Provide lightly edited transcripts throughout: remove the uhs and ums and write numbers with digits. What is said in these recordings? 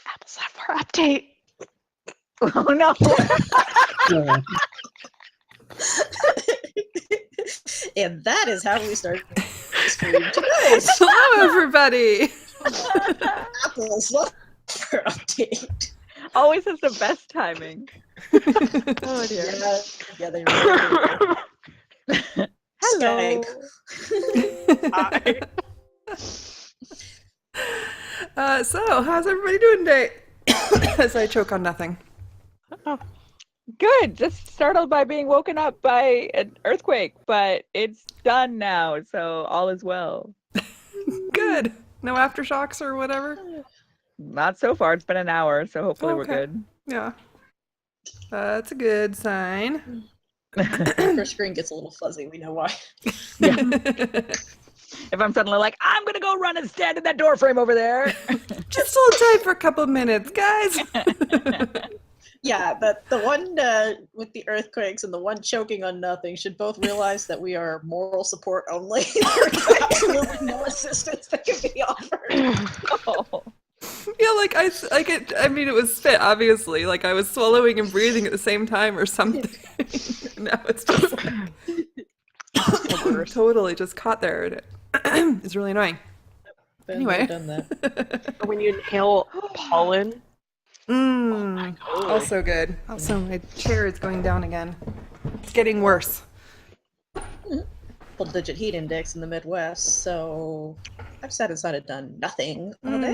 Apple software update. Oh no. Yeah. And that is how we start stream tonight. Hello, everybody. Apple software update. Always has the best timing. Oh dear. Yeah, they really do. Hello. Skype. Hi. So, how's everybody doing today? As I choke on nothing. Good. Just startled by being woken up by an earthquake, but it's done now, so all is well. Good. No aftershocks or whatever? Not so far. It's been an hour, so hopefully we're good. Yeah. That's a good sign. Her screen gets a little fuzzy. We know why. Yeah. If I'm suddenly like, I'm gonna go run and stand in that door frame over there. Just hold tight for a couple of minutes, guys. Yeah, but the one with the earthquakes and the one choking on nothing should both realize that we are moral support only. There's absolutely no assistance that can be offered. Oh. Yeah, like I mean, it was spit, obviously. Like I was swallowing and breathing at the same time or something. Now it's just totally just caught there. It's really annoying. Anyway. Done that. When you inhale pollen. Also good. Also, my chair is going down again. It's getting worse. Double-digit heat index in the Midwest, so I've sat inside and done nothing all day.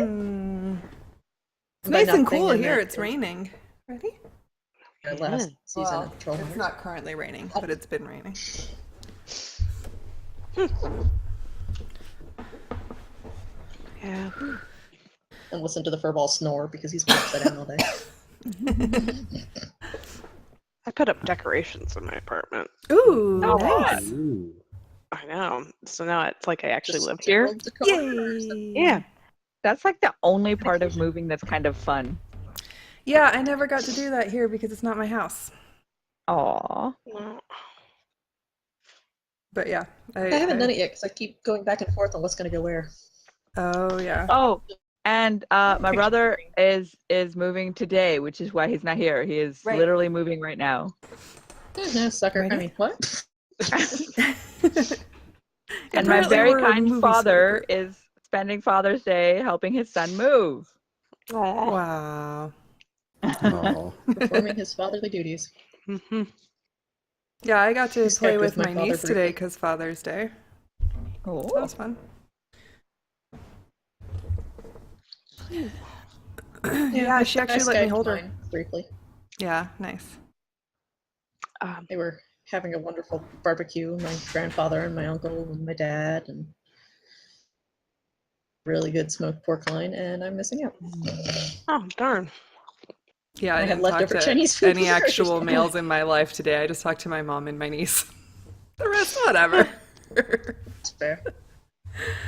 It's By nice and nothing, cool I here. meant It's raining. Ready? Our last season Well, of Troll it's Hunters. not currently raining, but it's been raining. Yeah. And listen to the furball snore because he's been upside down all day. I put up decorations in my apartment. Ooh, Oh, nice. what? I know. So now it's like I actually Just live here. general decor. Yay. Yeah. That's like the only part of moving that's kind of fun. Yeah, I never got to do that here because it's not my house. Aw. Well, But yeah. I haven't done it yet because I keep going back and forth on what's going to go where. Oh, yeah. Oh, and my brother is moving today, which is why he's not here. He is Right. literally moving right now. No, sucker. Ready? I mean, what? And my Apparently very we're a kind movie father star is spending Father's Day helping his son move. aw. Wow. Oh, Performing his fatherly duties. Mhm. Yeah, I got to Skyped play with with my my father niece today briefly. because Father's Day. Oh. So that was fun. Yeah, she actually let me Skyped hold her. mine briefly. Yeah, nice. They were having a wonderful barbecue. My grandfather and my uncle and my dad and really good smoked pork loin, and I'm missing out. Oh, darn. Yeah, I I have didn't talk leftover to Chinese food any for Thursday. actual males in my life today. I just talked to my mom and my niece. The rest, whatever. It's fair.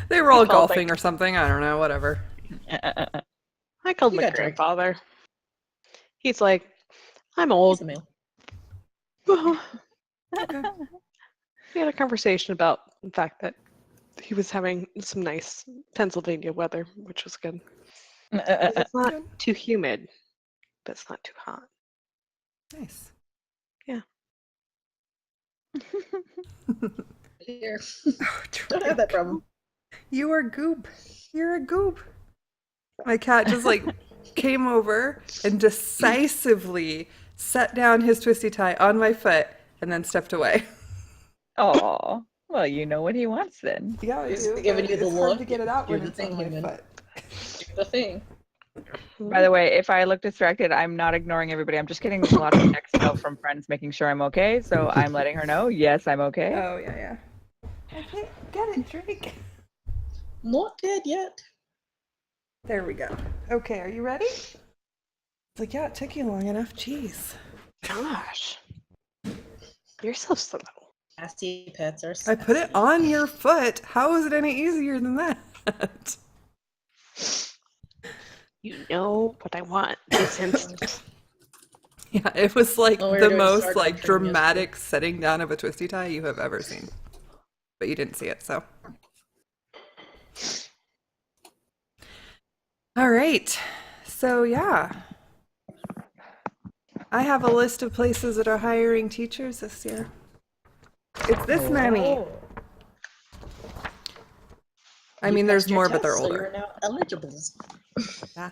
They were all I called golfing or something. I don't know, whatever. I called You my got Drake. grandfather. He's like, I'm He's old. a male. Okay. We had a conversation about the fact that he was having some nice Pennsylvania weather, which was good. 'Cause it's not too humid, but it's not too hot. Nice. Here. Oh, Don't have that problem. You are goop. You're a goop. My cat just like came over and decisively set down his twisty tie on my foot and then stepped away. Oh, well, you know what he wants then. Yeah, I He's do. giving but you the it's hard look. to get it out Do when the it's thing, on my human. foot. Do the thing. By the way, if I look distracted, I'm not ignoring everybody. I'm just getting lots of text though from friends making sure I'm okay. So I'm letting her know, yes, I'm okay. Oh, yeah. Okay, get it, Drake. Not dead yet. There we go. Okay, are you ready? It's like, yeah, it took you long enough. Jeez. Gosh. You're so slow. Nasty pets are I put it on your foot. How is it any easier than that? You know what I want this instant. Yeah, it was like Oh, we were the doing most Star like Trek training dramatic setting down of a twisty tie you have ever seen. But you didn't see it, so. All right. So yeah. I have a list of places that are hiring teachers this year. It's this many. Oh. I mean, there's more, but they're So older. you're now eligible. Yeah.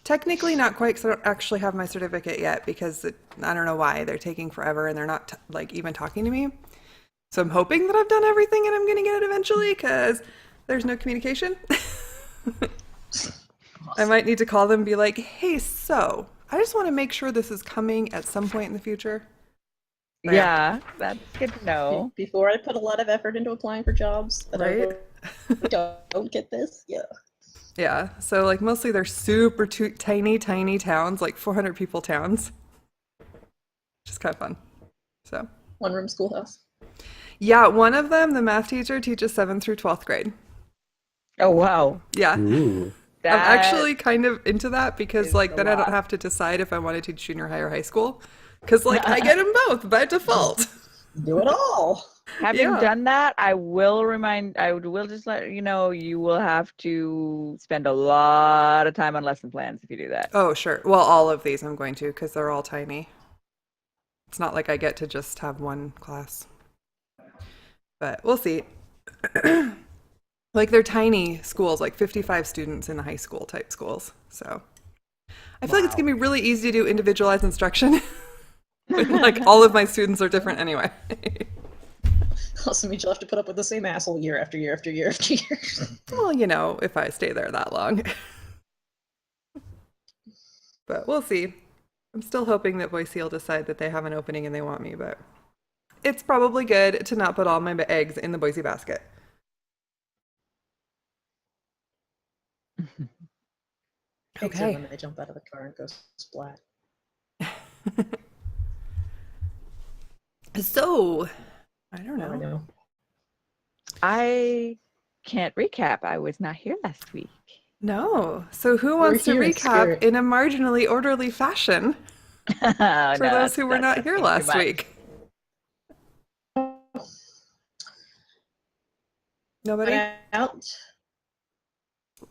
Technically not quite, because I don't actually have my certificate yet because I don't know why. They're taking forever and they're not like even talking to me. So I'm hoping that I've done everything and I'm going to get it eventually because there's no communication. I might need to call them and be like, hey, so I just want to make sure this is coming at some point in the future. So, Yeah, that's good to know. Before I put a lot of effort into applying for jobs that Right? I don't get this. Yeah. Yeah. So like mostly they're super tiny towns, like 400 people towns. Which is kind of fun. So. One room schoolhouse. Yeah, one of them, the math teacher, teaches 7th through 12th grade. Oh, wow. Yeah. Ooh. I'm That actually kind of into that because is like a then I don't lot. have to decide if I want to teach junior high or high school because like I get them both by default. Do it all. Having Yeah. done that, I will just let you know you will have to spend a lot of time on lesson plans if you do that. Oh, sure. Well, all of these I'm going to because they're all tiny. It's not like I get to just have one class. But we'll see. Like they're tiny schools, like 55 students in the high school type schools. So I feel like it's going to be really easy to do individualized instruction. Like all of my students are different anyway. Also means you'll have to put up with the same asshole year after year after year after year. Well, you know, if I stay there that long. But we'll see. I'm still hoping that Boise will decide that they have an opening and they want me, but it's probably good to not put all my eggs in the Boise basket. Pigs are Okay. when they jump out of the car and go splat. So, I don't Now I know. know. I can't recap. I was not here last week. No. So who wants to here in recap spirit. in a marginally orderly fashion for For those who were not here last week? Nobody? Out.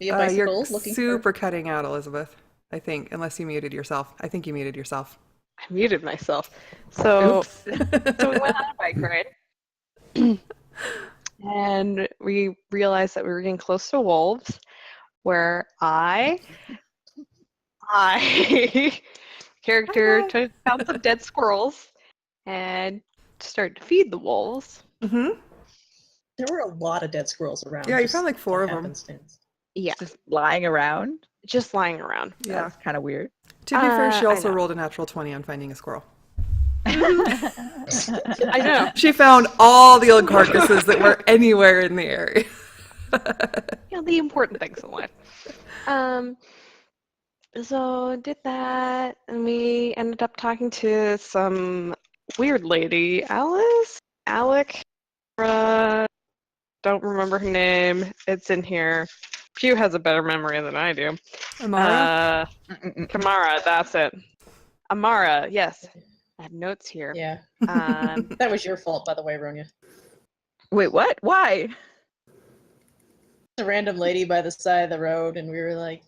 Via You're bicycle, looking super cutting out, Elizabeth. I think, unless you muted yourself. I think you muted yourself. I muted myself. So, Oops. so we went on a bike ride. And we realized that we were getting close to wolves, where character took out some dead squirrels and started to feed the wolves. Mm-hmm. There were a lot of dead squirrels around. Yeah, you just found like 4 of them. happenstance. Yeah, Just lying around. just lying around. Yeah. That's kind of weird. To be fair, she I also know. rolled a natural 20 on finding a squirrel. I know. She found all the old carcasses that were anywhere in the area. Yeah, the important things in life. So did that, and we ended up talking to some weird lady, Alec, don't remember her name. It's in here. Pew has a better memory than I do. Amara? Kamara, that's it. Amara, yes. I have notes here. Yeah. Um, That was your fault, by the way, Ronya. Wait, what? Why? A random lady by the side of the road, and we were like,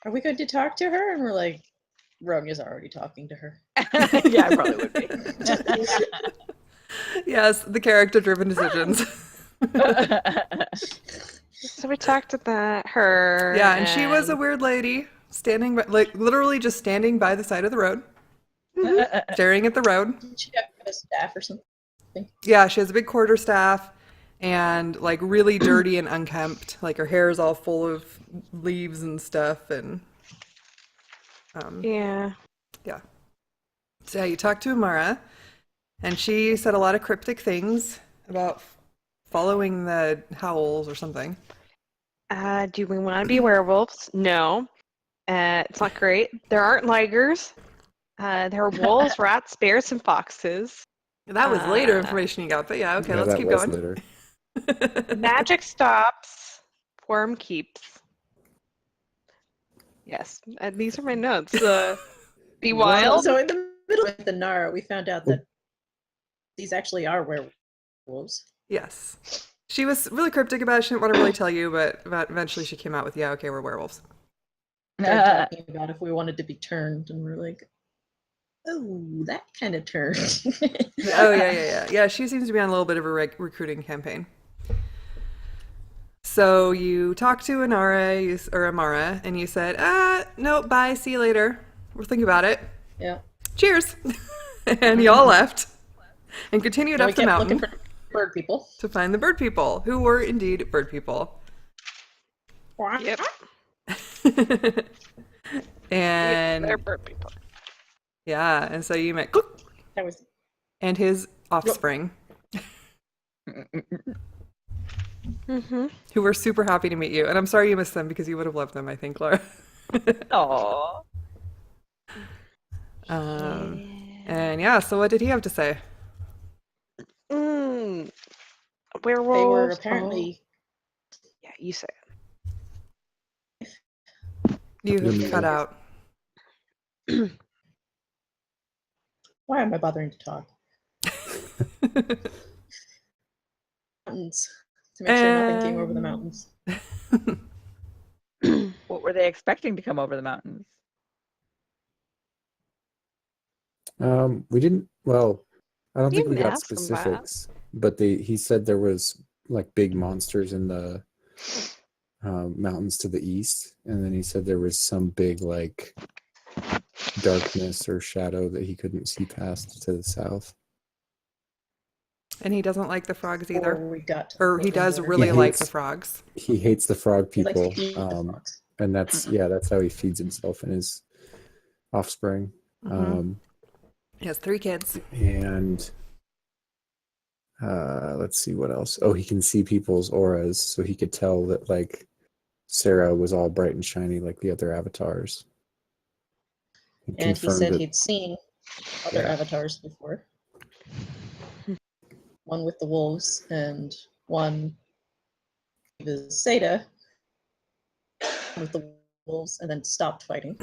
"Are we going to talk to her?" And we're like, "Ronya's already talking to her." Yeah, I probably would be. Yes, the character-driven decisions. so we talked to her. Yeah, and she was a weird lady, standing, like literally just standing by the side of the road, staring at the road. She got a staff or something. Yeah, she has a big quarterstaff and like really dirty and unkempt. Like her hair is all full of leaves and stuff. And Yeah. yeah. So yeah, you talked to Amara, and she said a lot of cryptic things about following the howls or something. Do we want to be werewolves? No. It's not great. There aren't ligers. There are wolves, rats, bears, and foxes. That was later information you got, but yeah, okay, Yeah, let's that keep was going. later. Magic stops. Form keeps. Yes, and these are my notes. Be wild. So in the middle of the Nara, we found out that these actually are werewolves. Yes. She was really cryptic about it. She didn't want to really tell you, but eventually she came out with, yeah, okay, we're werewolves. Started talking about if we wanted to be turned, and we're like, oh, that kind of turn. Oh, yeah. Yeah, she seems to be on a little bit of a recruiting campaign. So you talked to Amara, and you said, no, bye, see you later. We'll think about it. Yeah. Cheers. And you all left and continued And up we the kept mountain looking for bird people. to find the bird people, who were indeed bird people. Yep. And They're bird people. yeah, and so you met Cook That was and his offspring, Mm-hmm. who were super happy to meet you. And I'm sorry you missed them because you would have loved them, I think, Laura. Aww. And yeah, so what did he have to say? Werewolves. they were apparently Yeah, you say it. You Yeah. cut out. why am I bothering to talk? Mountains to make sure nothing came over the mountains. What were they expecting to come over the mountains? We didn't. Well, I don't You think we didn't got ask him that. specifics, but he said there was like big monsters in the mountains to the east, and then he said there was some big like darkness or shadow that he couldn't see past to the south. And he doesn't like the frogs either. Before we got to Or he the does border. really He like the hates- frogs. He hates the frog He likes people, to eat the frogs. and that's how he feeds himself and his offspring. He has 3 kids. And let's see what else. Oh, he can see people's auras, so he could tell that like Sarah was all bright and shiny like the other avatars. And he confirmed said that- he'd seen other Yeah. avatars before. One with the wolves and one with Seda with the wolves and then stopped fighting.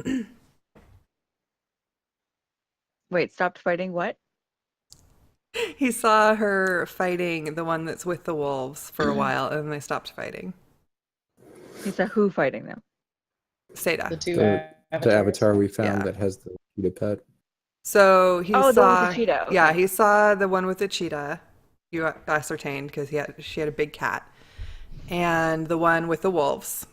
Wait, stopped fighting what? He saw her fighting the one that's with the wolves for a while, and then they stopped fighting. He said who fighting them? Seda. The two the avatar we found Yeah. that has the cheetah pet. So he Oh, the one with saw the cheetah, Yeah, okay. he saw the one with the cheetah. You ascertained because she had a big cat, and the one with the wolves.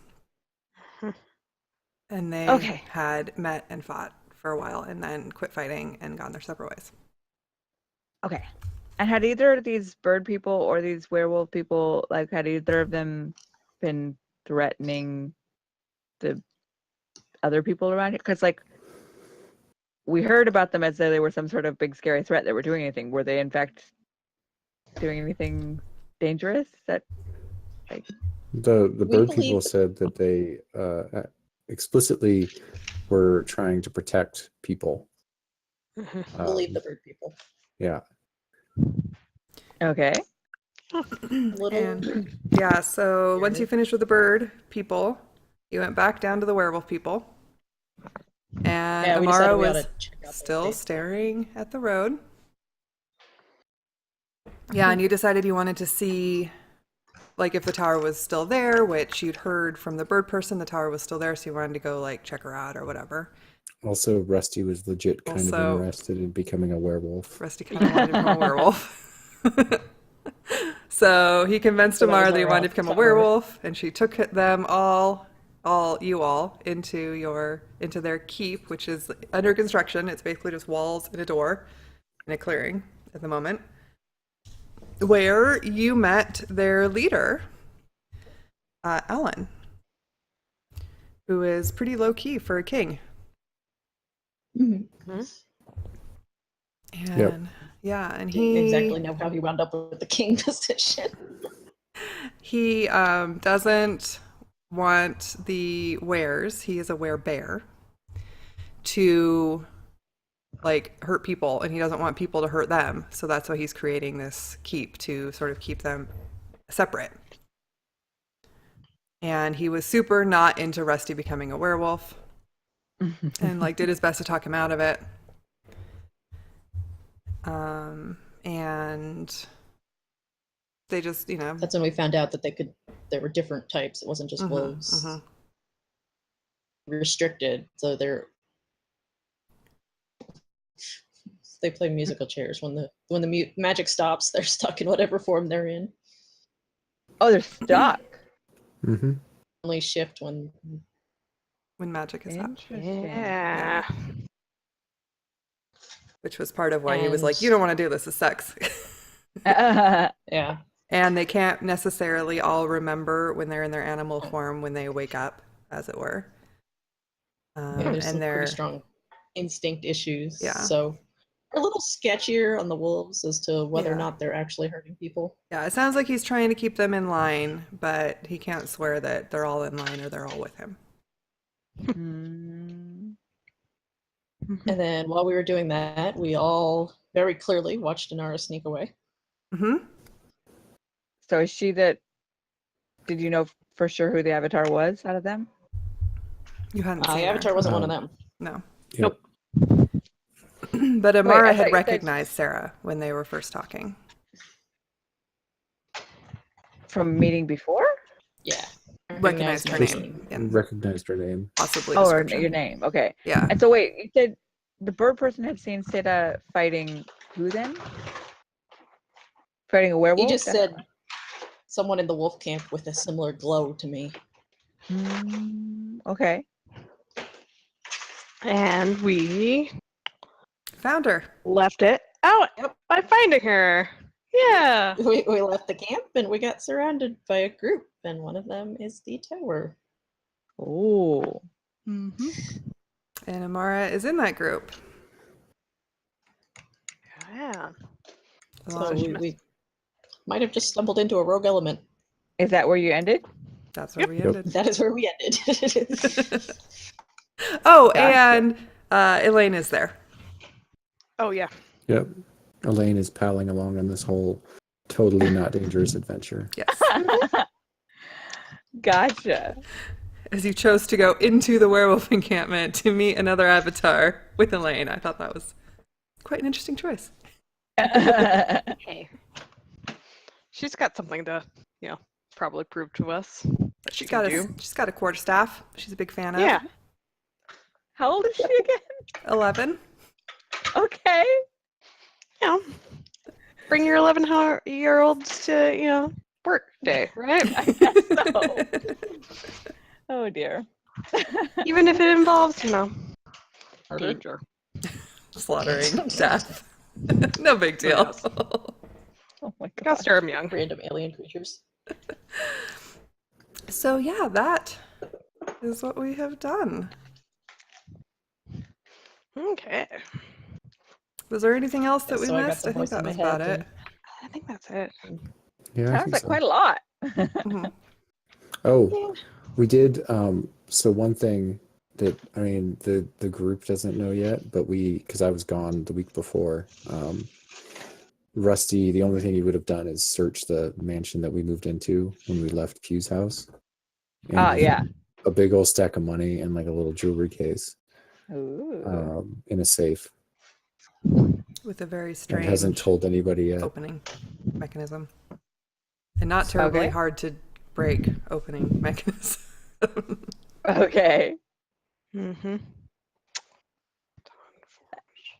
And they Okay. had met and fought for a while, and then quit fighting and gone their separate ways. Okay. And had either of these bird people or these werewolf people, like, had either of them been threatening the other people around here? Because, like, we heard about them as though they were some sort of big scary threat that were doing anything. Were they, in fact, doing anything dangerous? That, like, The We bird believe people that- said that they explicitly were trying to protect people. believe the bird people. Yeah. Okay. Little And yeah, so once you finished with the bird people, you went back down to the werewolf people. And Yeah, we decided Amara we ought was to check out their still base. staring at the road. Yeah, and you decided you wanted to see, like, if the tower was still there, which you'd heard from the bird person the tower was still there, so you wanted to go, like, check her out or whatever. Also, Rusty was legit kind of Also- interested in becoming a werewolf. Rusty kind of wanted to become a werewolf. So he convinced So that was Amara that he our wanted to become a tower. werewolf, and she took them you all, into their keep, which is under construction. It's basically just walls and a door and a clearing at the moment, where you met their leader, Alan, who is pretty low key for a king. Mhm. And Yep. yeah, and Didn't he exactly know how he wound up with the king position. He doesn't want the wares, he is a werebear, to like hurt people, and he doesn't want people to hurt them. So that's why he's creating this keep to sort of keep them separate. And he was super not into Rusty becoming a werewolf, and like did his best to talk him out of it. And they just, That's when we found out that there were different types. It wasn't just wolves. Restricted, so they play musical chairs. When the magic stops, they're stuck in whatever form they're in. Oh, they're stuck. Mm-hmm. Only shift when When magic is up. Interesting. Yeah. Which was part of why he was like, And- you don't want to do this, it sucks. yeah. And they can't necessarily all remember when they're in their animal form when they wake up, as it were. Yeah, there's some and they're pretty strong instinct issues. Yeah. So a little sketchier on the wolves as to whether or Yeah. not they're actually hurting people. yeah, it sounds like he's trying to keep them in line, but he can't swear that they're all in line or they're all with him. Mm. And then while we were doing that, we all very clearly watched Inara sneak away. Mm-hmm. So is she that? Did you know for sure who the avatar was out of them? You hadn't seen The her. avatar wasn't one of them. No. Yep. But Amara I thought had you said- recognized Sarah when they were first talking. From meeting before? Yeah. Recognized her Just name. And recognized her name. possibly Oh, or description. your name. Okay. Yeah. And so wait, you said the bird person had seen Sita fighting who then? Fighting a werewolf? He just said someone in the wolf camp with a similar glow to me. Okay. And we Found her. left it out by finding her. Yeah. We left the camp and we got surrounded by a group, and one of them is the tower. Oh. Mm-hmm. And Amara is in that group. Yeah. So we might have just stumbled into a rogue element. Is that where you ended? That's where we Yep. ended. That is where we ended. Oh, Gotcha. and Elaine is there. Oh yeah. Yep. Elaine is palling along on this whole totally not dangerous adventure. Yes. Gotcha. As you chose to go into the werewolf encampment to meet another avatar with Elaine. I thought that was quite an interesting choice. Hey. She's got something to, probably prove to us that she can do. She's got a quarterstaff. She's a big fan of. Yeah. How old is she again? 11. Okay. Bring your 11-year-olds to, work day, right? I guess so. Oh dear. Even if it involves, Murder. danger. Slaughtering death. No big deal. knows? Oh my Gotta god. start 'em young. Random alien creatures. So yeah, that is what we have done. Okay. Was there anything else that Yeah, we so I got missed? the I think voice in that my was head about it. and- I think that's it. Yeah, I Sounds think like so. quite a lot. Mhm. Oh, we did. So one thing that I mean, the group doesn't know yet, but because I was gone the week before. Rusty, the only thing he would have done is search the mansion that we moved into when we left Pew's house. And he Yeah. had a big old stack of money and like a little jewelry case Ooh. in a safe. With a very And strange hasn't told anybody yet. opening mechanism. And not terribly Okay. hard to break opening mechanism. Okay. Mm-hmm.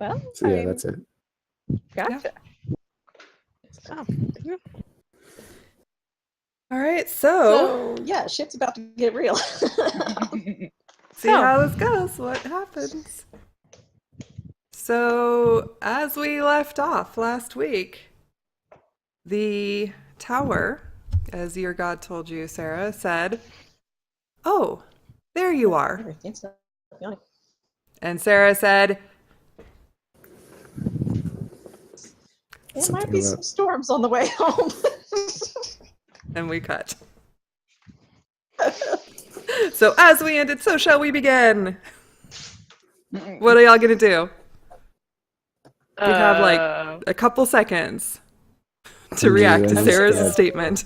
Well, So yeah, that's it. Gotcha. Oh, yeah. All right, so So yeah, shit's about to get real. see how this goes, what happens. So, as we left off last week, the tower, as your god told you, Sarah, said, "Oh, there you are." And Sarah said, There Something might be about- some storms on the way home. and we cut. So, as we ended, so shall we begin. What are y'all gonna do? We have like a couple seconds to react to I'm just Sarah's gonna- statement.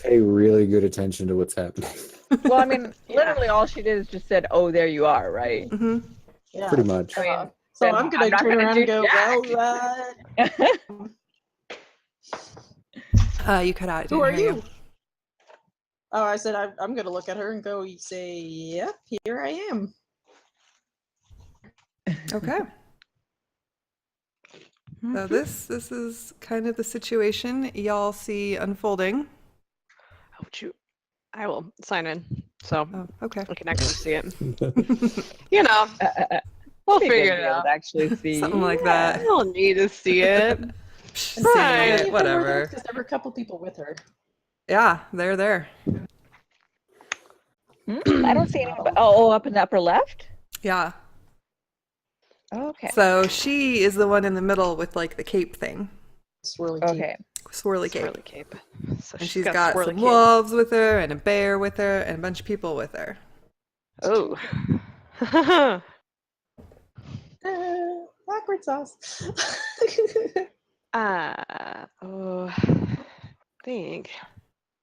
Pay really good attention to what's happening. Well, I mean, literally all she did is just said, "Oh, there you are," right? Hmm. Yeah. Pretty much. I mean, So then I'm gonna I'm not turn gonna around do and go, jack. well, You cut out. I who didn't are hear you? Oh, I said I'm gonna look at her and go, say, yep, here I am. Okay. So this is kind of the situation y'all see unfolding. Oh, shoot. I will sign in, so Oh, okay. I can actually see it. You know, we'll Be good figure to it be able out. to actually see. Something like I that. don't need to see it. See Right. it, whatever. Because there were a couple people with her. Yeah, they're there. I don't see anyone. Oh, up in the upper left. Yeah. Okay. So she is the one in the middle with like the cape thing, Swirly cape. Okay. swirly cape. Swirly cape. So And she's got swirly some cape. wolves with her and a bear with her and a bunch of people with her. Oh. Awkward sauce. Oh, think.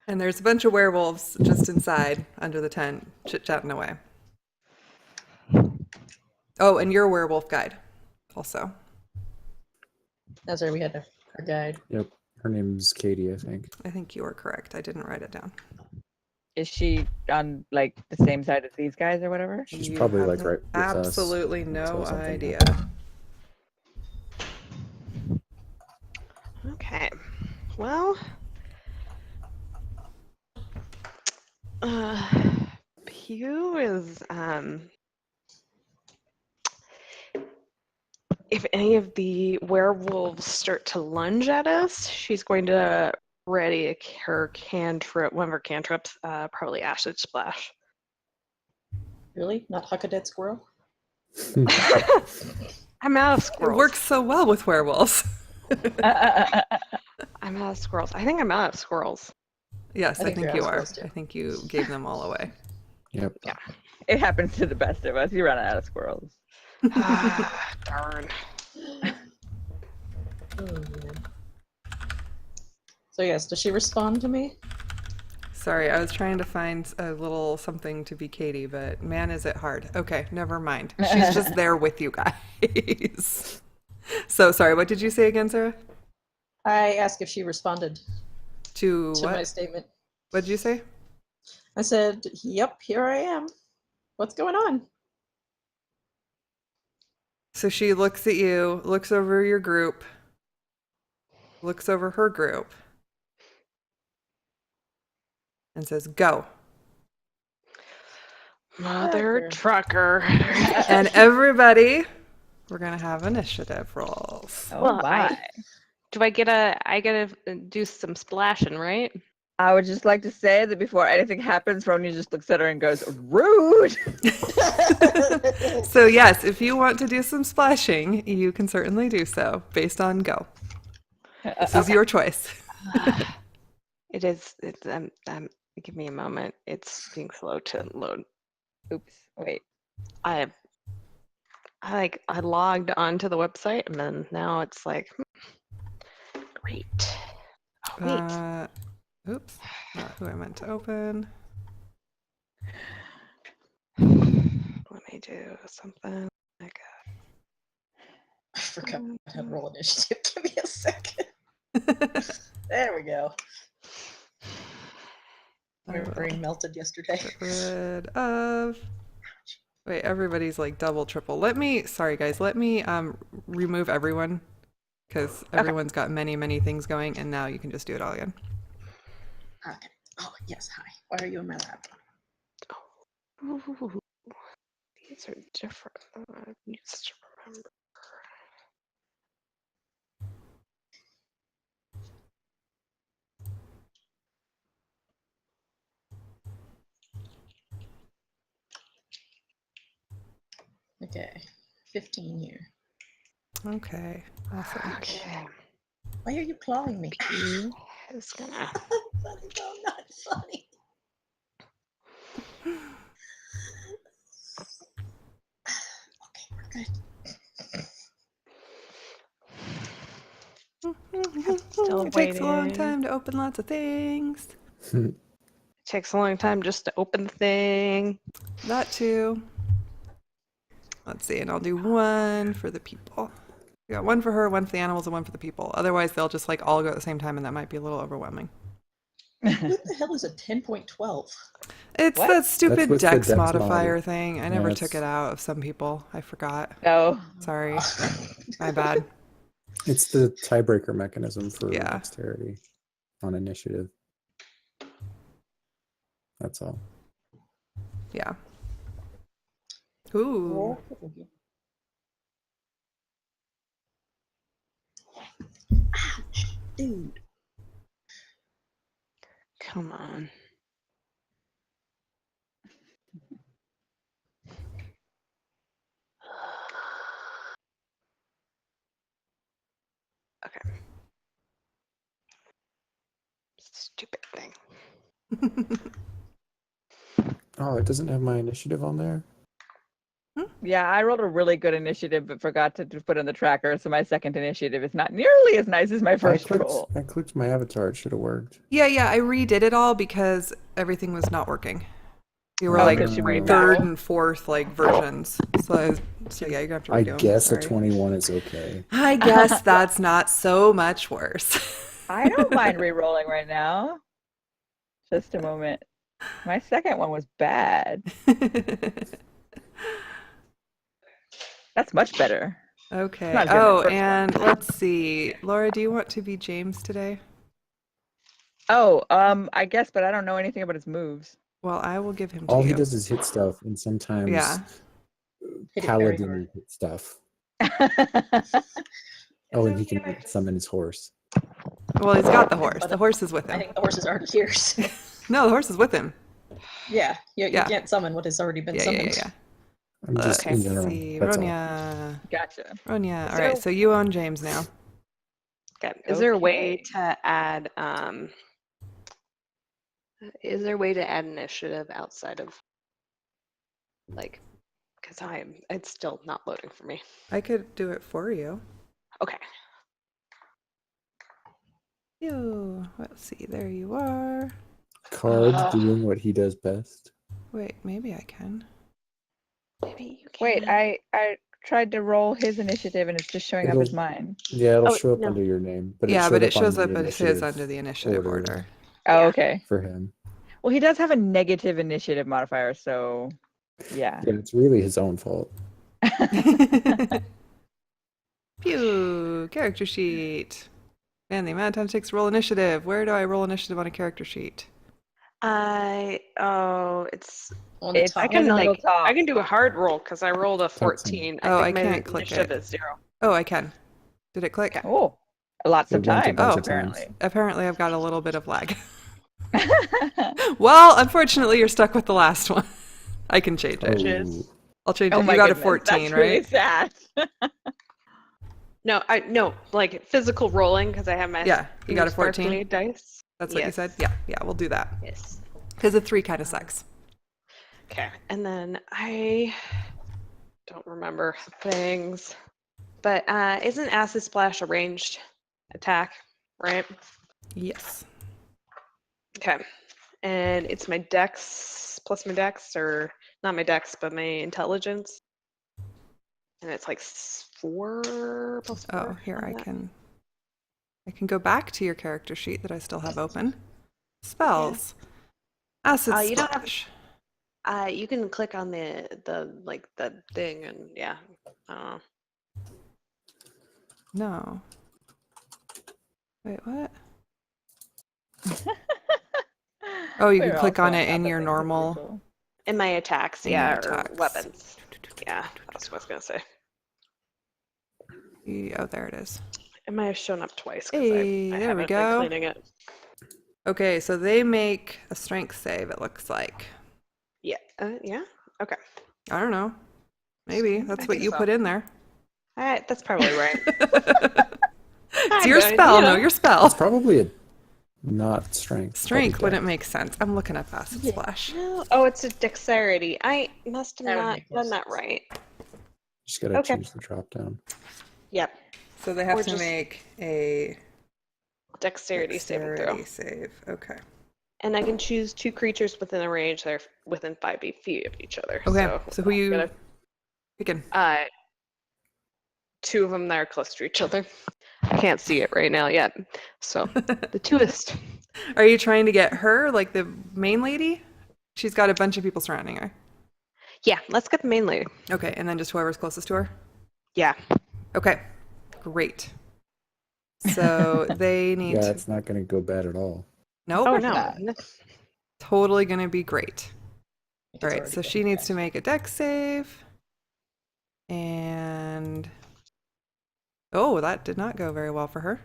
And there's a bunch of werewolves just inside under the tent, chit-chatting away. Oh, and you're a werewolf guide also. That's right, we had our guide. Yep. Her name's Katie, I think. I think you are correct. I didn't write it down. Is she on like the same side as these guys or whatever? She's You probably have like right with us. absolutely no until something idea. happens. Okay. Well. Pew is if any of the werewolves start to lunge at us, she's going to ready her cantrip, one of her cantrips, probably acid splash. Really? Not Huck a Dead Squirrel? I'm out of It squirrels. works so well with werewolves. I'm out of squirrels. I think I'm out of squirrels. Yes, I I think think you're you out are. of squirrels, too. I think you gave them all away. Yep. It happens to the best of us. You run out of squirrels. Darn. Oh, man. So yes, does she respond to me? Sorry, I was trying to find a little something to be Katie, but man, is it hard. Okay, never mind. She's just there with you guys. So sorry, what did you say again, Sarah? I asked if she responded To to my what? statement. What did you say? I said, yep, here I am. What's going on? So she looks at you, looks over your group, looks over her group, and says, "Go." Mother trucker. And everybody, we're gonna have initiative rolls. Oh Well, my. I gotta do some splashing, right? I would just like to say that before anything happens, Ronya just looks at her and goes, "Rude." So yes, if you want to do some splashing, you can certainly do so based on go. This is your choice. It is. Give me a moment. It's being slow to load. Oops. Wait. I logged onto the website and then now it's like, great. Oh, wait. Oops, not who I meant to open. Let me do something like I forgot how to roll initiative. Give me a second. There we go. My brain melted yesterday. Get rid of. Wait, everybody's like double, triple. Sorry guys, let me remove everyone because everyone's got many, many things going, and now you can just do it all again. Okay. Oh, yes. Hi. Why are you in my lab? Ooh, these are different. I used to remember. Okay. 15 here. Okay, awesome. Okay. Why are you clawing me? P is gonna. Funny, no, not funny. Okay, we're good. Still It takes a long waiting. time to open lots of things. It takes a long time just to open the thing. That too. Let's see, and I'll do one for the people. We got one for her, one for the animals, and one for the people. Otherwise, they'll just like all go at the same time, and that might be a little overwhelming. What the hell is a 10.12? It's What? that stupid with the dex dex modifier mod. thing. I Yeah, never it's- took it out of some people. I forgot. No. Sorry. My bad. It's the tiebreaker mechanism for Yeah. dexterity on initiative. That's all. Yeah. Ooh. Dude. Come on. Okay. Stupid thing. Oh, it doesn't have my initiative on there? Yeah, I rolled a really good initiative, but forgot to put in the tracker, so my second initiative is not nearly as nice as my first roll. I clicked my avatar. It should have worked. Yeah, I redid it all because everything was not working. You were Oh, like because she read third back. and fourth like versions. So yeah, you're gonna have to I redo them. guess Sorry. a 21 is okay. I guess that's not so much worse. I don't mind re-rolling right now. Just a moment. My second one was bad. That's much better. Okay. Not as good as my Oh, first and one. let's see. Laura, do you want to be James today? Oh, I guess, but I don't know anything about his moves. Well, I will give him to All he you. does is hit stuff, and sometimes Yeah. Hit it very paladin hard. hit stuff. It's Oh, and he okay, can summon his horse. Well, he's got the horse. But The horse is with I him. think the horse is already here. So. No, the horse is with him. Yeah, you Yeah. can't summon what has already been summoned. Yeah. I'm just in Let's general. see. That's all. Ronya. Gotcha. Ronya. All there- right, so you own James now. Okay. Is there a way Okay. to add is there a way to add initiative outside of like because it's still not loading for me. I could do it for you. Okay. Let's see. There you are. Card doing what he does best. Wait, maybe I can. Maybe you can. Wait, I tried to roll his initiative and it's just showing up as mine. Yeah, it'll Oh, show up no. under your name, but Yeah, it but it showed shows on up the as his initiative under the initiative order. Oh, Yeah. okay. for him. Well, he does have a negative initiative modifier, so yeah. Yeah, it's really his own fault. Pew! Character sheet. And the amount of time it takes to roll initiative. Where do I roll initiative on a character sheet? It's On the It's top. I can in the middle top. I can do a hard roll because I rolled a 14. Oh, I think my can't click initiative it. is 0. Oh, I can. Did it click? Oh, lots of It went a time. bunch Oh. of times. apparently. Apparently, I've got a little bit of lag. Well, unfortunately, you're stuck with the last one. I can change it. Oh, I'll change Oh it. my You got a goodness, 14, that's right? really sad. No, like physical rolling because I have my Yeah, you got a sparkly 14? dice. That's what you Yes. said? Yeah, we'll do that. Yes. Because a 3 kind of sucks. Okay, and then I don't remember things, but isn't Acid Splash a ranged attack, right? Yes. Okay, and it's my dex plus my dex, or not my dex, but my intelligence, and it's like 4 plus 4. Oh, here on I that. can go back to your character sheet that I still have open. Spells. Acid You don't have- Splash. You can click on the thing, and yeah, I don't know. No. Wait, what? Oh, you can We're click also on it in top of your things as normal. usual. In my attacks, In your yeah, attacks. or weapons. Yeah, that's what I was gonna say. Oh, there it is. It might have shown up twice because Hey, I there we haven't go. been cleaning it. Okay, so they make a strength save, it looks like. Yeah. Yeah. Okay. I don't know. Maybe. That's I what think you so. put in there. All right, that's probably right. It's your spell, no, your spell. It's probably a not strength. Strength probably wouldn't make sense. I'm looking up Acid Splash. No. Oh, it's a dexterity. I must have That would not make more done that sense. right. Just gotta Okay. choose the drop down. Yep. So they have Or to just make a Dexterity saving throw. dexterity save. Okay. And I can choose 2 creatures within a range that are within 5 feet of each other. Okay. So who I'm you gonna- picking? 2 of them that are close to each other. I can't see it right now yet. So the 2ist. Are you trying to get her, like the main lady? She's got a bunch of people surrounding her. Yeah, let's get the main lady. Okay, and then just whoever's closest to her? Yeah. Okay, great. So they need Yeah, to... it's not gonna go bad at all. Nope. Oh course no. Totally gonna be great. It's All right, already so been she needs to bad. make a dex save. And... Oh, that did not go very well for her.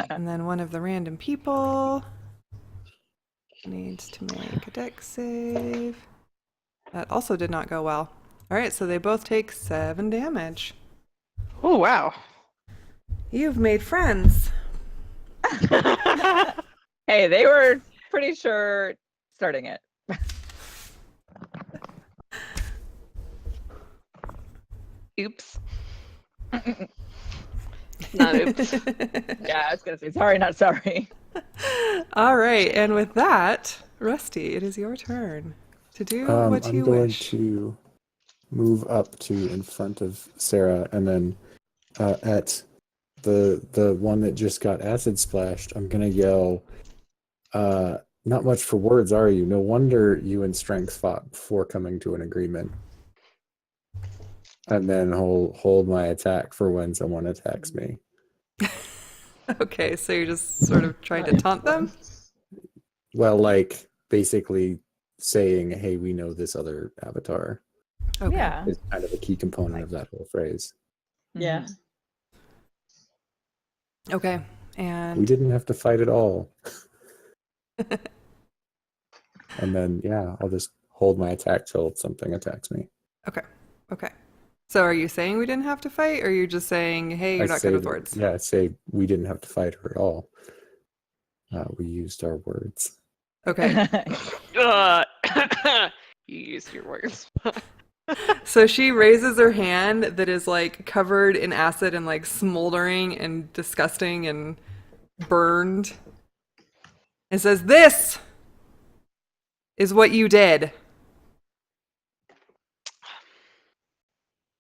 And then one of the random people needs to make a dex save. That also did not go well. All right, so they both take 7 damage. Oh wow. You've made friends. Hey, they were pretty sure starting it. Oops. Not oops. Yeah, I was gonna say sorry, not sorry. All right, and with that, Rusty, it is your turn to do what I'm you going wish. to move up to in front of Sarah, and then at the one that just got acid splashed, I'm gonna yell, "Not much for words, are you? No wonder you and Strength fought before coming to an agreement." And then hold my attack for when someone attacks me. Okay, so you're just sort of trying to taunt them? Well, like basically saying, "Hey, we know this other avatar," Okay. Yeah. is kind of a key component of that whole phrase. Yeah. Okay, We and didn't have to fight at all. And then, yeah, I'll just hold my attack till something attacks me. okay. So are you saying we didn't have to fight, or are you just saying, hey, you're I not say good with that- words? Yeah, I say we didn't have to fight her at all. We used our words. Okay. You used your words. So she raises her hand that is like covered in acid and like smoldering and disgusting and burned and says, "This is what you did."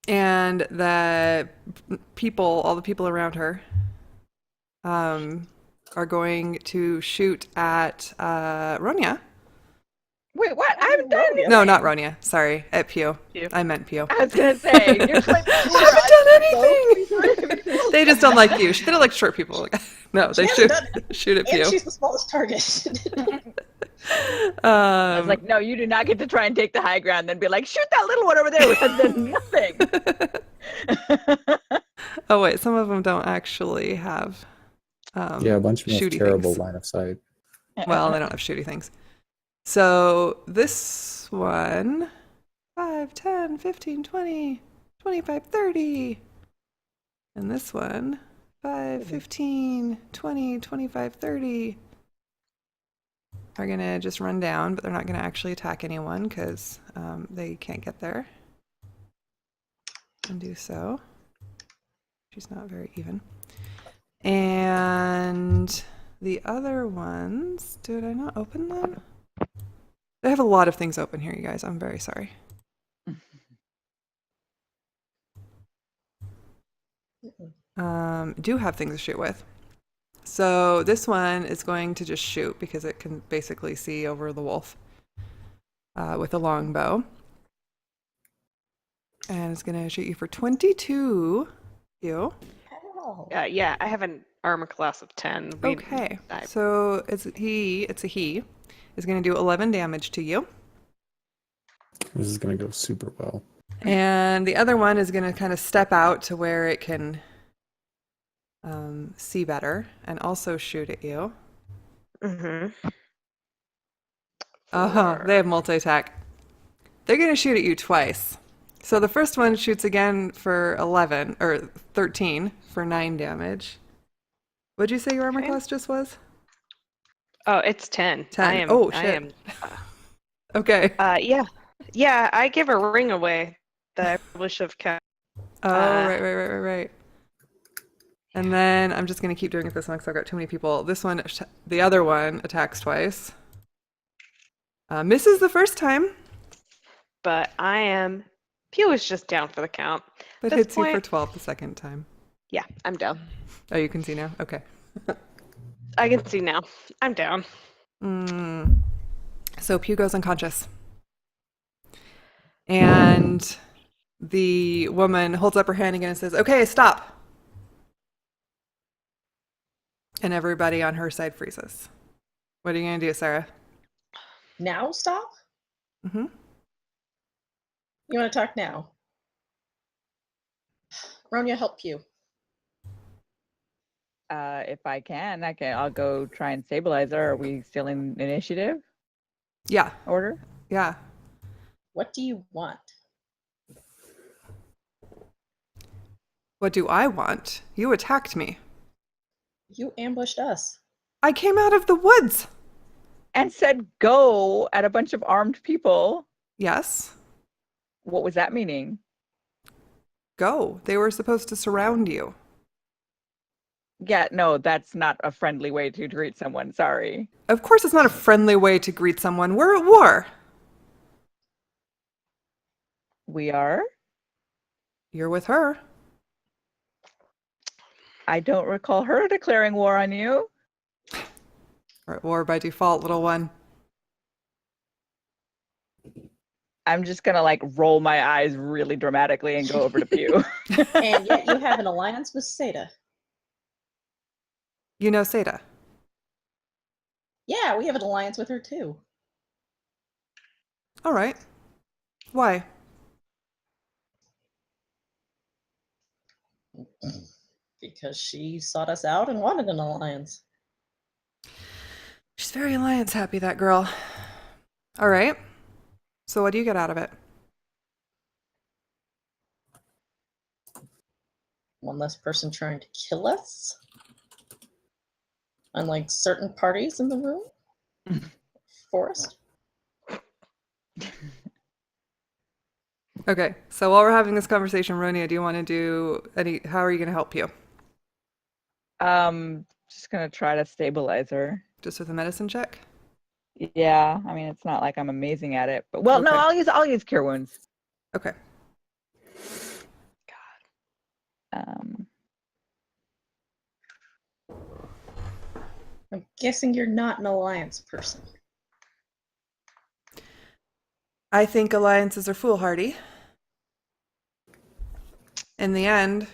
And the people, all the people around her, are going to shoot at Ronya. Wait, what? I haven't done anything. No, not Ronya. Sorry, at Pew. Pew. I meant Pew. I was gonna say you're like, I haven't done anything. They just don't like you. They don't like short people. No, they She shoot hasn't done shoot at And Pew. she's the smallest target. I was like, no, you do not get to try and take the high ground, then be like, shoot that little one over there who has done nothing. Oh wait, some of them don't actually have. Yeah, a bunch of them have shooty terrible things. line of sight. Well, they don't have shooty things. So this one, 5, 10, 15, 20, 25, 30. And this one, 5, 15, 20, 25, 30. are going to just run down, but they're not going to actually attack anyone because they can't get there. And do so. She's not very even. And the other ones, did I not open them? I have a lot of things open here, you guys. I'm very sorry. Do have things to shoot with. So this one is going to just shoot because it can basically see over the wolf with a longbow. And it's going to shoot you for 22. You. Oh. Yeah, I have an armor class of 10. Okay. So it's a he is going to do 11 damage to you. This is going to go super well. And the other one is going to kind of step out to where it can see better and also shoot at you. Mm-hmm. They have multi-attack. They're going to shoot at you twice. So the first one shoots again for 11 or 13 for 9 damage. What'd you say your armor class just was? Oh, it's 10. 10. Oh, shit. Okay. Yeah, I give a ring away that I wish have kept. Oh, right. And then I'm just going to keep doing it this one because I've got too many people. This one, the other one, attacks twice. Misses the first time. But Pew is just down for the count. But hits you for 12 the second time. Yeah, I'm down. Oh, you can see now? Okay. I can see now. I'm down. So Pew goes unconscious. And the woman holds up her hand again and says, "Okay, stop." And everybody on her side freezes. What are you going to do, Sarah? Now stop? Mm-hmm. You want to talk now? Ronya, help you. If I can, I'll go try and stabilize her. Are we still in initiative Yeah. order? Yeah. What do you want? What do I want? You attacked me. You ambushed us. I came out of the woods. And said go at a bunch of armed people. Yes. What was that meaning? Go. They were supposed to surround you. Yeah, no, that's not a friendly way to greet someone. Sorry. Of course it's not a friendly way to greet someone. We're at war. We are? You're with her. I don't recall her declaring war on you. We're at war by default, little one. I'm just gonna like roll my eyes really dramatically and go over to Pew. And yet you have an alliance with Seda. You know Seda. Yeah, we have an alliance with her too. All right. Why? Because she sought us out and wanted an alliance. She's very alliance happy, that girl. All right. So what do you get out of it? One less person trying to kill us. Unlike certain parties in the room. Forest. Okay. So while we're having this conversation, Ronia, do you want to do how are you going to help you? Just gonna try to stabilize her. Just with a medicine check? Yeah, I mean it's not like I'm amazing at it, but no, Okay. I'll use cure wounds. Okay. I'm guessing you're not an alliance person. I think alliances are foolhardy. In the end,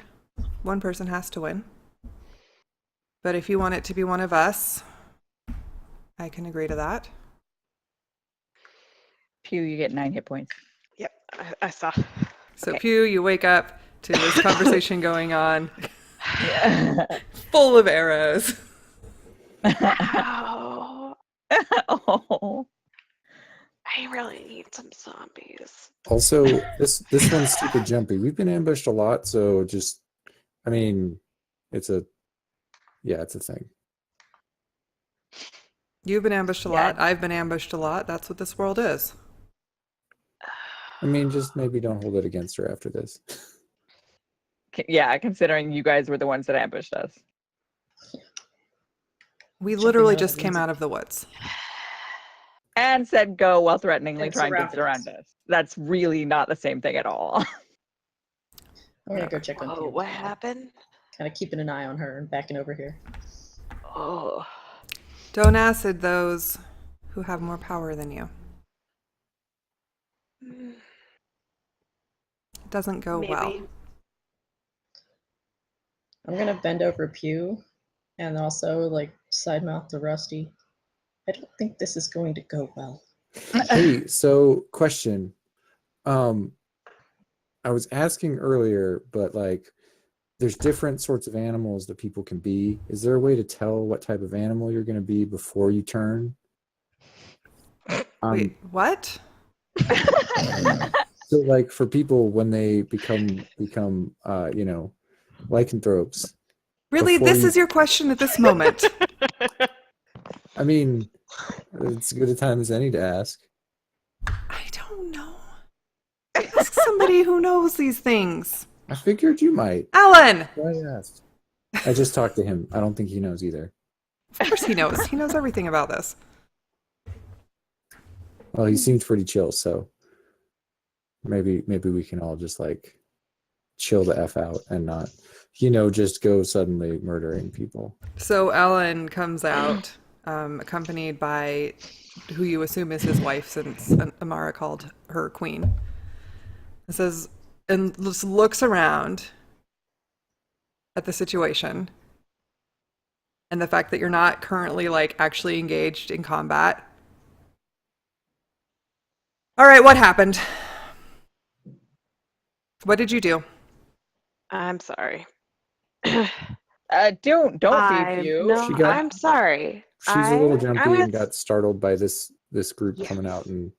one person has to win. But if you want it to be one of us, I can agree to that. Pew, you get 9 hit points. Yep, I saw. So Okay. Pew, you wake up to this conversation going on, Yeah. full of arrows. Ow. Oh. I really need some zombies. Also, this one's super jumpy. We've been ambushed a lot, so just, I mean, it's a thing. You've been ambushed a Yeah. lot. I've been ambushed a lot. That's what this world is. I mean, just maybe don't hold it against her after this. Yeah, considering you guys were the ones that ambushed us. We Jumping literally out of just the came woods. out of the woods. And said go while threateningly And trying to surrounded surround us. us. That's really not the same thing at all. I'm gonna go check on Oh, Pam. what happened? Kind of keeping an eye on her and backing over here. Oh, Don't acid those who have more power than you. mm, It doesn't go maybe. well. I'm gonna bend over Pew and also like side mouth to Rusty. I don't think this is going to go well. Hey, so question. I was asking earlier, but like there's different sorts of animals that people can be. Is there a way to tell what type of animal you're going to be before you turn? Wait, what? So like for people when they become lycanthropes. Really, Before this you- is your question at this moment. I mean, it's as good a time as any to ask. I don't know. Ask somebody who knows these things. I figured you might. Alan! Why I asked. I just talked to him. I don't think he knows either. Of course he knows. He knows everything about this. Well, he seems pretty chill, so maybe we can all just like chill the F out and not, just go suddenly murdering people. So Alan comes out, accompanied by who you assume is his wife, since Amara called her queen. It says, and just looks around at the situation and the fact that you're not currently like actually engaged in combat. All right, what happened? What did you do? I'm sorry. Don't I'm, beef you. no, She got- I'm sorry. She's a little I'm jumpy gonna and got startled by this group Yes. coming out and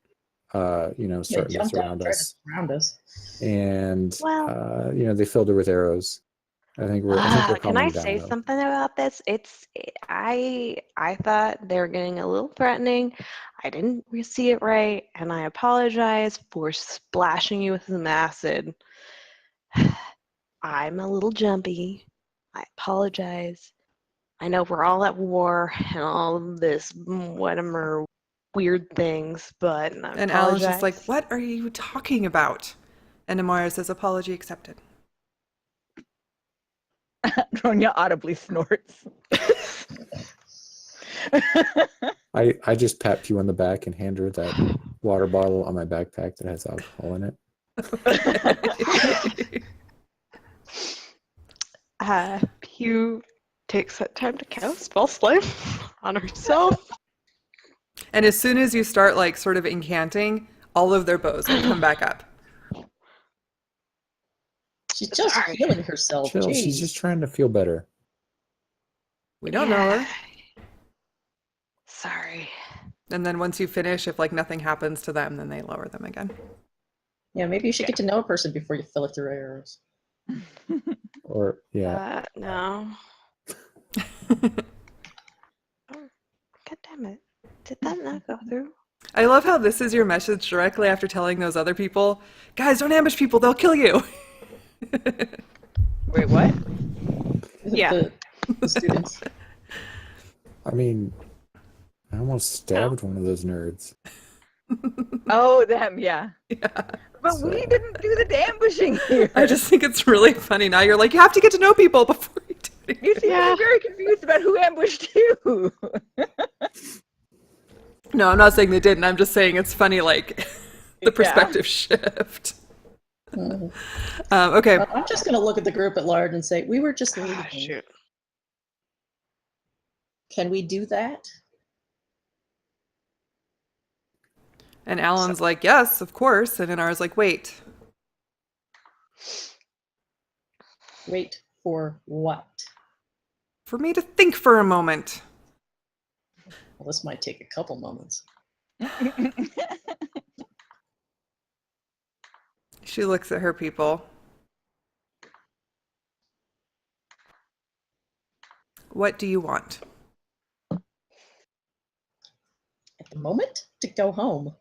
They starting to jumped out surround and tried to us. surround us. And Well- they filled her with arrows. I think we're Can calming I down. say though. something about this? I thought they were getting a little threatening. I didn't see it right, and I apologize for splashing you with some acid. I'm a little jumpy. I apologize. I know we're all at war and all of this whatever weird things, but I And Alan's just like, apologize. what are you talking about? And Amara says, apology accepted. Dronya audibly snorts. I just pat Pew on the back and hand her that water bottle on my backpack that has alcohol in it. Pew takes that time to cast spell slime on herself. And as soon as you start like sort of incanting, all of their bows will come back up. She's just Sorry. feeling herself. Chill. She's Jeez. just trying to feel better. We don't know her. Sorry. And then once you finish, if like nothing happens to them, then they lower them again. Yeah, maybe you should get to know a person before you fill it through arrows. Or yeah. No. Oh, God damn it. Did that not go through? I love how this is your message directly after telling those other people, guys, don't ambush people, they'll kill you. Wait, what? Yeah. The students. I mean, I almost stabbed one of those nerds. Oh, them, yeah. Yeah. But So- we didn't do the ambushing here. I just think it's really funny. Now you're like, you have to get to know people before you do it. You seem to be very confused about who ambushed you. No, I'm not saying they didn't. I'm just saying it's funny, like the Yeah. perspective shift. Mhm. Okay. I'm just going to look at the group at large and say, we were just Ah, leaving. shoot. Can we do that? And Alan's like, yes, of course. And Inara's like, wait. Wait for what? For me to think for a moment. Well, this might take a couple moments. She looks at her people. What do you want? the moment to go home.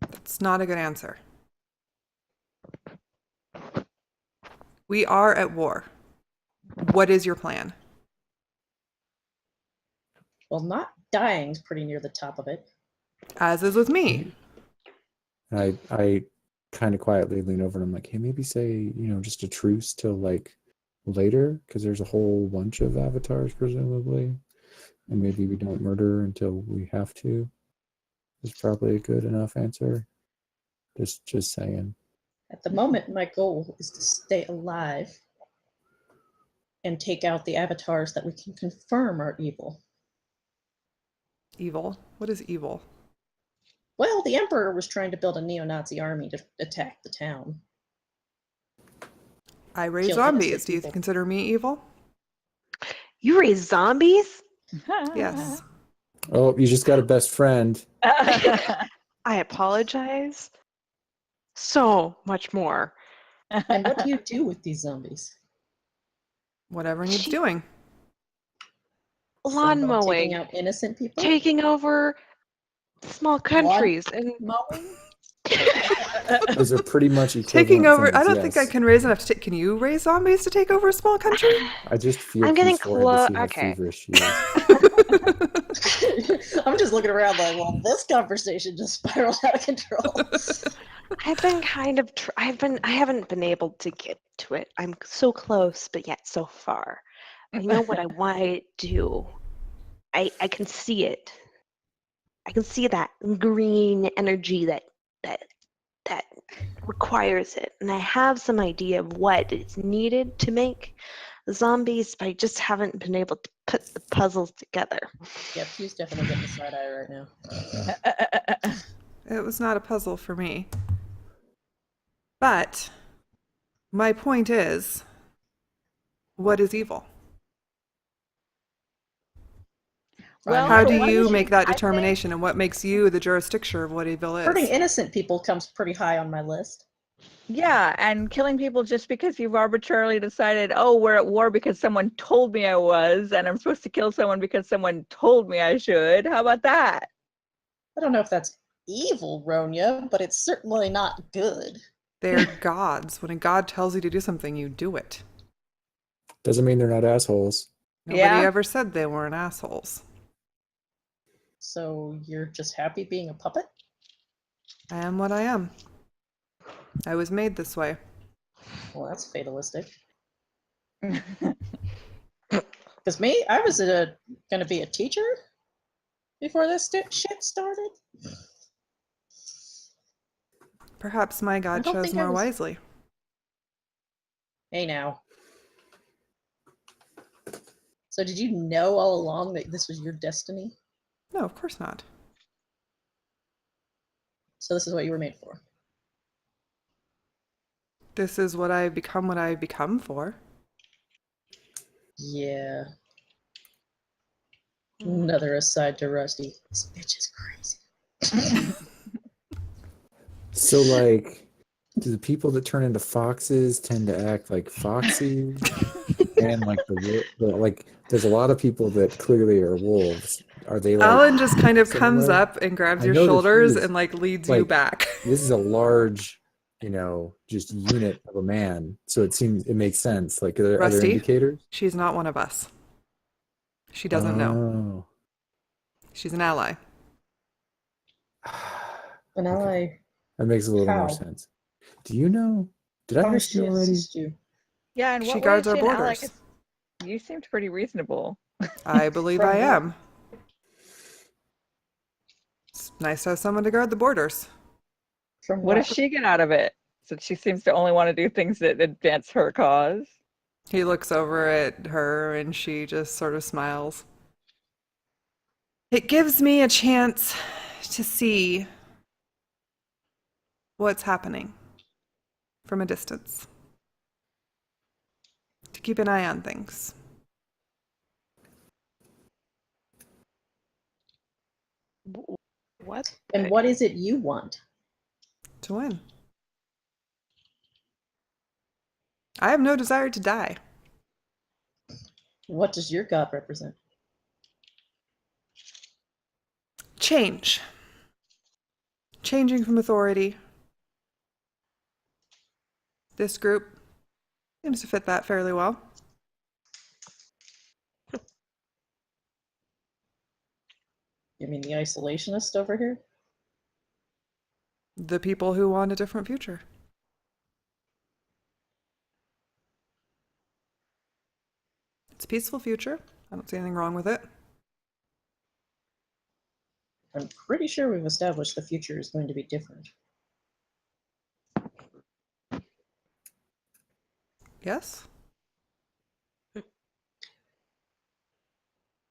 That's not a good answer. We are at war. What is your plan? Well, not dying's pretty near the top of it. As is with me. I kind of quietly lean over and I'm like, hey, maybe say, just a truce till like later, because there's a whole bunch of avatars presumably, and maybe we don't murder until we have to. Is probably a good enough answer. Just saying. At the moment, my goal is to stay alive and take out the avatars that we can confirm are evil. Evil? What is evil? Well, the Emperor was trying to build a neo-Nazi army to attack the town. I raise Kill zombies. innocent Do you people. consider me evil? You raise zombies? Yes. Oh, you just got a best friend. I apologize. So much more. And what do you do with these zombies? Whatever needs doing. Lawn Taking mowing, out innocent people? taking over small countries, and Mowing? Those are pretty much equivalent Taking over. things, I don't think I yes. can raise enough to take. Can you raise zombies to take over a small country? I just feel I'm getting Keith's forehead to see how okay. feverish she is. I'm just looking around like, well, this conversation just spiraled out of control. I've been kind of I haven't been able to get to it. I'm so close, but yet so far. I know what I want to do. I can see it. I can see that green energy that requires it, and I have some idea of what is needed to make zombies, but I just haven't been able to put the puzzles together. Yeah, Q's definitely getting the side eye right now. It was not a puzzle for me. But my point is, what is evil? Well, How for do one you thing, make that I think determination, and what makes you the jurisdiction of what evil Hurting is? innocent people comes pretty high on my list. Yeah, and killing people just because you've arbitrarily decided, oh, we're at war because someone told me I was, and I'm supposed to kill someone because someone told me I should. How about that? I don't know if that's evil, Ronya, but it's certainly not good. They're gods. When a god tells you to do something, you do it. Doesn't mean they're not assholes. Nobody Yeah. ever said they weren't assholes. So you're just happy being a puppet? I am what I am. I was made this way. Well, that's fatalistic. Because me, I was going to be a teacher before this shit started. Perhaps my I god don't chose think I more was- wisely. Hey now. So did you know all along that this was your destiny? No, of course not. So this is what you were made for. This is what I've become for. Yeah. Another aside to Rusty. This bitch is crazy. So, like, do the people that turn into foxes tend to act like foxes? And like there's a lot of people that clearly are wolves. Are they like? Alan just kind of comes similar? up and grabs I your know that he shoulders is, and like leads you like, back. This is a large, just unit of a man. So it makes sense. Like, are there Rusty? indicators? She's not one of us. She doesn't know. She's an ally. An ally. That makes a little more How? sense. Do you know? Did I How does ask she you already? assist you? Yeah, and She what guards way our is she an ally? borders. 'Cause you seemed pretty reasonable. I believe From I what? am. It's nice to have someone to guard the borders. From What does she get out of it? Since she seems to only want to do things that advance her cause. He looks over at her and she just sort of smiles. It gives me a chance to see what's happening from a distance. To keep an eye on things. What? And what is it you want? To win. I have no desire to die. What does your god represent? Change. Changing from authority. This group seems to fit that fairly well. You mean the isolationist over here? The people who want a different future. It's a peaceful future. I don't see anything wrong with it. I'm pretty sure we've established the future is going to be different. Yes?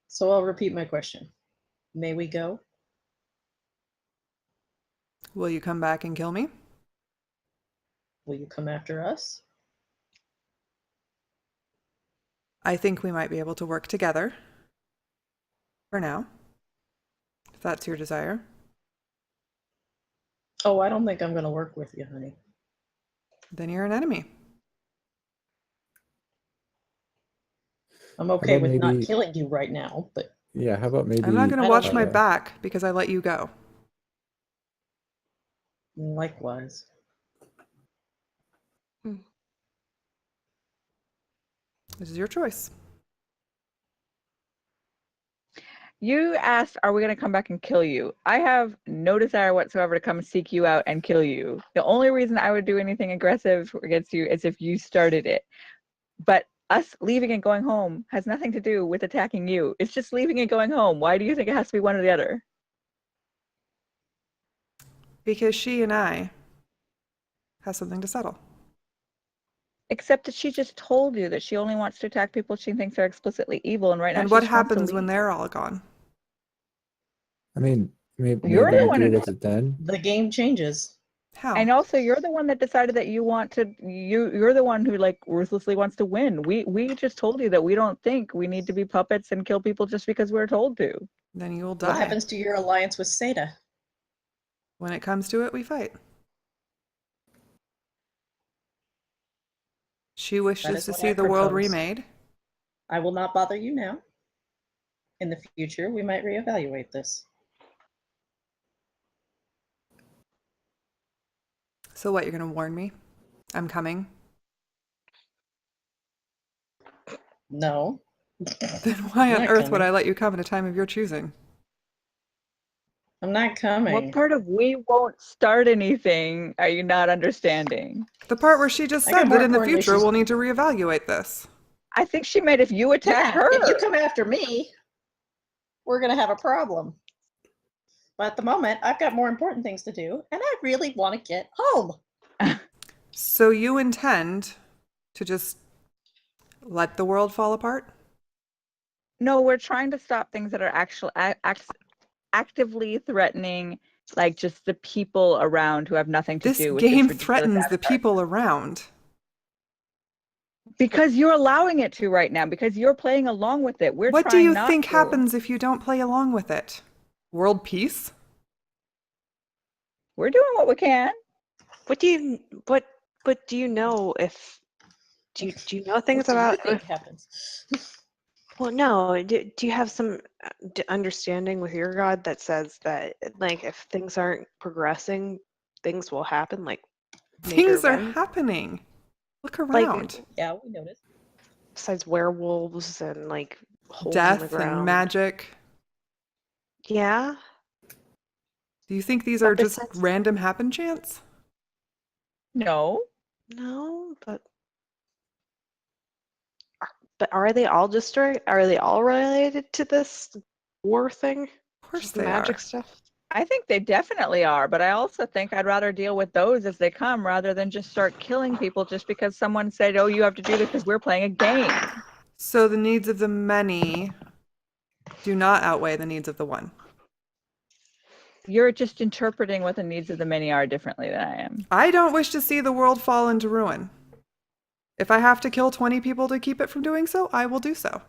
So I'll repeat my question. May we go? Will you come back and kill me? Will you come after us? I think we might be able to work together. For now. If that's your desire. Oh, I don't think I'm going to work with you, honey. Then you're an enemy. I'm okay about with not maybe- killing you right now, but Yeah, how about maybe? I'm not going I to don't watch my know. back because I let you go. likewise. This is your choice. You asked, are we going to come back and kill you? I have no desire whatsoever to come seek you out and kill you. The only reason I would do anything aggressive against you is if you started it. But us leaving and going home has nothing to do with attacking you. It's just leaving and going home. Why do you think it has to be one or the other? Because she and I have something to settle. Except that she just told you that she only wants to attack people she thinks are explicitly evil, and right now And she what just wants to happens when leave. they're all gone? I mean, maybe You're the you one do who- it at the den. The game changes. How? And also, you're the one that decided that you want to. You're the one who like ruthlessly wants to win. We just told you that we don't think we need to be puppets and kill people just because we're told to. Then you will die. What happens to your alliance with Seda? When it comes to it, we fight. She wishes is to what see I the world propose. remade. I will not bother you now. In the future, we might reevaluate this. So what, you're going to warn me? I'm coming? No. Then why on Not earth would coming. I let you come at a time of your choosing? I'm not coming. What part of we won't start anything are you not understanding? The part where she just I got said more that in the important future issues. we'll need to reevaluate this. I think she meant if you attack Yeah, her. if you come after me, we're going to have a problem. But at the moment, I've got more important things to do, and I really want to get home. So you intend to just let the world fall apart? No, we're trying to stop things that are actually actively threatening, like just the people around who have nothing to This do with game this ridiculous threatens the avatar. people around. Because you're allowing it to right now. Because you're playing along with it. We're What do trying you not think to. happens if you don't play along with it? World peace? We're doing what we can. What do you know if do you know things What do you about think happens? well no do you have some understanding with your god that says that like if things aren't progressing things will happen like major Things are events? happening. Look Like around. Yeah, we noticed. besides werewolves and like holes in the Death and ground. magic. Yeah, Do you think these But are just besides- random happen chance? No. no, but are they all are they all related to this war thing? Of course Just they magic are. stuff. I think they definitely are, but I also think I'd rather deal with those as they come rather than just start killing people just because someone said, oh, you have to do this because we're playing a game. So the needs of the many do not outweigh the needs of the one. You're just interpreting what the needs of the many are differently than I am. I don't wish to see the world fall into ruin. If I have to kill 20 people to keep it from doing so, I will do so.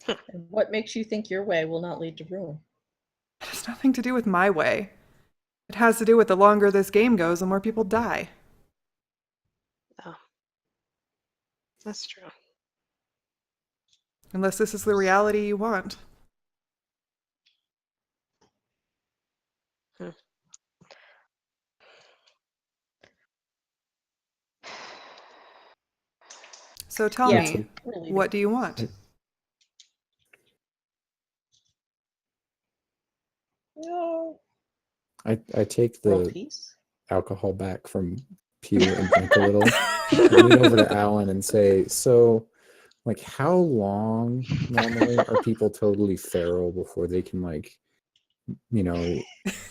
And what makes you think your way will not lead to ruin? It has nothing to do with my way. It has to do with the longer this game goes, the more people die. Oh, that's true. Unless this is the reality you want. So tell Yeah. me, Really. what do you want? No. I take World the peace. alcohol back from Pew and drink a little. I lean over to Alan and say, "So, like, how long normally are people totally feral before they can, like, you know,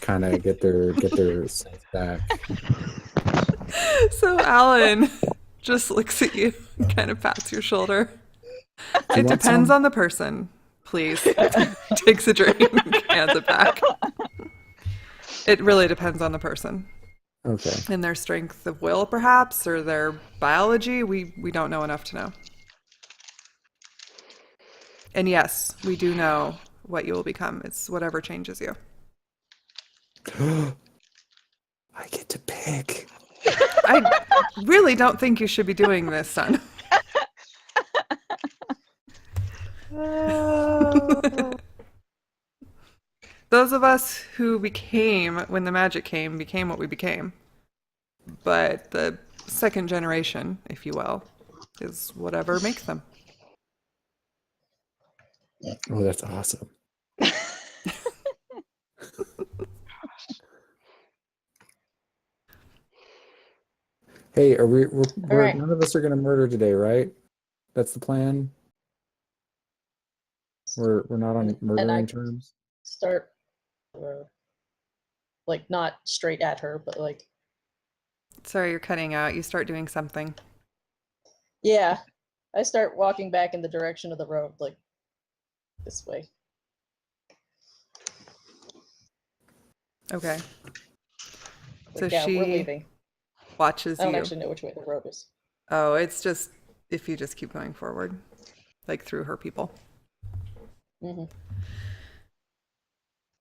kind of get their sense back?" So Alan just looks at you and kind of pats your shoulder. Do you It want depends some? on the person, please. Takes a drink, hands it back. It really depends on the person Okay. and their strength of will, perhaps, or their biology. We don't know enough to know. And yes, we do know what you will become. It's whatever changes you. I get to pick. I really don't think you should be doing this, son. Those of us who became, when the magic came, became what we became. But the second generation, if you will, is whatever makes them. Oh, that's awesome. Hey, we're right. none of us are gonna murder today, right? That's the plan. We're not on And murdering I terms. start, like, not straight at her, but like, Sorry, you're cutting out. You start doing something. yeah. I start walking back in the direction of the road, like this way. Okay. Like, So yeah, we're she leaving. watches I don't you. actually know which way the road is. Oh, it's just if you just keep going forward, like through her people. Hmm.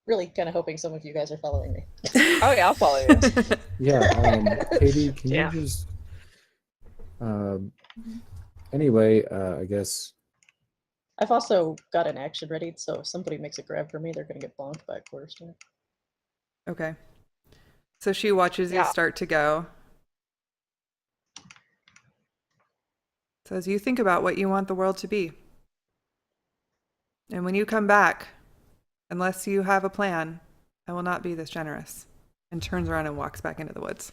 Really kind of hoping some of you guys are following me. Oh yeah, I'll follow you. Yeah, Katie, can Yeah. you just anyway, I guess I've also got an action ready, so if somebody makes a grab for me, they're gonna get bonked by a quarterstone. Okay. So she watches you Yeah. start to go. So as you think about what you want the world to be, and when you come back, unless you have a plan, I will not be this generous. And turns around and walks back into the woods.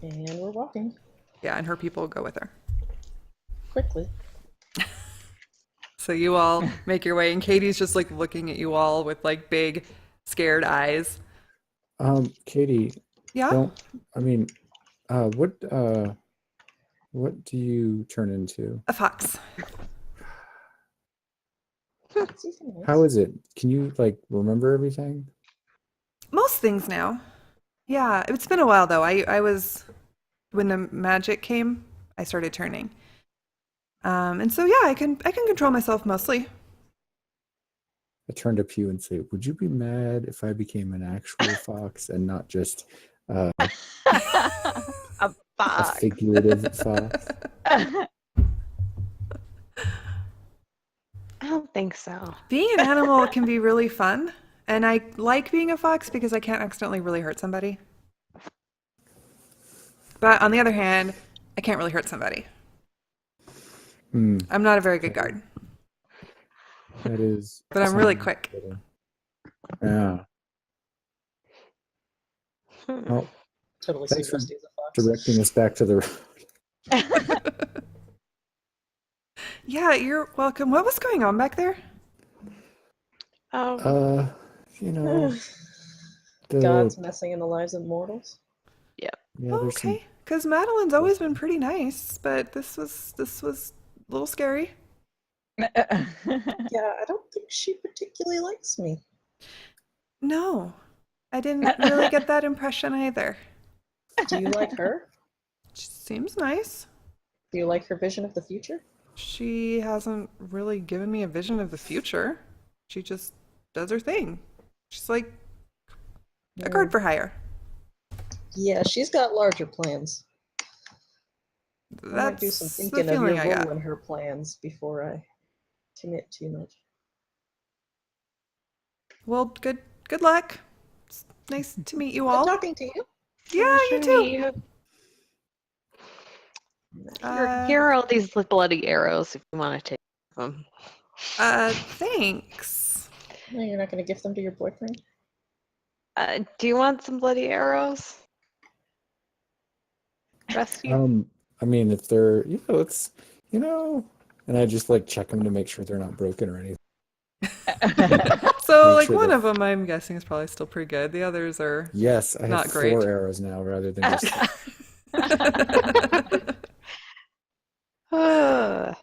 And we're walking Yeah, and her people go with her. quickly. So you all make your way, and Katie's just like looking at you all with like big, scared eyes. Katie, Yeah? what do you turn into? A fox. How is it? Can you like remember everything? Most things now. Yeah, it's been a while though. I was, when the magic came, I started turning. And so yeah, I can control myself mostly. I turn to Pew and say, "Would you be mad if I became an actual fox and not just A a fox. figurative fox?" I don't think so. Being an animal can be really fun, and I like being a fox because I can't accidentally really hurt somebody. But on the other hand, I can't really hurt somebody. Hmm, I'm not a very good guard, that is. but I'm really something quick. consider. Yeah. Well, Totally thanks see for Rusty as a fox. directing us back to the road. Yeah, you're welcome. What was going on back there? Oh, You know, Gods messing in the lives of mortals. yeah. yeah, Oh, there's some. okay. Because Madeline's always been pretty nice, but this was a little scary. Yeah, I don't think she particularly likes me. No, I didn't really get that impression either. Do you like her? She seems nice. Do you like her vision of the future? She hasn't really given me a vision of the future. She just does her thing. She's like a guard for hire. Yeah, she's got larger plans. I might do some That's the thinking of your feeling I role got. in her plans before I commit too much. Well, good luck. It's nice to meet you Good all. talking to you. Yeah, Nice you to too. meet you. Uh, Here are all these bloody arrows if you want to take them. Thanks. No, you're not going to give them to your boyfriend? Do you want some bloody arrows? Rescue? I mean, if they're, it's, and I just like check them to make sure they're not broken or anything. So, Make like, sure one they're- of them, I'm guessing, is probably still pretty good. The others are Yes, I have not 4 great. arrows now rather than just. Uh,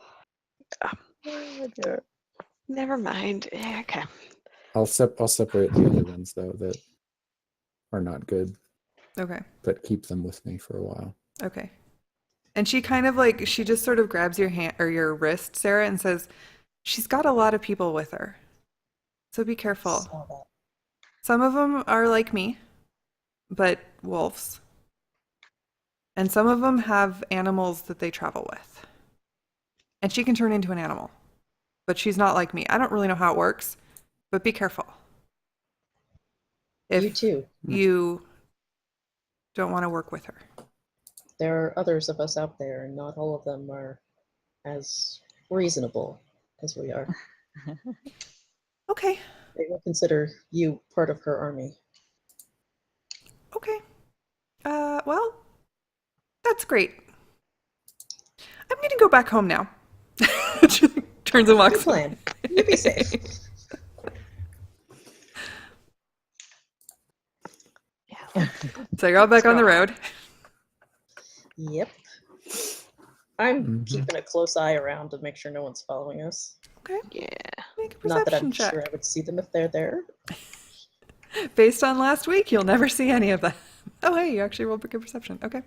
Oh, dear. never mind. Yeah, okay. I'll separate the other ones though that are not good, Okay. but keep them with me for a while. Okay. And she kind of like, she just sort of grabs your hand or your wrist, Sarah, and says, she's got a lot of people with her. So be careful. Saw that. Some of them are like me, but wolves. And some of them have animals that they travel with. And she can turn into an animal. But she's not like me. I don't really know how it works, but be careful. You If too. you don't want to work with her. There are others of us out there, and not all of them are as reasonable as we are. Okay. They will consider you part of her army. Okay. Well, that's great. I'm going to go back home now. She turns and Good walks. plan. You be safe. So you're all back on the road. Yep. I'm Mhm. keeping a close eye around to make sure no one's following us. Okay. Yeah. Make a Not that perception I'm check. sure I would see them if they're there. Based on last week, you'll never see any of them. Oh, hey, you actually rolled a good perception. Okay.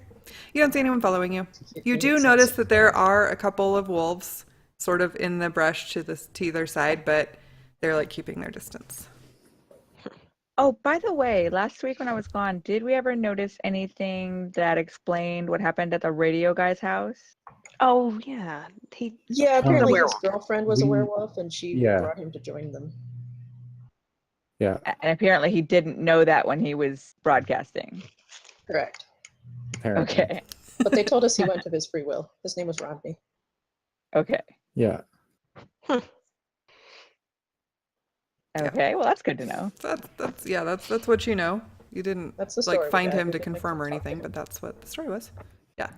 You don't see anyone following you. You It do makes notice sense. that there are a couple of wolves sort of in the brush to either side, but they're like keeping their distance. Oh, by the way, last week when I was gone, did we ever notice anything that explained what happened at the radio guy's house? Oh, yeah. He Yeah, a apparently his werewolf. girlfriend was a We- werewolf, and she yeah. brought him to join them. Yeah, And apparently he didn't know that when he was broadcasting. Correct. apparently. Okay. But they told us he went of his free will. His name was Rodney. Okay. Yeah. Okay. Well, that's good to know. That's what you know. You didn't That's the story like we find got. him We to didn't, like, confirm or talk to anything, him. but that's what the story was. Yeah.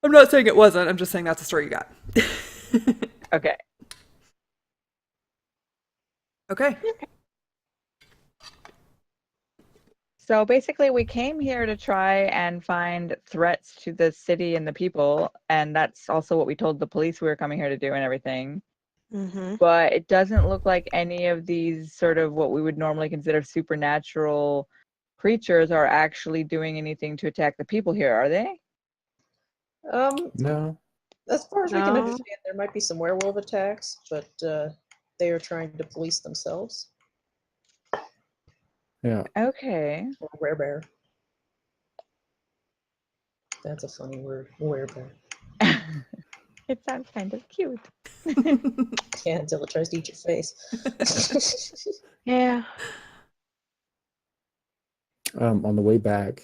I'm not saying it wasn't. I'm just saying that's the story you got. Okay. Okay. So basically, we came here to try and find threats to the city and the people, and that's also what we told the police we were coming here to do and everything. Mm-hmm. But it doesn't look like any of these sort of what we would normally consider supernatural creatures are actually doing anything to attack the people here, are they? No. As far as we can No. understand, there might be some werewolf attacks, but they are trying to police themselves. Yeah. Okay. Or werebear. That's a funny word. Werebear. It sounds kind of cute. Yeah, until it tries to eat your face. Yeah. On the way back,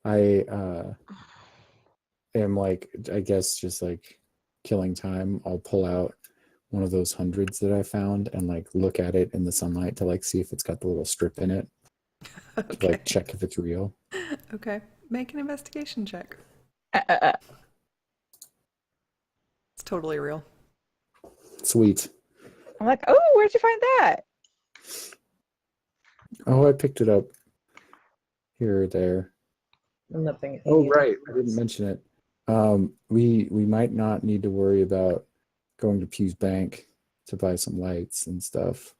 I am like, I guess just like killing time. I'll pull out one of those hundreds that I found and like look at it in the sunlight to like see if it's got the little strip in it. To Okay. like check if it's real. Okay. Make an investigation check. Uh, It's totally real. Sweet. I'm like, oh, where'd you find that? Oh, I picked it up here or there. I'm not paying Oh, any right. I attention. didn't mention it. We might not need to worry about going to Pew's Bank to buy some lights and stuff.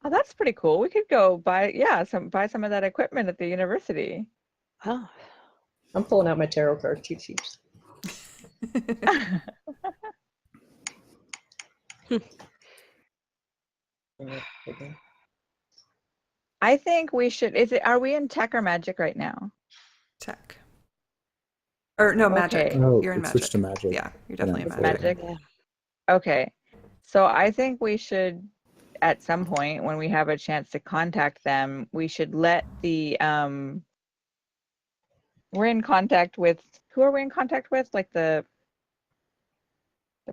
Oh, that's pretty cool. We could go buy some of that equipment at the university. Oh. I'm pulling out my tarot card cheat sheets. Okay. I think we should. Are we in tech or magic right now? Tech. Or no, magic. Okay. Oh, You're in it magic. switched to magic. Yeah, you're definitely Yeah, in magic. Magic. Yeah. Okay. So I think we should, at some point when we have a chance to contact them, we should let the we're in contact with, who are we in contact with? Like the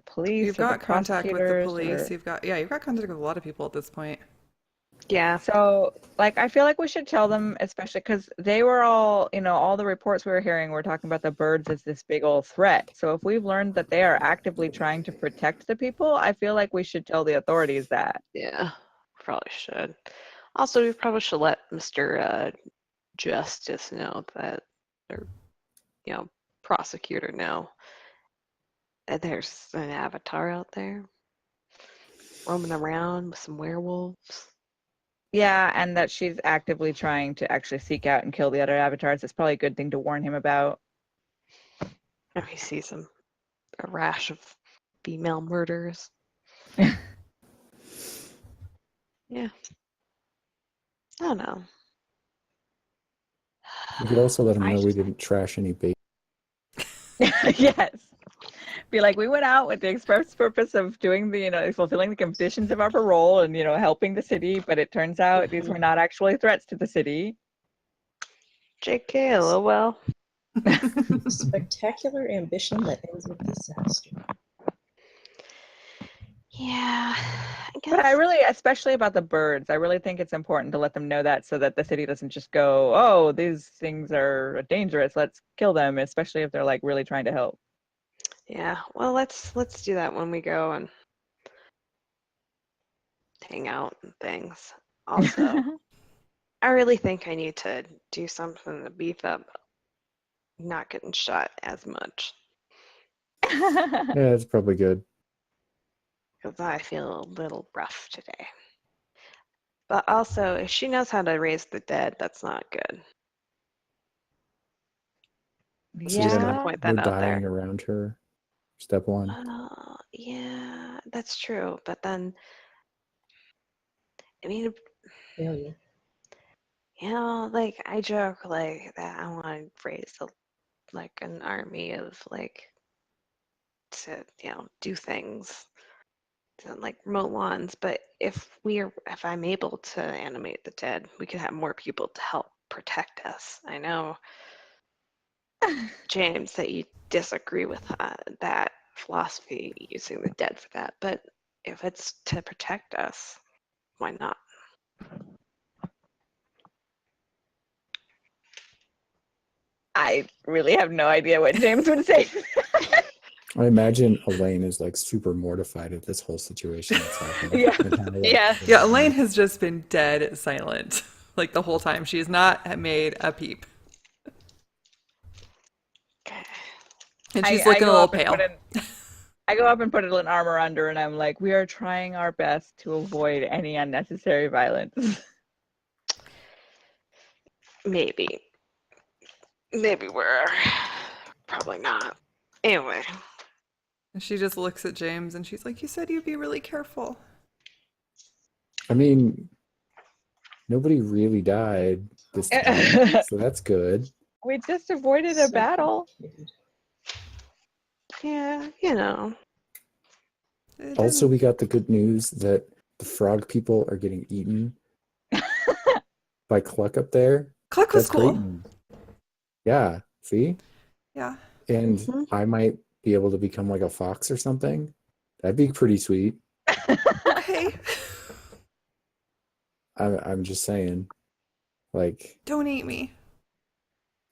police You've or the got contact with the prosecutors police. or... You've got contact with a lot of people at this point. Yeah. So, like, I feel like we should tell them, especially because they were all, all the reports we were hearing were talking about the birds as this big old threat. So if we've learned that they are actively trying to protect the people, I feel like we should tell the authorities that. Yeah. Probably should. Also, we probably should let Mr. Justice know that, or, prosecutor know that there's an avatar out there roaming around with some werewolves. Yeah, and that she's actively trying to actually seek out and kill the other avatars. It's probably a good thing to warn him about. If he sees a rash of female murders. Yeah. I don't know. We could also let them I know we just- didn't trash any bait. Yes. Be like, we went out with the express purpose of doing the, fulfilling the conditions of our parole and, helping the city, but it turns out these were not actually threats to the city. JK, lol. Spectacular ambition that ends with disaster. Yeah, I But I guess. really, especially about the birds, I really think it's important to let them know that so that the city doesn't just go, oh, these things are dangerous, let's kill them, especially if they're like really trying to help. Yeah, well, let's do that when we go and hang out and things. Also, I really think I need to do something to beef up not getting shot as much Yeah, that's probably good. because I feel a little rough today. But also, if she knows how to raise the dead, that's not good. Just gonna Yeah. point We're that out dying there. around her. Step one. Yeah, that's true. But then, I mean, Failure. like I joke like that I want to raise like an army of like to do things to like remote lawns. But if I'm able to animate the dead, we could have more people to help protect us. I know, James, that you disagree with that philosophy using the dead for that, but if it's to protect us, why not? I really have no idea what James would say. I imagine Elaine is like super mortified at this whole situation that's happening. Yeah. And kinda, like, Yeah. Yeah, Elaine has just been dead silent like the whole time. She has not made a peep. Okay. And she's I looking a go little up and pale. I go up and put an armor under, and I'm like, we are trying our best to avoid any unnecessary violence. Maybe. Maybe we're probably not. Anyway, And she just looks at James and she's like, you said you'd be really careful. I mean, nobody really died this time, so that's good. We just avoided a So battle. complicated. yeah, It Also, didn't- we got the good news that the frog people are getting eaten by Cluck up there. Cluck was That's great cool. news. Yeah, see? Yeah. And Mhm. I might be able to become like a fox or something. That'd be pretty sweet. Okay. I'm just saying. Like, Don't eat me.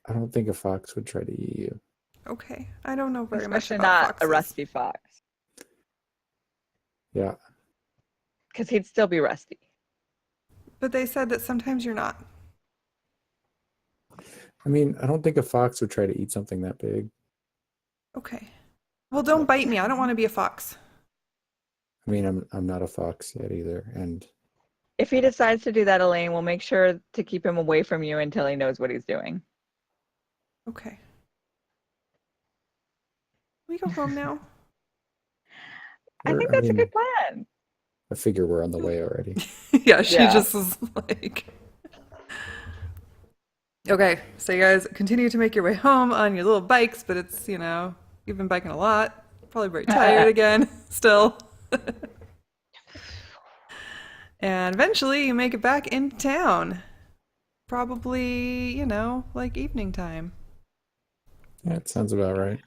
I don't think a fox would try to eat you. Okay. I don't know very much Especially about not foxes. a rusty fox, Yeah. because he'd still be rusty. But they said that sometimes you're not. I mean, I don't think a fox would try to eat something that big. Okay. Well, don't bite me. I don't want to be a fox. I mean, I'm not a fox yet either. And If he decides to do that, Elaine, we'll make sure to keep him away from you until he knows what he's doing. Okay. We go home now. I think that's a good plan. I figure we're on the way already. Yeah, she Yeah. just was like, Okay, so you guys continue to make your way home on your little bikes, but it's, you know, you've been biking a lot. Probably very tired again, still. And eventually you make it back into town. Probably, you know, like evening time. That sounds about right.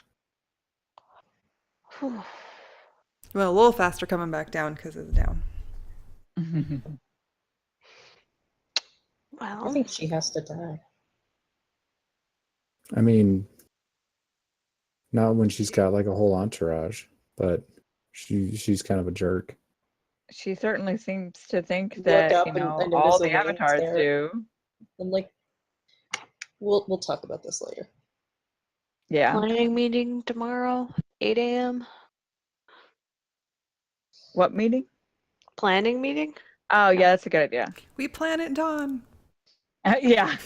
Whew. Well, a little faster coming back down because it's down. I Well, think she has to die. I mean, not when she's got like a whole entourage, but she's kind of a jerk. She certainly seems to think Look that, up you and know, notice all the the wings avatars there. do. I'm like, we'll talk about this later. Yeah. planning meeting tomorrow, 8 a.m. What meeting? Planning meeting? Oh, yeah, that's a good idea. We plan at dawn. Yeah.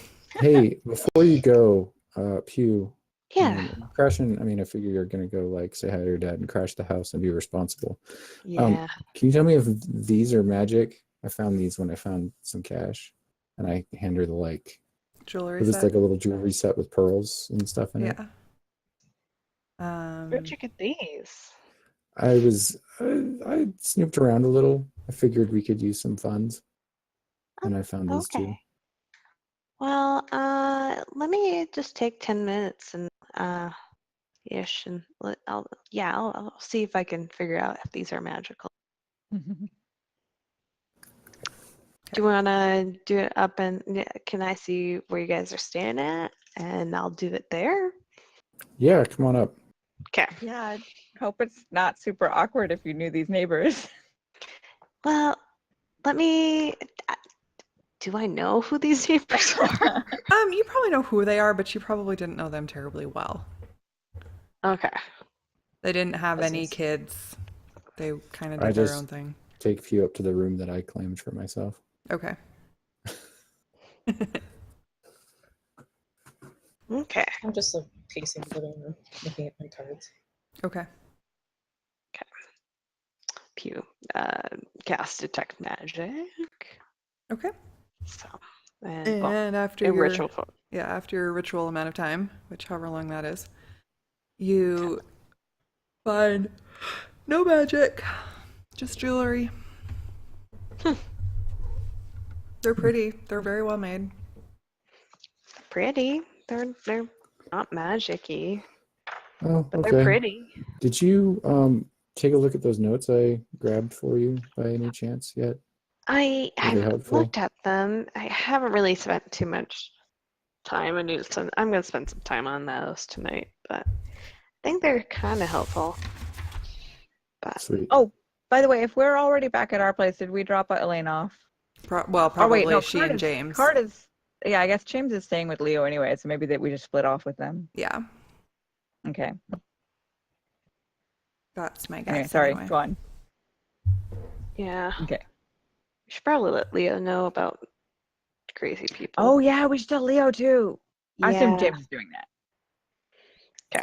Hey, before you go, Pew, Yeah. crashing. I mean, I figure you're gonna go like say hi to your dad and crash the house and be responsible. Yeah. Can you tell me if these are magic? I found these when I found some cash, and I hand her the like. Jewelry It was set. like a little jewelry set with pearls and stuff in it. Yeah. Where'd you get these? I snooped around a little. I figured we could use some funds, and I found these two. Okay. Well, let me just take 10 minutes and ish, and I'll see if I can figure out if these are magical. Do you want to do it up and can I see where you guys are staying at? And I'll do it there. Yeah, come on up. Okay. Yeah, I hope it's not super awkward if you knew these neighbors. Well, let me. Do I know who these neighbors are? You probably know who they are, but you probably didn't know them terribly well. Okay. They didn't have any Cousins. kids. They kind of I did their just- own thing. Take Pew up to the room that I claimed for myself. Okay. Okay. I'm just like pacing the living room, looking at my cards. Okay. Pew. Cast detect magic. Okay. So, well, And after a your ritual. after your ritual amount of time, which however long that is, you find no magic, just jewelry. They're pretty. They're very well made. Pretty. They're not magic-y, Oh, but okay. they're pretty. Did you take a look at those notes I grabbed for you by any chance yet? I Were they have helpful? looked at them. I haven't really spent too much time. I'm going to spend some time on those tonight, but I think they're kind of helpful. But Sweet. Oh, by the way, if we're already back at our place, did we drop Elaine off? Well, Oh, probably wait, no, she and James. Card is, yeah, I guess James is staying with Leo anyway, so maybe that we just split off with them. Yeah, Okay. that's my guess. Anyway, sorry, anyway. go on. yeah, Okay. we should probably let Leo know about crazy people. Oh, yeah, we should tell Leo too. I assume Yeah. James is doing that.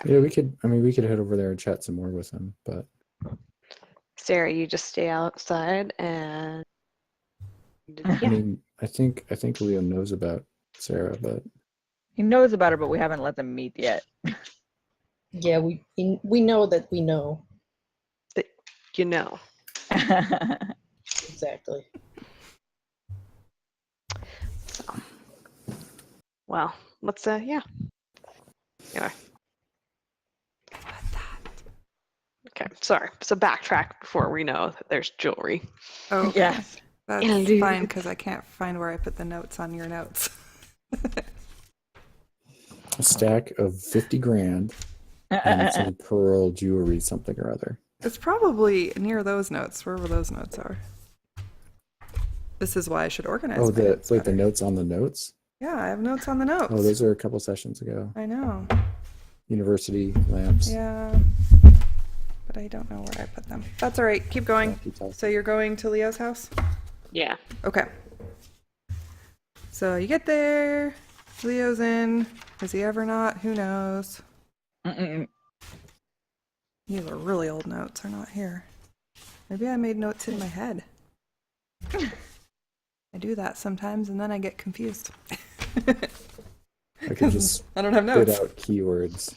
Yeah, we could head over there and chat some more with him, but Sarah, you just stay outside and I yeah. mean, I think Leo knows about Sarah, but He knows about her, but we haven't let them meet yet. Yeah, we know that we know. You know. Exactly. So, well, let's yeah. Anyway. Okay, sorry. So backtrack before we know that there's jewelry. Oh, Yes. that's Indeed. fine because I can't find where I put the notes on your notes. a stack of 50 grand and some pearl jewelry, something or other. It's probably near those notes, wherever those notes are. This is why I should organize. Oh, my notes the better. notes on the notes? Yeah, I have notes on the notes. Oh, those are a couple sessions ago. I know. University lamps. Yeah, but I don't know where I put them. That's all right. Keep going. So you're going to Leo's house? Yeah. Okay. So you get there. Leo's in. Is he ever not? Who knows? Mm-mm. These are really old notes. Are not here. Maybe I made notes in my head. I do that sometimes, and then I get confused. I could just I don't have spit notes. out keywords,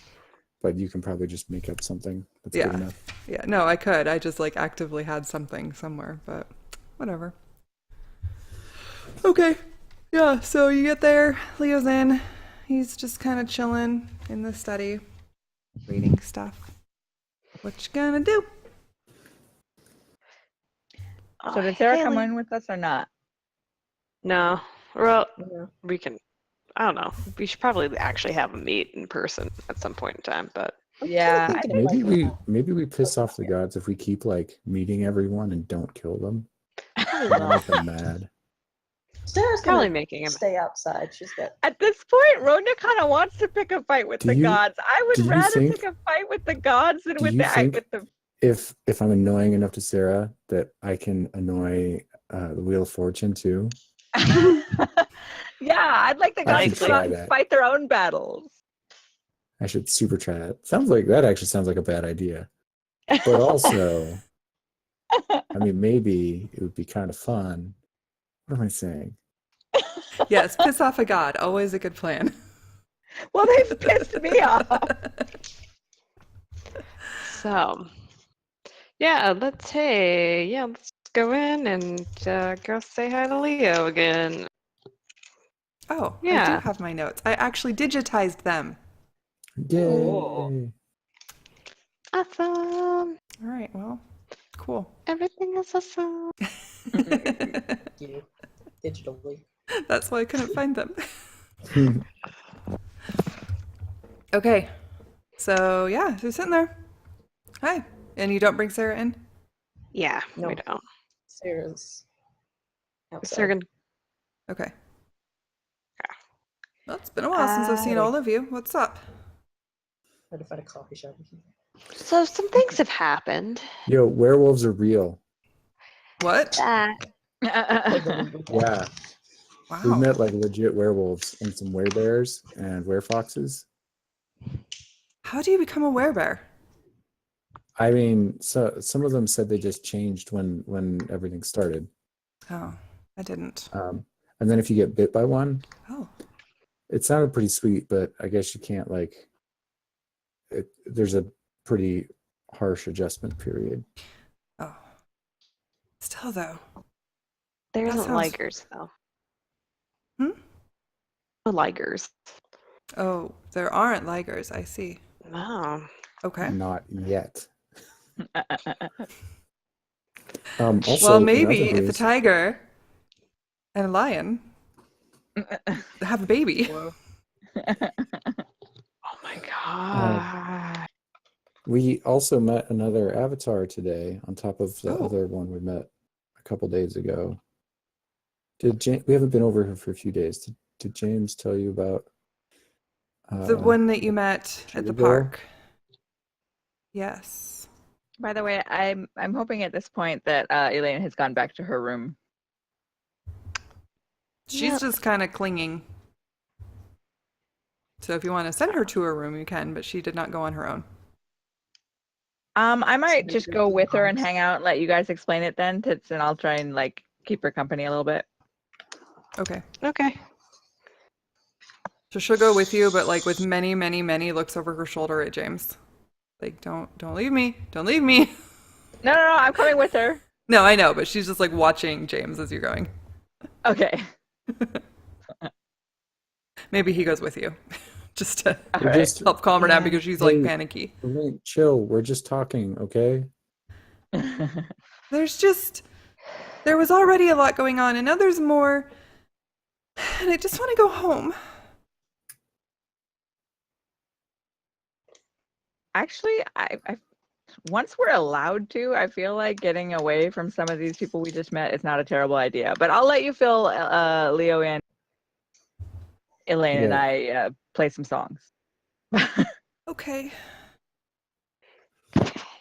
but you can probably just make up something that's Yeah. good enough. Yeah, no, I could. I just like actively had something somewhere, but whatever. Okay. Yeah, so you get there, Leo's in. He's just kind of chilling in the study, reading stuff. What you gonna do? So did Sarah come in with us or not? No. Well, Yeah. we can. I don't know. We should probably actually have a meet in person at some point in time. But I'm Yeah, kinda thinking it might be fun. Maybe we piss off the gods if we keep like meeting everyone and don't kill them. probably And not. make them mad. Sarah's Probably gonna making him. stay outside. She's got. At this point, Rhoda kind of wants to pick a fight with Do the you- gods. I do would you rather think- pick a fight with the gods than do with you the think- with the. If I'm annoying enough to Sarah that I can annoy the Wheel of Fortune too. Yeah, I'd like the I gods should to come try out and that. fight their own battles. I should super try that. That actually sounds like a bad idea. But also, I mean, maybe it would be kind of fun. What am I saying? Yes, piss off a god. Always a good plan. Well, they've pissed me off. So, yeah, let's go in and go say hi to Leo again. Oh, I Yeah. do have my notes. I actually digitized them. Yay! Oh. Awesome. All right, well, cool. Everything is awesome. You digitally. That's why I couldn't find them. Okay, so yeah, so you're sitting there. Hi. And you don't bring Sarah in? Yeah, No. we don't. Sarah's outside. Sarah, Okay. Well, it's been a while since I've seen all of you. What's up? Try to find a coffee shop. so some things have happened. Yo, werewolves are real. What? Yeah, we Wow. met like legit werewolves and some werebears and werefoxes. How do you become a werebear? I mean, so some of them said they just changed when everything started. Oh, I didn't. And then if you get bit by one, Oh, it sounded pretty sweet, but I guess you can't there's a pretty harsh adjustment period. oh. Still though. There That isn't sounds- ligers though. Hmm? No ligers. Oh, there aren't ligers. I see. No. Okay. Not yet. Also, Well, in maybe other if a news- tiger and a lion have a baby. Oh my god. we also met another avatar today on top of the Oh. other one we met a couple days ago. We haven't been over here for a few days. Did James tell you about The one that you met at the Sugar Girl? park. Yes. By the way, I'm hoping at this point that Elaine has gone back to her room. She's Yep. just kind of clinging. So if you want to send her to her room, you can, but she did not go on her own. I might maybe just we go can with her and promise. hang out and let you guys explain it then, and I'll try and like keep her company a little bit. Okay. Okay. So she'll go with you, but like with many, many, many looks over her shoulder at James. Like, don't leave me. Don't leave me. No, I'm coming with her. No, I know, but she's just like watching James as you're going. Okay. Maybe he goes with you. Just to All We're right. just- help calm her down Yeah. because she's like Hey. panicky. Elaine, chill. We're just talking, okay? There was already a lot going on, and now there's more. And I just want to go home. Actually, I once we're allowed to, I feel like getting away from some of these people we just met is not a terrible idea. But I'll let you fill Leo and Elaine and Yeah. I play some songs. Okay.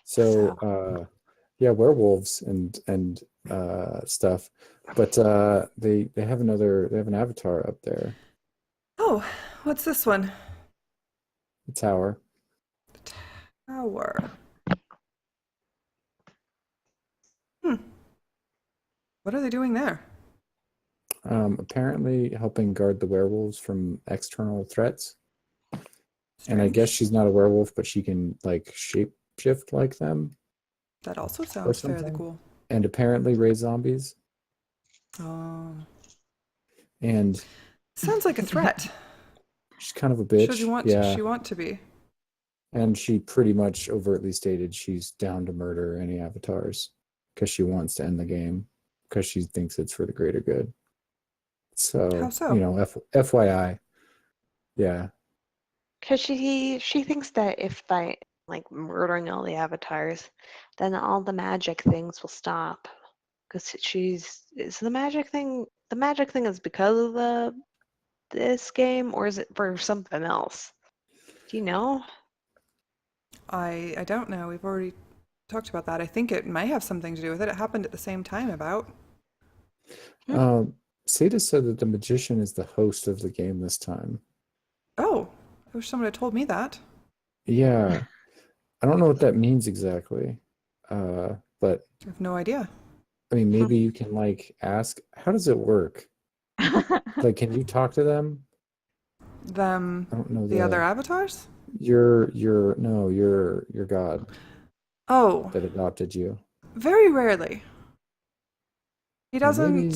So, yeah, werewolves and stuff, but they have an avatar up there, Oh, what's this one? the tower. Tower. What are they doing there? Apparently helping guard the werewolves from external threats. And I Strange. guess she's not a werewolf, but she can like shape shift like them That also or sounds fairly something. cool. And apparently raise zombies. Oh, And sounds like a threat. she's kind of a bitch. Shows yeah. she want to be. And she pretty much overtly stated she's down to murder any avatars because she wants to end the game because she thinks it's for the greater good. So, How so? you know, FYI. Yeah. Because she thinks that if by like murdering all the avatars, then all the magic things will stop. Because is the magic thing is because of this game, or is it for something else? Do you know? I don't know. We've already talked about that. I think it might have something to do with it. It happened at the same time about. Seda said that the magician is the host of the game this time. Oh, I wish someone had told me that. Yeah. I don't know what that means exactly. But I have no idea. I mean, maybe you can like ask, how does it work? Like, can you talk to them? Them, I don't know the other avatars? your god Oh, that adopted you. very rarely. He Well, doesn't maybe-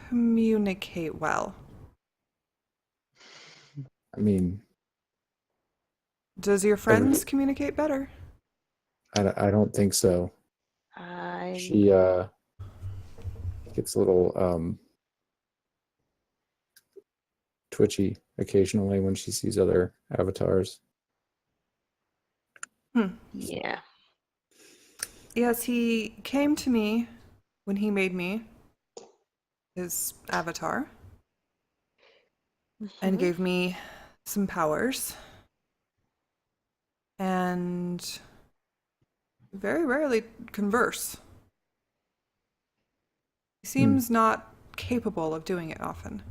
communicate well. I mean, Does your friends communicate better? I don't think so. She gets a little twitchy occasionally when she sees other avatars. Yeah. Yes, he came to me when he made me his avatar and gave me some powers. And very rarely converse. He seems not capable of doing it often.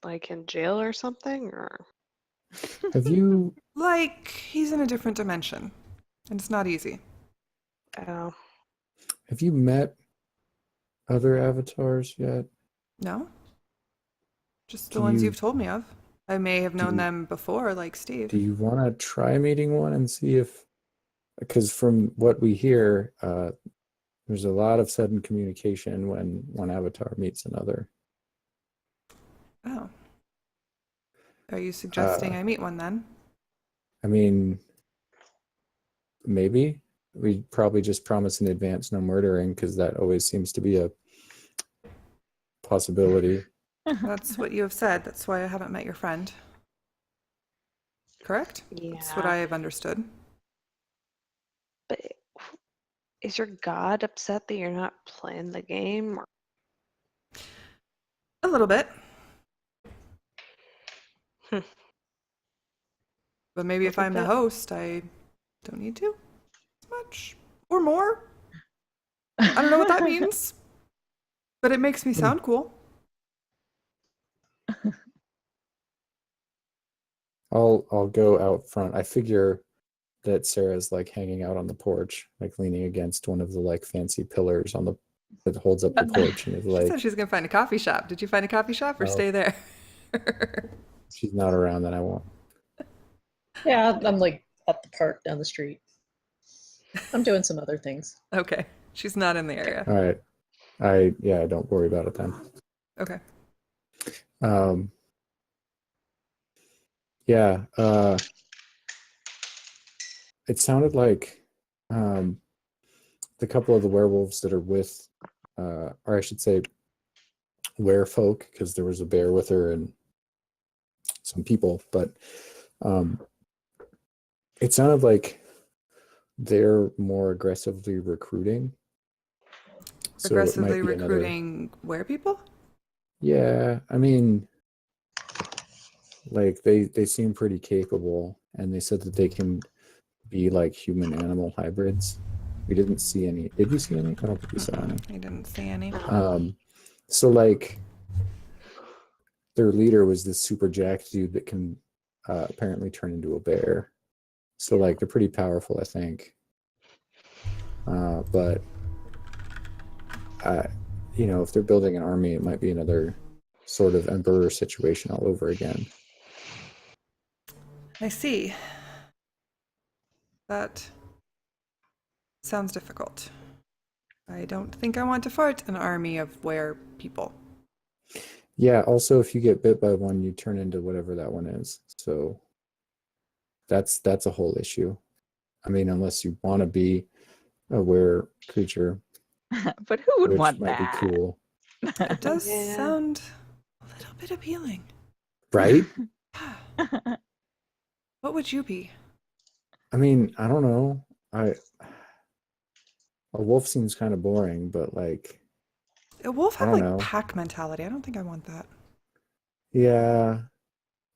Like in jail or something, or Have you Like he's in a different dimension, and it's not easy. oh, have you met other avatars yet? No? Just Do the ones you- you've told me of. I may have known you- them before, like Steve. Do you want to try meeting one and see if, because from what we hear, there's a lot of sudden communication when one avatar meets another. Oh. Are you suggesting I meet one then? I mean, maybe we probably just promise in advance no murdering because that always seems to be a possibility. That's what you have said. That's why I haven't met your friend. Correct? yeah. That's what I have understood. But is your god upset that you're not playing the game? Or... A little bit. Hmm. But maybe if I'm the host, I don't need to as much or more. I don't know what that means, but it makes me sound cool. I'll go out front. I figure that Sarah's like hanging out on the porch, like leaning against one of the like fancy pillars on the that holds up the porch, and is She like, said she's gonna find a coffee shop. Did you find a coffee shop or No. stay there? she's not around, then I won't. Yeah, I'm like at the park down the street. I'm doing some other things. Okay, she's not in the area. All right. Don't worry about it then. Okay. Yeah, it sounded like the couple of the werewolves that are with, or I should say, werefolk, because there was a bear with her and some people, but it sounded like they're more aggressively recruiting. So it might Aggressively be another- recruiting where people? Yeah, I mean, like they seem pretty capable, and they said that they can be like human animal hybrids. We didn't see any. Did you see any? I don't think we saw any. I didn't see any. So like their leader was this super jacked dude that can apparently turn into a bear. So like they're pretty powerful, I think. But you know, if they're building an army, it might be another sort of emperor situation all over again. I see. That sounds difficult. I don't think I want to fight an army of were people. Yeah, also if you get bit by one, you turn into whatever that one is. So that's a whole issue. I mean, unless you want to be a were creature, But who would which want might be that? cool. It does Yeah. sound a little bit appealing. Right? What would you be? I mean, I don't know. A wolf seems kind of boring, but like, A wolf I have don't like know. pack mentality. I don't think I want that. Yeah,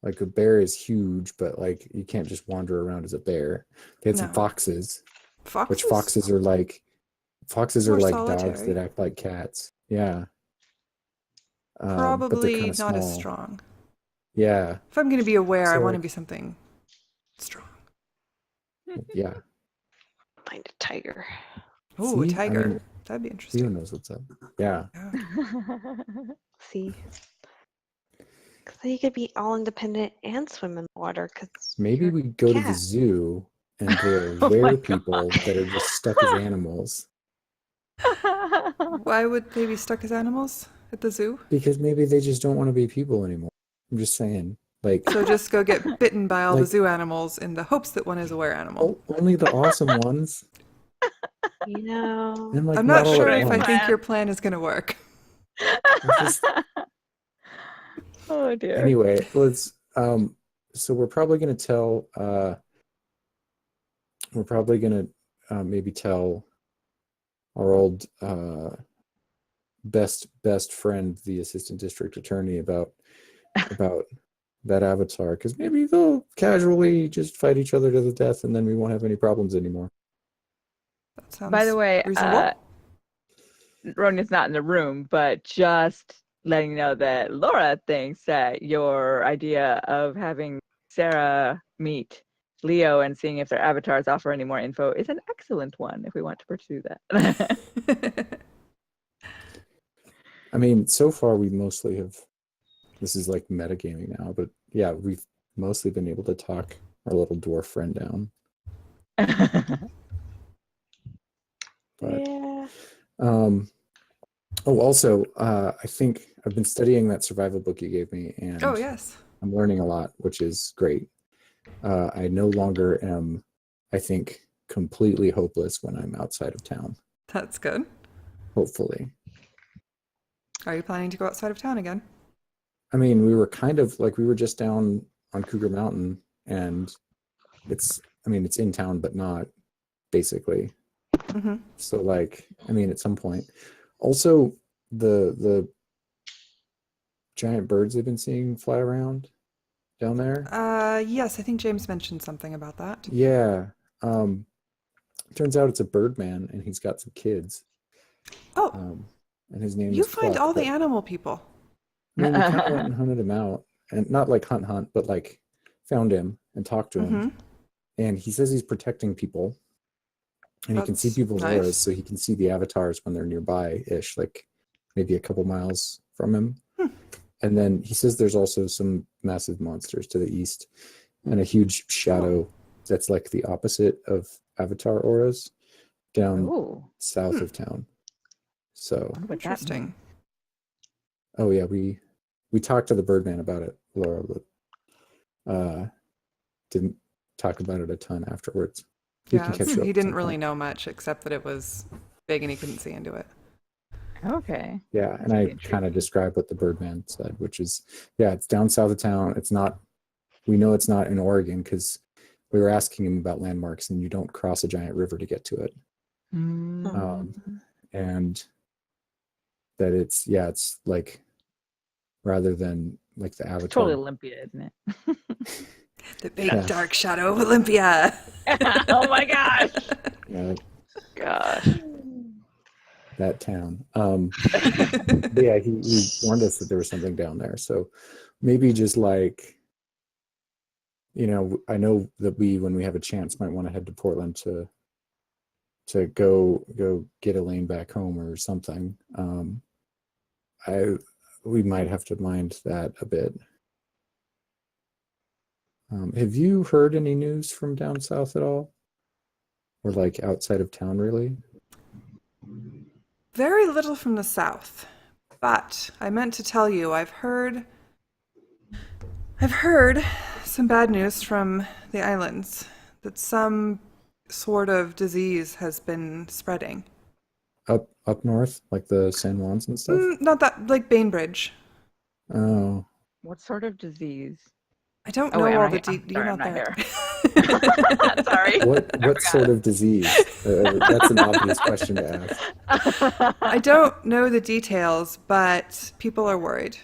like a bear is huge, but like you can't just wander around as a bear. They had some No. foxes, which Foxes foxes are more like dogs solitary. that act like cats. Yeah. But they're Probably kind of not as small. strong. Yeah. If I'm going to be aware, I want to So be something strong. yeah. Find a tiger. Ooh, a See, I tiger. mean, That'd be Steven interesting. knows what's up. Yeah. Yeah. See? Because then you could be all independent and swim in the water. Because Maybe we go to the zoo and there are Oh my were people that are just stuck as animals Why would they be stuck as animals at the zoo? because maybe they just don't want to be people anymore. I'm just saying, like, So just go get bitten by all the like zoo animals in the hopes that one is a were animal. only the awesome ones, you know, and like I'm not not all sure at if I once. think your plan is going to work. Just Oh dear. anyway, let's. So we're probably gonna tell. We're probably gonna maybe tell our old best friend, the assistant district attorney, about that avatar, because maybe they'll casually just fight each other to the death, and then we won't have any problems anymore. That sounds By the way, reasonable. Ronya's not in the room, but just letting you know that Laura thinks that your idea of having Sarah meet Leo and seeing if their avatars offer any more info is an excellent one if we want to pursue that. I mean, so far we mostly have. This is like metagaming now, but yeah, we've mostly been able to talk our little dwarf friend down. But yeah. oh, also, I think I've been studying that survival book you gave me, and Oh, yes. I'm learning a lot, which is great. I no longer am, I think, completely hopeless when I'm outside of town. That's good. Hopefully. Are you planning to go outside of town again? I mean, we were kind of like we were just down on Cougar Mountain, and it's in town, but not basically. Mm-hmm. So like, I mean, at some point. Also, the giant birds they've been seeing fly around down there. Yes, I think James mentioned something about that. Yeah. Turns out it's a bird man, and he's got some kids. Oh, And his name you is find Cluck, all the but- animal people. I mean, we kind of went and hunted him out, and not like hunt, but like found him and talked to him. Mm-hmm. And he says he's protecting people, and he can see That's people's nice. auras, so he can see the avatars when they're nearby-ish, like maybe a couple miles from him. And then he says there's also some massive monsters to the east, and a huge shadow that's like the opposite of avatar auras down Ooh, south of town. So, wonder what that Interesting. means. oh yeah, we talked to the Birdman about it, Laura, but didn't talk about it a ton afterwards. We Yeah, can catch you up he at didn't some really point. know much except that it was big and he couldn't see into it. Okay. Yeah, and That's I pretty kind of intriguing. described what the Birdman said, which is, yeah, it's down south of town. It's not, we know it's not in Oregon because we were asking him about landmarks, and you don't cross a giant river to get to it. Mm. And that it's like, rather than like the Avatar. Totally Olympia, isn't it? The big Yeah. dark shadow of Olympia. Oh my gosh. Yeah, Gosh. that town. But yeah, he warned us that there was something down there. So maybe just like, I know that we, when we have a chance, might want to head to Portland to to go get Elaine back home or something. We might have to mind that a bit. Have you heard any news from down south at all? Or like outside of town, really? Very little from the south. But I meant to tell you, I've heard some bad news from the islands that some sort of disease has been spreading. Up north, like the San Juans and stuff? Not that, like Bainbridge. Oh. What sort of disease? I don't Oh, know wait, all I'm the not, I'm you're sorry, not I'm there. here. Sorry. What sort of disease? That's an obvious question to ask. I don't know the details, but people are worried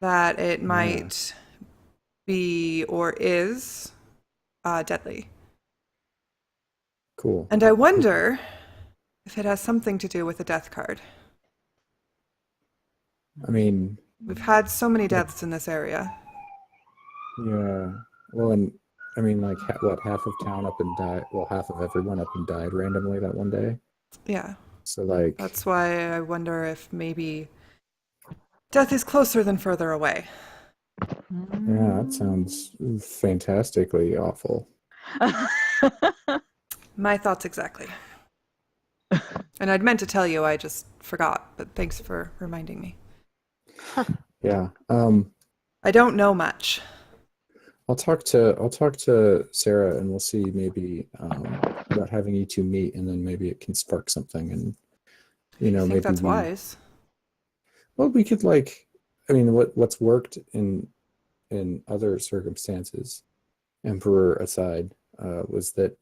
that it might be or is deadly. Cool. And I wonder if it has something to do with the death card. I mean, We've had so many deaths in this area. yeah. Well, and I mean, like, half of town up and died. Well, half of everyone up and died randomly that one day. Yeah. So, like, That's why I wonder if maybe death is closer than further away. yeah, that sounds fantastically awful. My thoughts exactly. And I'd meant to tell you, I just forgot, but thanks for reminding me. Yeah. I don't know much. I'll talk to Sarah, and we'll see maybe about having you two meet, and then maybe it can spark something, and I think maybe that's wise. Well, we could I mean, what's worked in other circumstances, Emperor aside, was that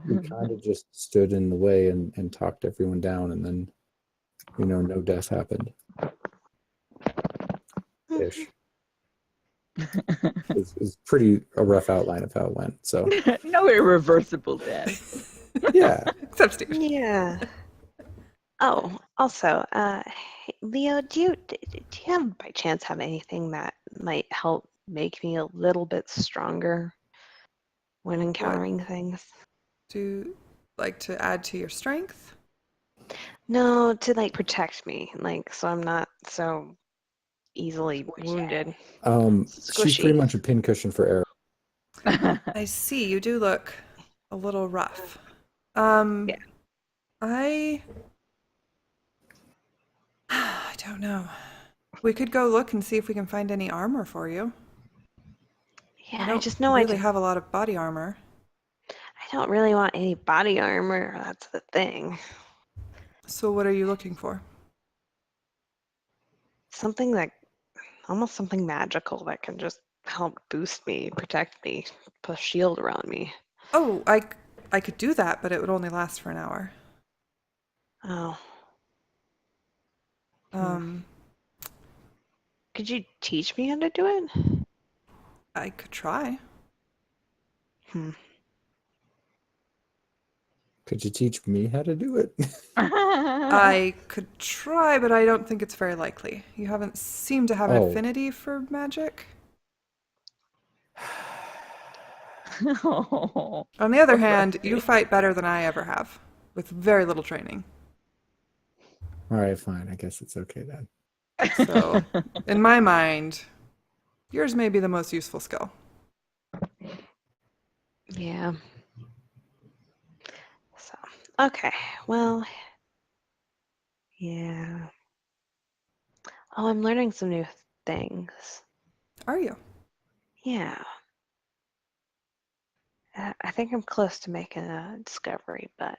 we kind of just stood in the way and talked everyone down, and then no death happened. Ish. It's pretty a rough outline of how it went. So No irreversible death. yeah. Except Steve. Yeah. Oh, also, hey, Leo, do you have by chance have anything that might help make me a little bit stronger when encountering things? Do you like to add to your strength? No, to like protect me, like so I'm not so easily wounded. She's pretty much a pincushion for arrows. I see. You do look a little rough. Yeah. I don't know. We could go look and see if we can find any armor for you. Yeah, I don't just know really have a lot of body armor. I don't really want any body armor. That's the thing. So what are you looking for? Something that almost something magical that can just help boost me, protect me, put a shield around me. Oh, I could do that, but it would only last for an hour. Oh. Could you teach me how to do it? I could try. Could you teach me how to do it? I could try, but I don't think it's very likely. You haven't seemed to have an Oh. affinity for magic. Oh. On the other hand, you fight better than I ever have, with very little training. All right, fine. I guess it's okay then. So, in my mind, yours may be the most useful skill. Yeah. So, okay. Well, yeah. Oh, I'm learning some new things. Are you? Yeah. I think I'm close to making a discovery, but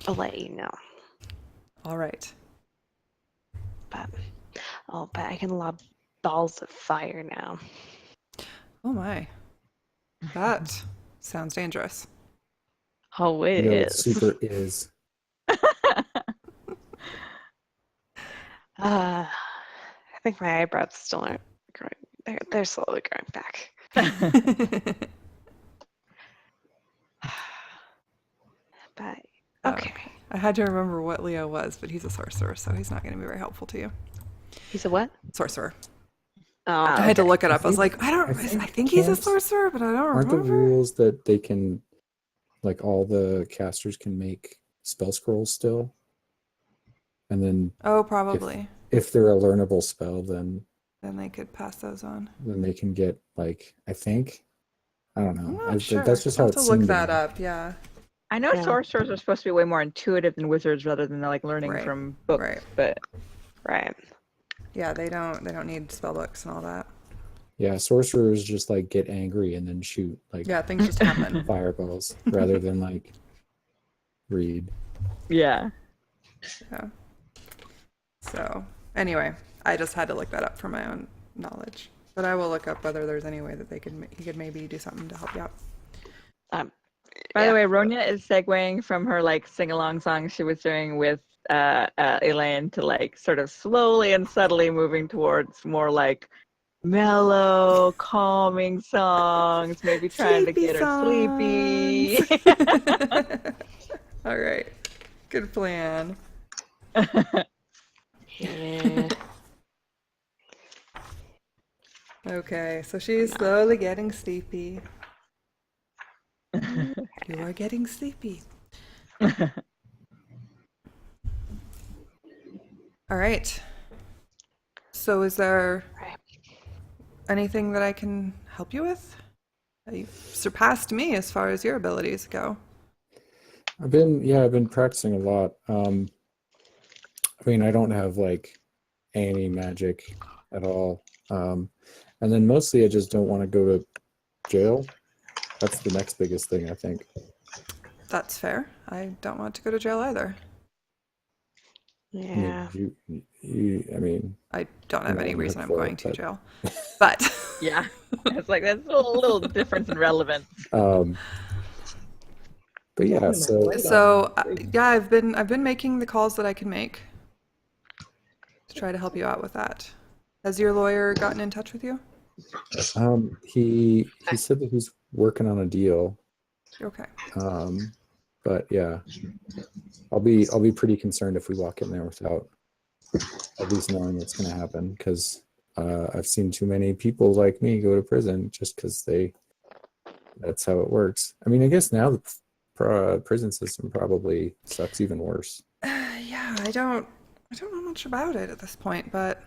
I'll let you know. All right. But I can lob balls of fire now. Oh my. That sounds dangerous. Oh, it You know, is. it super is. I think my eyebrows still aren't growing. They're slowly growing back. But okay. I had to remember what Leo was, but he's a sorcerer, so he's not going to be very helpful to you. He's a what? Sorcerer. Oh, I had to look it I up. I was think- like, I I think think he's a can't- sorcerer, but I don't Aren't the remember. rules that they can like all the casters can make spell scrolls still, and then Oh, probably. if they're a learnable spell, then Then they could pass those on. they can get like I think I don't I'm know. not sure. That's just I'll how have it to look seemed to that me. up. Yeah. I know Yeah. sorcerers are supposed to be way more intuitive than wizards, rather than like learning Right, from books. right. But Right. Yeah, they don't need spell books and all that. Yeah, sorcerers just like get angry and then shoot like Yeah, things just happen. fireballs rather than like read. yeah, Yeah. So anyway, I just had to look that up for my own knowledge. But I will look up whether there's any way that he could maybe do something to help you out. By the way, Ronya is segueing from her like sing-along song she was doing with Elaine to like sort of slowly and subtly moving towards more like mellow, calming songs, maybe trying to get her sleepy. All right. Good plan. Yeah. Okay, so she's slowly getting sleepy. You are getting sleepy. All right. So is there Right. anything that I can help you with? You've surpassed me as far as your abilities go. I've been practicing a lot. I mean, I don't have like any magic at all. And then mostly I just don't want to go to jail. That's the next biggest thing, I think. That's fair. I don't want to go to jail either. Yeah. I mean, I don't have I'm any on the reason hook I'm for going it, to but- jail. But yeah, it's like that's a little difference in relevance. But yeah, yeah, I've been making the calls that I can make to try to help you out with that. Has your lawyer gotten in touch with you? he said that he's working on a deal. Okay. But yeah, I'll be pretty concerned if we walk in there without at least knowing what's going to happen, because I've seen too many people like me go to prison just because that's how it works. I mean, I guess now the prison system probably sucks even worse. Yeah, I don't know much about it at this point, but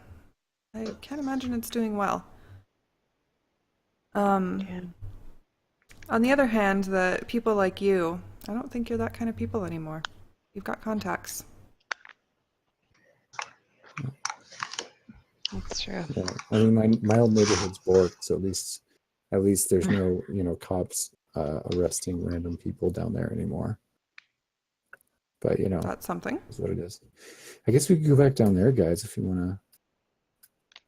I can't imagine it's doing well. Yeah. On the other hand, the people like you, I don't think you're that kind of people anymore. You've got contacts. That's true. Yeah, I mean, my old neighborhood's borked, so at least there's no cops arresting random people down there anymore. But That's something. is what it is. I guess we could go back down there, guys, if you want to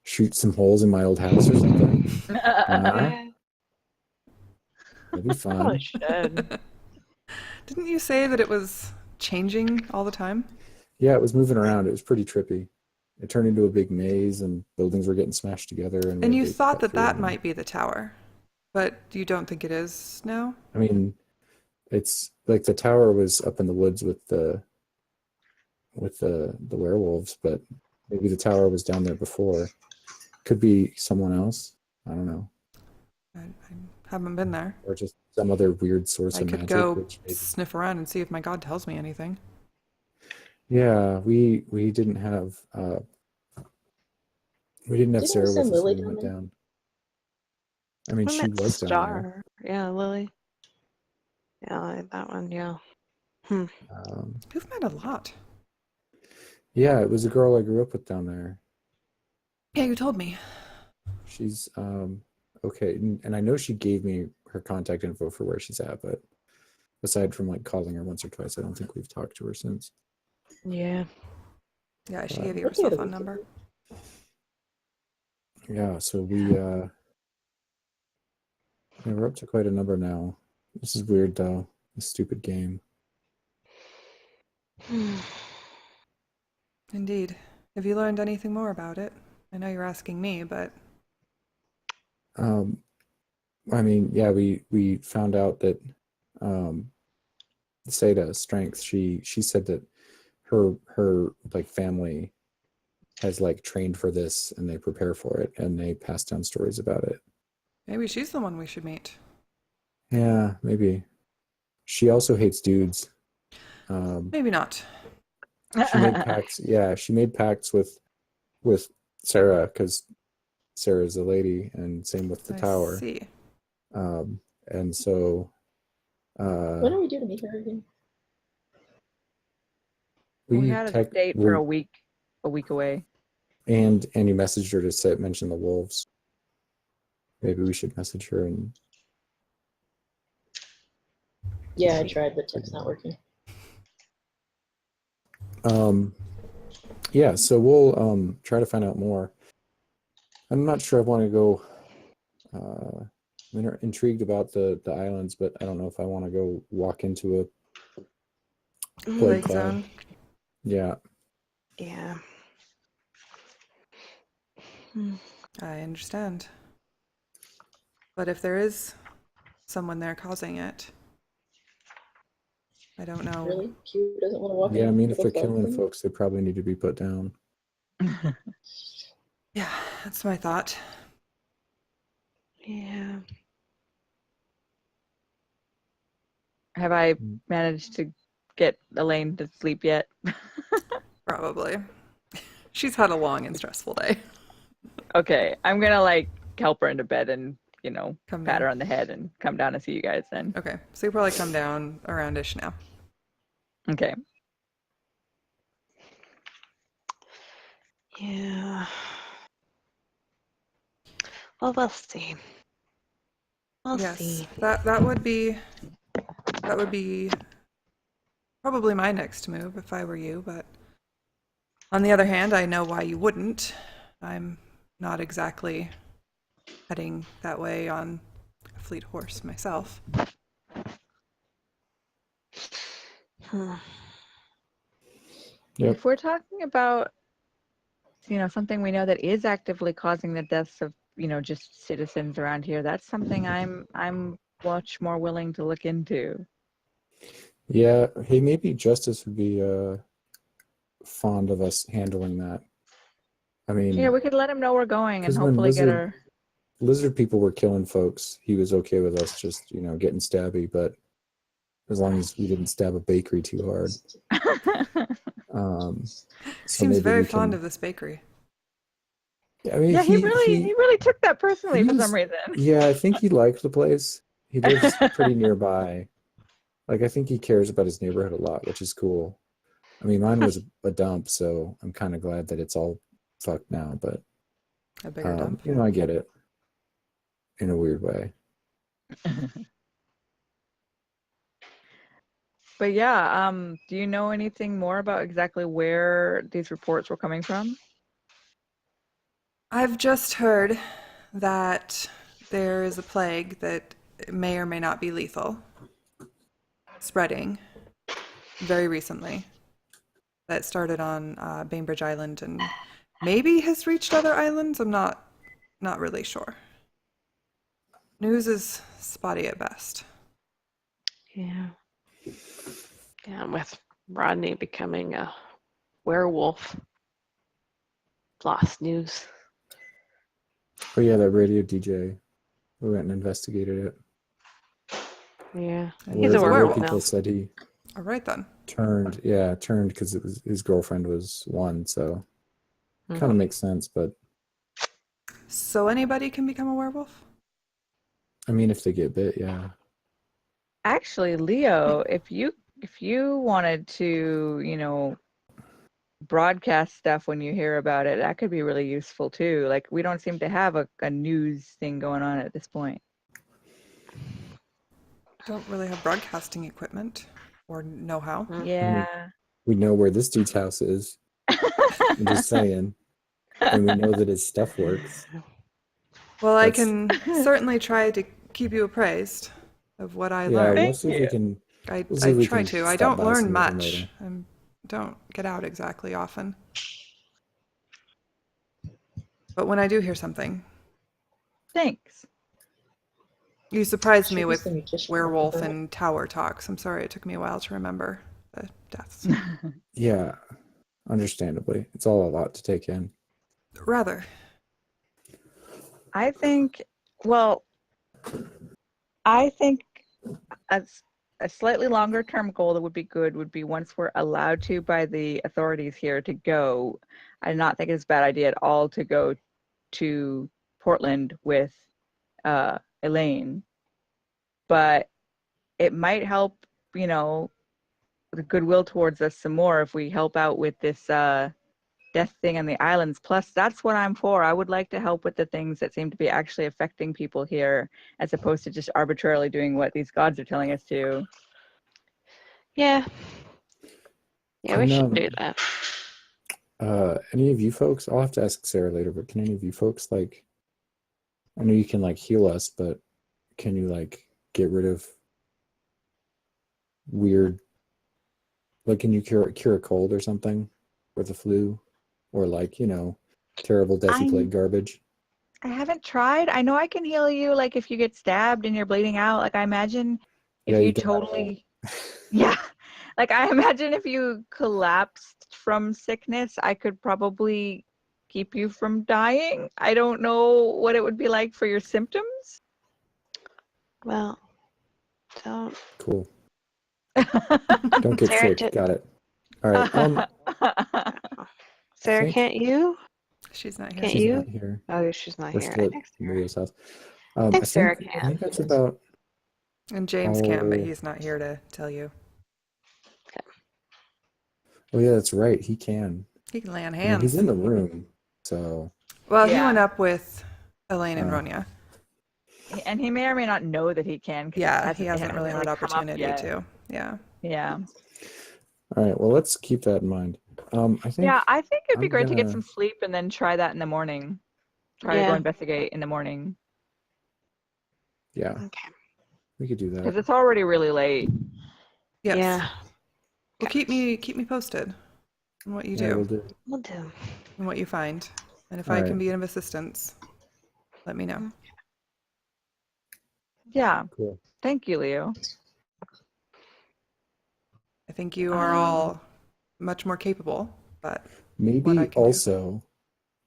shoot some holes in my old house or something. Yeah. That'd be fun. Probably should. Didn't you say that it was changing all the time? Yeah, it was moving around. It was pretty trippy. It turned into a big maze, and buildings were getting smashed together. And And we you had to thought cut that through might be the tower, but you don't think it is now? I mean, it's like the tower was up in the woods with the werewolves, but maybe the tower was down there before. Could be someone else. I don't know. I haven't been there. Or just some other weird source I of could magic. go Which maybe... sniff around and see if my god tells me anything. Yeah, we didn't have Didn't we Sarah with send us Lily when we went down there? down. I mean, I she met was down there. Star. Yeah, Lily. Yeah, that one. Yeah. You've met a lot. Yeah, it was a girl I grew up with down there. Yeah, you told me. She's okay, and I know she gave me her contact info for where she's at, but aside from like calling her once or twice, I don't think we've talked to her since. Yeah. Yeah, she Wow. gave you her cell phone number. Yeah, so we're up to quite a number now. This is weird though. This stupid game. Indeed. Have you learned anything more about it? I know you're asking me, but I mean, yeah, we found out that Seda Strength, she said that her like family has like trained for this and they prepare for it and they pass down stories about it. maybe she's the one we should meet. Yeah, maybe. she also hates dudes. Maybe not. She made pacts. Yeah, she made pacts with Sarah because Sarah's a lady, and same with the I tower. see. And so What do we do to meet her again? We had a date for a week away. And Andy messaged her to mention the wolves. Maybe we should message her and. Yeah, I tried, but text not working. Yeah, so we'll try to find out more. I'm not sure I want to go. I'm intrigued about the islands, but I don't know if I want to go walk into a plague Lake cloud. zone. Yeah. Yeah. I understand. But if there is someone there causing it, I don't know. Really? Q doesn't want to walk in. Yeah, I mean, if with a they're cloud killing thing? folks, they probably need to be put down. Yeah, that's my thought. Yeah. Have I managed to get Elaine to sleep yet? Probably. She's had a long and stressful day. Okay, I'm gonna like help her into bed and Come pat down. her on the head and come down and see you guys then. Okay, so you probably come down around-ish now. Okay. Yeah. Well, we'll see. We'll Yes, see. that would be probably my next move if I were you, but on the other hand, I know why you wouldn't. I'm not exactly heading that way on a fleet horse myself. Hmm. Yep. If we're talking about something we know that is actively causing the deaths of just citizens around here, that's something I'm much more willing to look into. Yeah, hey, maybe Justice would be fond of us handling that. I mean, Yeah, we could let him know we're going and 'cause when hopefully get her. lizard people were killing folks, he was okay with us just, getting stabby, but as long as we didn't stab a bakery too hard. So Seems maybe very we fond can, of this bakery. I mean, Yeah, he really took that personally for some reason. Yeah, I think he liked the place. He lives pretty nearby. Like, I think he cares about his neighborhood a lot, which is cool. I mean, mine was a dump, so I'm kind of glad that it's all fucked now, but A bigger dump. I get it in a weird way. But yeah, do you know anything more about exactly where these reports were coming from? I've just heard that there is a plague that may or may not be lethal, spreading very recently. That started on Bainbridge Island and maybe has reached other islands. I'm not really sure. News is spotty at best. Yeah. Yeah, and with Rodney becoming a werewolf. Lost news. Oh yeah, that radio DJ. We went and investigated it. Yeah. And He's a he's a werewolf people now. said he All right then. turned because it was his girlfriend was one, so Mhm. kind of makes sense. But So anybody can become a werewolf? I mean, if they get bit, yeah. Actually, Leo, if you wanted to, broadcast stuff when you hear about it, that could be really useful too. Like, we don't seem to have a news thing going on at this point. Don't really have broadcasting equipment or know-how. Yeah. We know where this dude's house is. I'm just saying, and we know that his stuff works. Well, I That's- can certainly try to keep you appraised of what I Yeah, learn. we'll see if we can. I We'll see if we try can to. I stop don't by learn sooner than much. later. I don't get out exactly often. But when I do hear something, Thanks. you surprised me Should with we send you just werewolf for and tower talks. I'm sorry it took me a while to remember the deaths. Yeah, understandably, it's all a lot to take in. Rather. I think a slightly longer term goal that would be good would be once we're allowed to by the authorities here to go. I do not think it's a bad idea at all to go to Portland with Elaine, but it might help, you know, the goodwill towards us some more if we help out with this death thing on the islands. Plus, that's what I'm for. I would like to help with the things that seem to be actually affecting people here, as opposed to just arbitrarily doing what these gods are telling us to. Yeah. Yeah, we And, should do that. any of you folks, I'll have to ask Sarah later, but can any of you folks, like, I know you can like heal us, but can you like get rid of weird, like, can you cure a cold or something, or the flu, or like, you know, terrible Desi plague garbage? I haven't tried. I know I can heal you, like if you get stabbed and you're bleeding out. Like I imagine if Yeah, you you don't. totally, yeah, like I imagine if you collapsed from sickness, I could probably keep you from dying. I don't know what it would be like for your symptoms. Well, don't. Cool. Don't get Sarah, sick. Got it. All right. Sarah, think- can't you? She's not here. Can't She's you? not here. Oh, she's not We're here. still I at think Sarah. Maria's house. think Sarah I can. think that's about. And James can, but Oh. he's not here to tell you. Oh yeah, that's right. He can. He can lay on I mean, hands. he's in the room, so Well, he Yeah. went up with Elaine and Oh. Ronya. And he may or may not know that he can. 'Cause Yeah, it he hasn't really had come up opportunity yet. to. Yeah. Yeah. all right. Well, let's keep that in mind. I think. Yeah, I think it'd be I'm great to get gonna- some sleep and then try that in the morning. Try to Yeah. go investigate in the morning. Yeah, Okay. we could do Because that. it's already really late. Yes. Yeah, Well, keep me posted on what you Yeah, do we'll do. we'll do. and what you find. And if All I right. can be of assistance, let me know. Yeah. Cool. Thank you, Leo. I think you are all much more capable, but Maybe what I can do. also,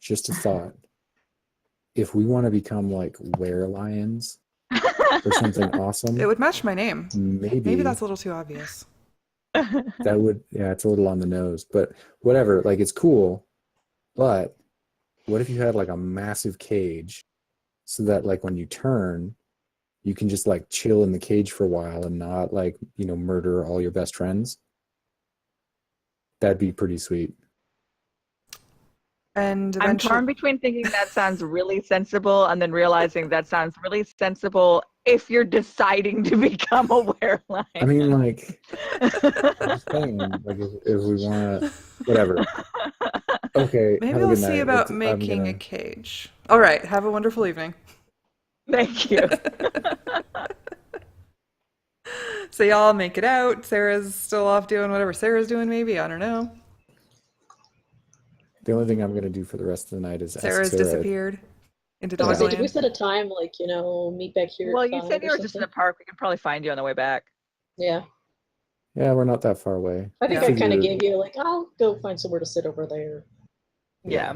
just a thought. If we want to become like were-lions or something awesome, it would match my name. maybe Maybe that's a little too obvious. that would. Yeah, it's a little on the nose, but whatever. Like, it's cool. But what if you had like a massive cage, so that like when you turn, you can just like chill in the cage for a while and not like, you know, murder all your best friends? That'd be pretty sweet. And I'm eventually, torn between thinking that sounds really sensible and then realizing that sounds really sensible if you're deciding to become a werewolf. I mean, like, I'm just saying, like, if we want to, whatever. Okay. maybe have a we'll good see night. about I'm making gonna- a cage. All right. Have a wonderful evening. Thank you. So y'all make it out. Sarah's still off doing whatever Sarah's doing, maybe. I don't know. The only thing I'm gonna do for the rest of the night is Sarah's ask Sarah. disappeared into I was gonna say, did we Dogland. set a time, like, you know, meet back here? Well, at you 5 said you or were just in the something? park. We could probably find you on the way back. Yeah, Yeah, we're not that far away. I think Yeah. I kind of Figured- gave you like, I'll go find somewhere to sit over there. Yeah.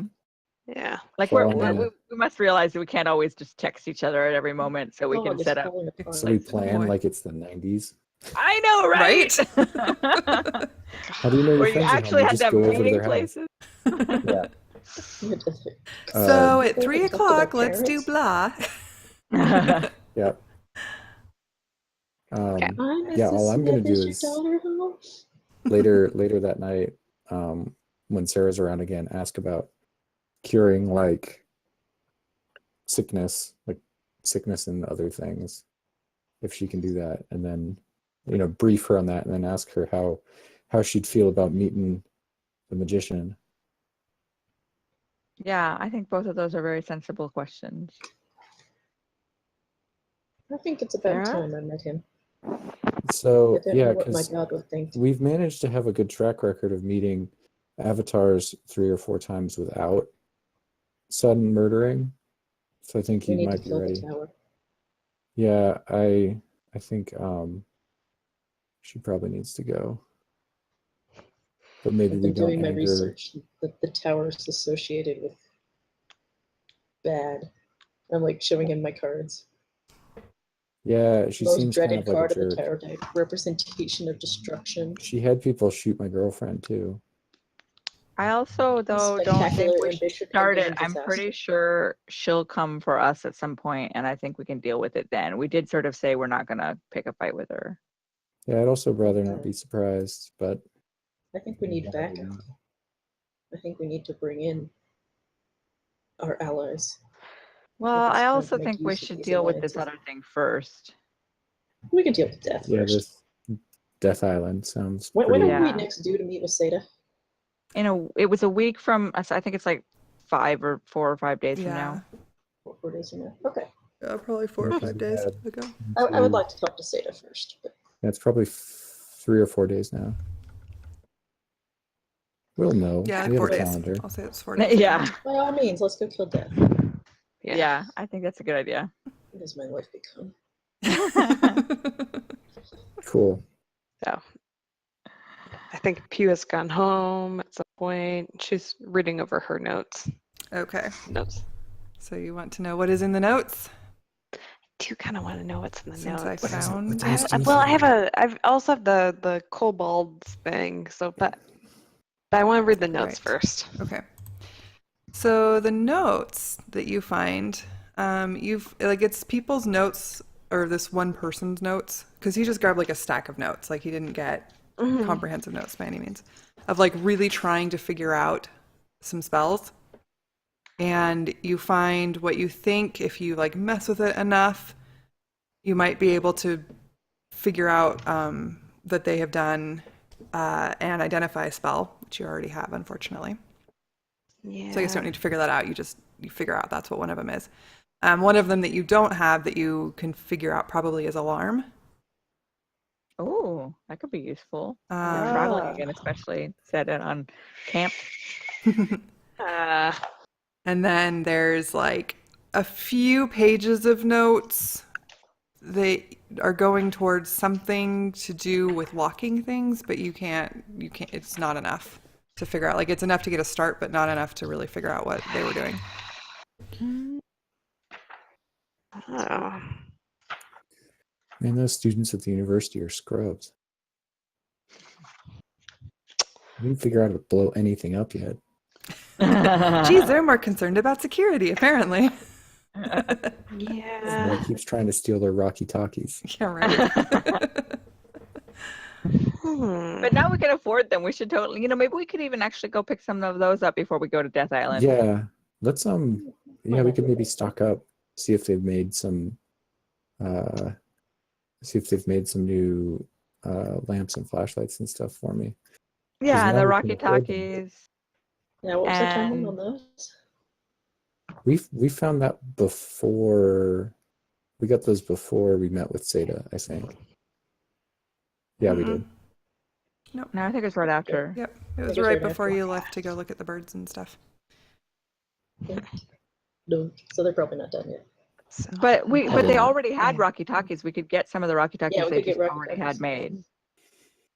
Yeah. Like So we must realize that we can't always just text each other at every moment, so we Oh, can it's set up. falling apart. So we Like, plan boy. like it's the 90s. I know, right? How do you know your Where you friends at home? actually You had just them go over to meeting their house. places. Yeah. So at People 3 talk to their o'clock, let's do parents. blah. Yeah. Yeah, all I'm gonna do is later that night, when Sarah's around again, ask about curing like sickness and other things, if she can do that, and then, you know, brief her on that, and then ask her how she'd feel about meeting the magician. Yeah, I think both of those are very sensible questions. I think it's about Sarah? time I met him. So I don't yeah, know what my because god would think. we've managed to have a good track record of meeting avatars 3 or 4 times without sudden murdering. So I think We he need to might be kill the ready. tower. Yeah, I think she probably needs to go. But maybe I've we been don't doing my anger. research that the tower is associated with bad. I'm like showing him my cards. Yeah, she Most seems kind dreaded of like a card of the jerk. tarot deck. Representation of destruction. She had people shoot my girlfriend too. I also, though, don't think Spectacular we should ambition start ending it. in I'm pretty disaster. sure she'll come for us at some point, and I think we can deal with it then. We did sort of say we're not gonna pick a fight with her. Yeah, I'd also rather not be surprised, but I think we need backup. I think we need to bring in our allies. Well, it's I time to also make think we use of should these deal with this alliances. other thing first. We can deal with death yeah, first. this Death Island sounds When pretty. are Yeah. we next due to meet with Seda? It was a week from, I think it's like 4 or 5 days from Yeah. now. 4 days from now. Okay. Probably 4 or 5 days ago. I would like to talk to Seda first. But It's probably 3 or 4 days now. We'll know. Yeah, like We have 4 a days. calendar. I'll say it's 4 days. Yeah. by all means, let's go kill death. Yeah, I think that's a good idea. What has my life become? Cool. So I think Pew has gone home at some point. She's reading over her notes. Okay. Notes. So you want to know what is in the notes? I do kind of want to know what's in the Since notes. I found What is it. it? I've also have the kobolds thing. So, but I want to read the notes Right. first. Okay. So the notes that you find, it's people's notes or this one person's notes, because he just grabbed like a stack of notes. Like he didn't get comprehensive notes by any means, of like really trying to figure out some spells. And you find what you think, if you like mess with it enough, you might be able to figure out that they have done and identify a spell, which you already have, unfortunately. Yeah. So I guess you don't need to figure that out. You figure out that's what one of them is. One of them that you don't have that you can figure out probably is alarm. Oh, that could be useful. Um, Traveling again, especially set it on camp. And then there's like a few pages of notes. They are going towards something to do with locking things, but you can't, it's not enough to figure out. Like it's enough to get a start, but not enough to really figure out what they were doing. Oh. Man, those students at the university are scrubs. We didn't figure out how to blow anything up yet. Geez, they're more concerned about security, apparently. Yeah. Somebody keeps trying to steal their Rocky Talkies. Yeah, right. But now we can afford them. We should totally, maybe we could even actually go pick some of those up before we go to Death Island. Yeah, let's we could maybe stock up, see if they've made some new lamps and flashlights and stuff for me. Yeah, and now the we Rocky can afford them. Talkies. Yeah, what was the time And- on those? We found that before we got those before we met with Seda, I think. Yeah, we did. No, I think it's right after. Yep, it was It was right right before after. you left to go look at the birds and stuff. No, so they're probably not done yet. But they Probably not. already had Rocky Talkies. We could get some of the Rocky Talkies Yeah, we they could get just Rocky already Talkies. had made.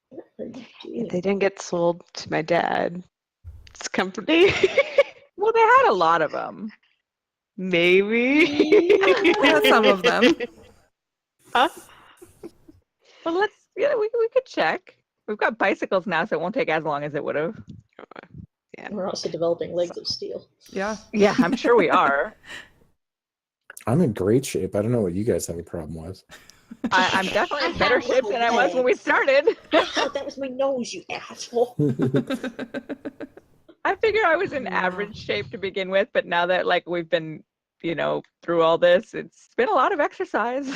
What are you They doing? didn't get sold to my dad's company. Well, they had a lot of them. Maybe. Yeah, some of them. Huh? Well, we could check. We've got bicycles now, so it won't take as long as it would have. Yeah. We're also developing legs of steel. Yeah. Yeah, I'm sure we are. I'm in great shape. I don't know what you guys have a problem with. I'm definitely in better shape than I was when we started. That was my nose, you asshole. I figure I was in average shape to begin with, but now that we've been, through all this, it's been a lot of exercise.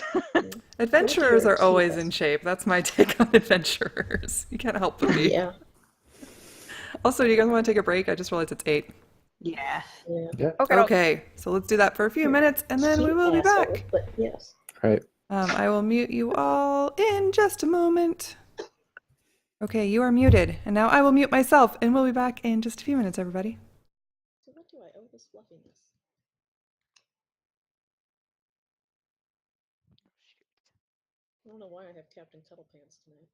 Adventurers are Keep always us. in shape. That's my take on adventurers. You can't help but be. Yeah, Also, do you guys want to take a break? I just realized it's 8. Yeah. yeah. Yeah. Okay, so let's do that for a few minutes and then we Keep will be asshole, back. But yes. All right. I will mute you all in just a moment. Okay, you are muted. And now I will mute myself and we'll be back in just a few minutes, everybody. So what do I owe this fluffiness? I don't know why I have Captain Cuddle Pants tonight.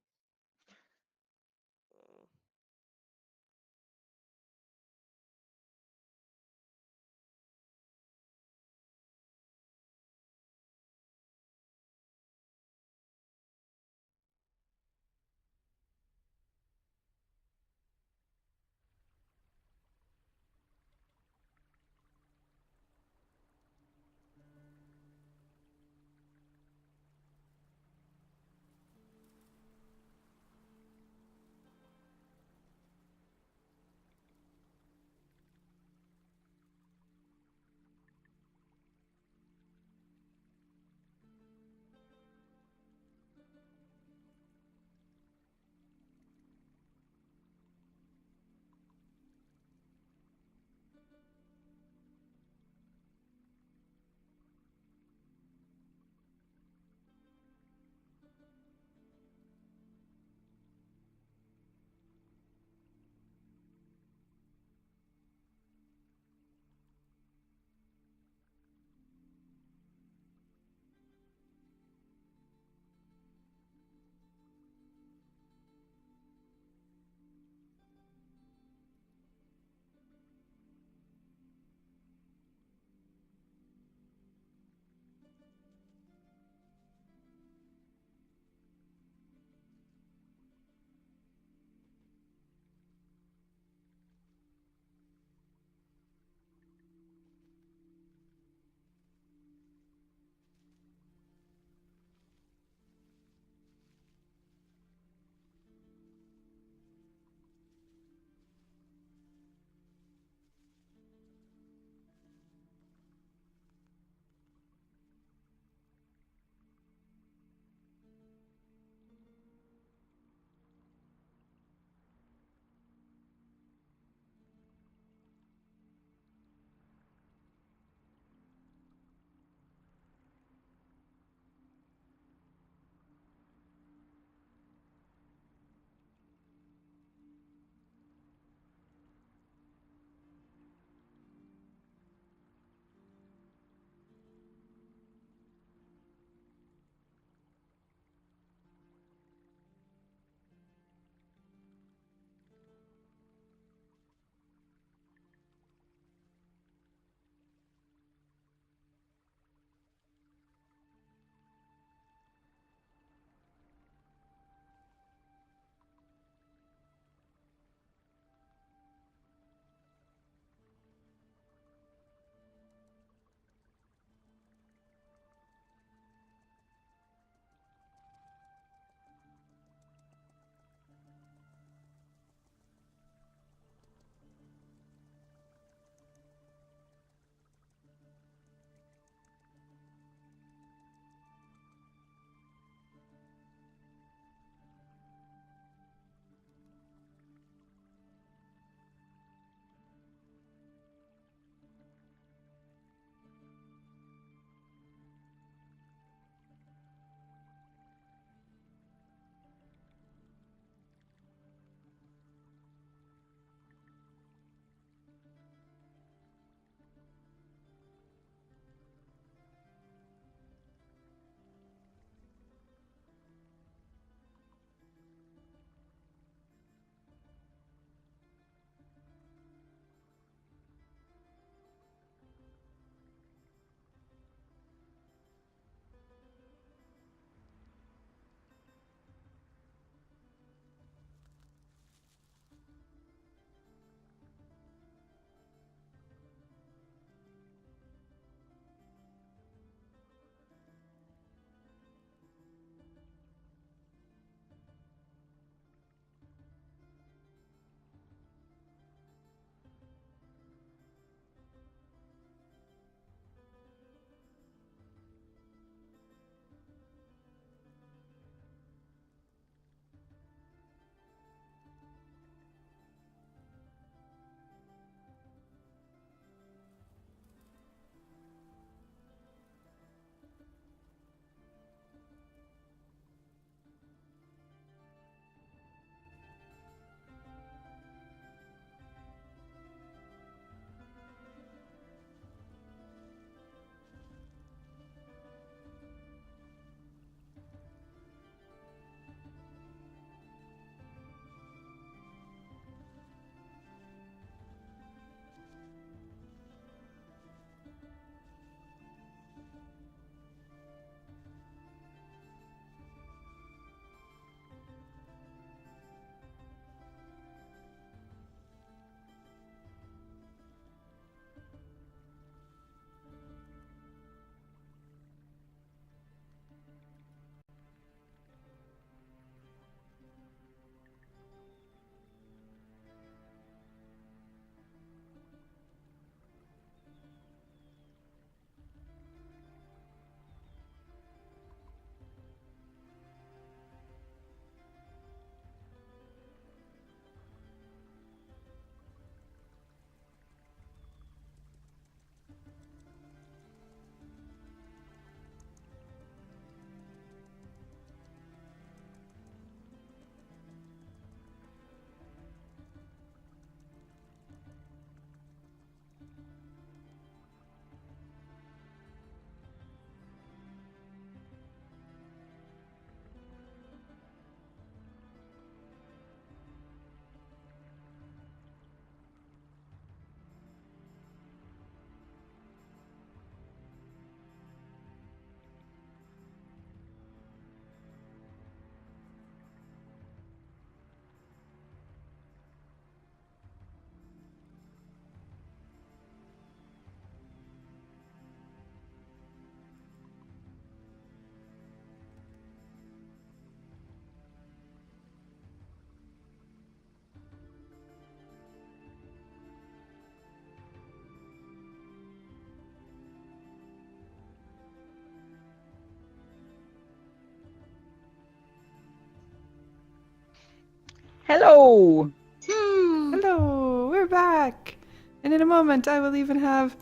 Hello. Hello, we're back. And in a moment, I will even have.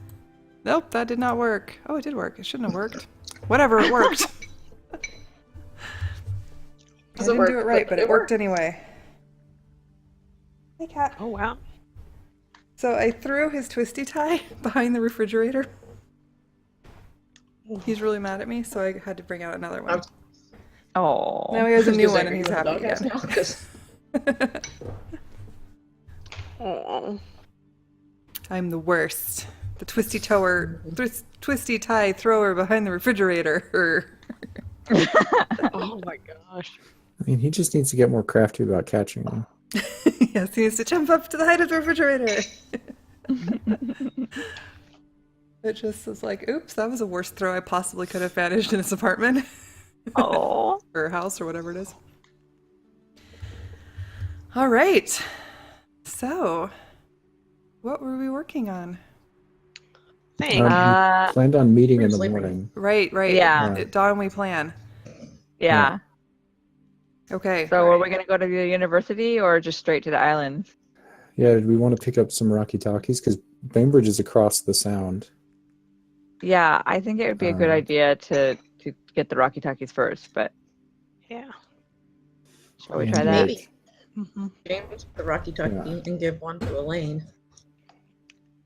Nope, that did not work. Oh, it did work. It shouldn't have worked. Whatever, it worked. I Doesn't didn't do work, it right, but but it it worked worked. anyway. Hey, cat. Oh wow. So I threw his twisty tie behind the refrigerator. He's really mad at me, so I had to bring out another one. Oh. Now he has a I was new gonna say, one, are and you he's in the happy doghouse again. now? 'Cause Oh. I'm the worst. The twisty tie thrower behind the refrigerator. Oh my gosh. I mean, he just needs to get more crafty about catching them. Yes, he needs to jump up to the height of the refrigerator. It just was like, oops, that was the worst throw I possibly could have managed in this apartment. Oh. Or house or whatever it is. All right. So, what were we working on? Thanks. We planned on meeting in the Sleeping. morning. Right. Yeah. At dawn we plan. Yeah. Okay. So are we gonna go to the university or just straight to the islands? Yeah, did we want to pick up some Rocky Talkies? Because Bainbridge is across the sound. Yeah, I think it would be a good idea to get the Rocky Talkies first, but Yeah. shall we And, try that? maybe Mm-hmm. James the Rocky Talkie and give one to Elaine.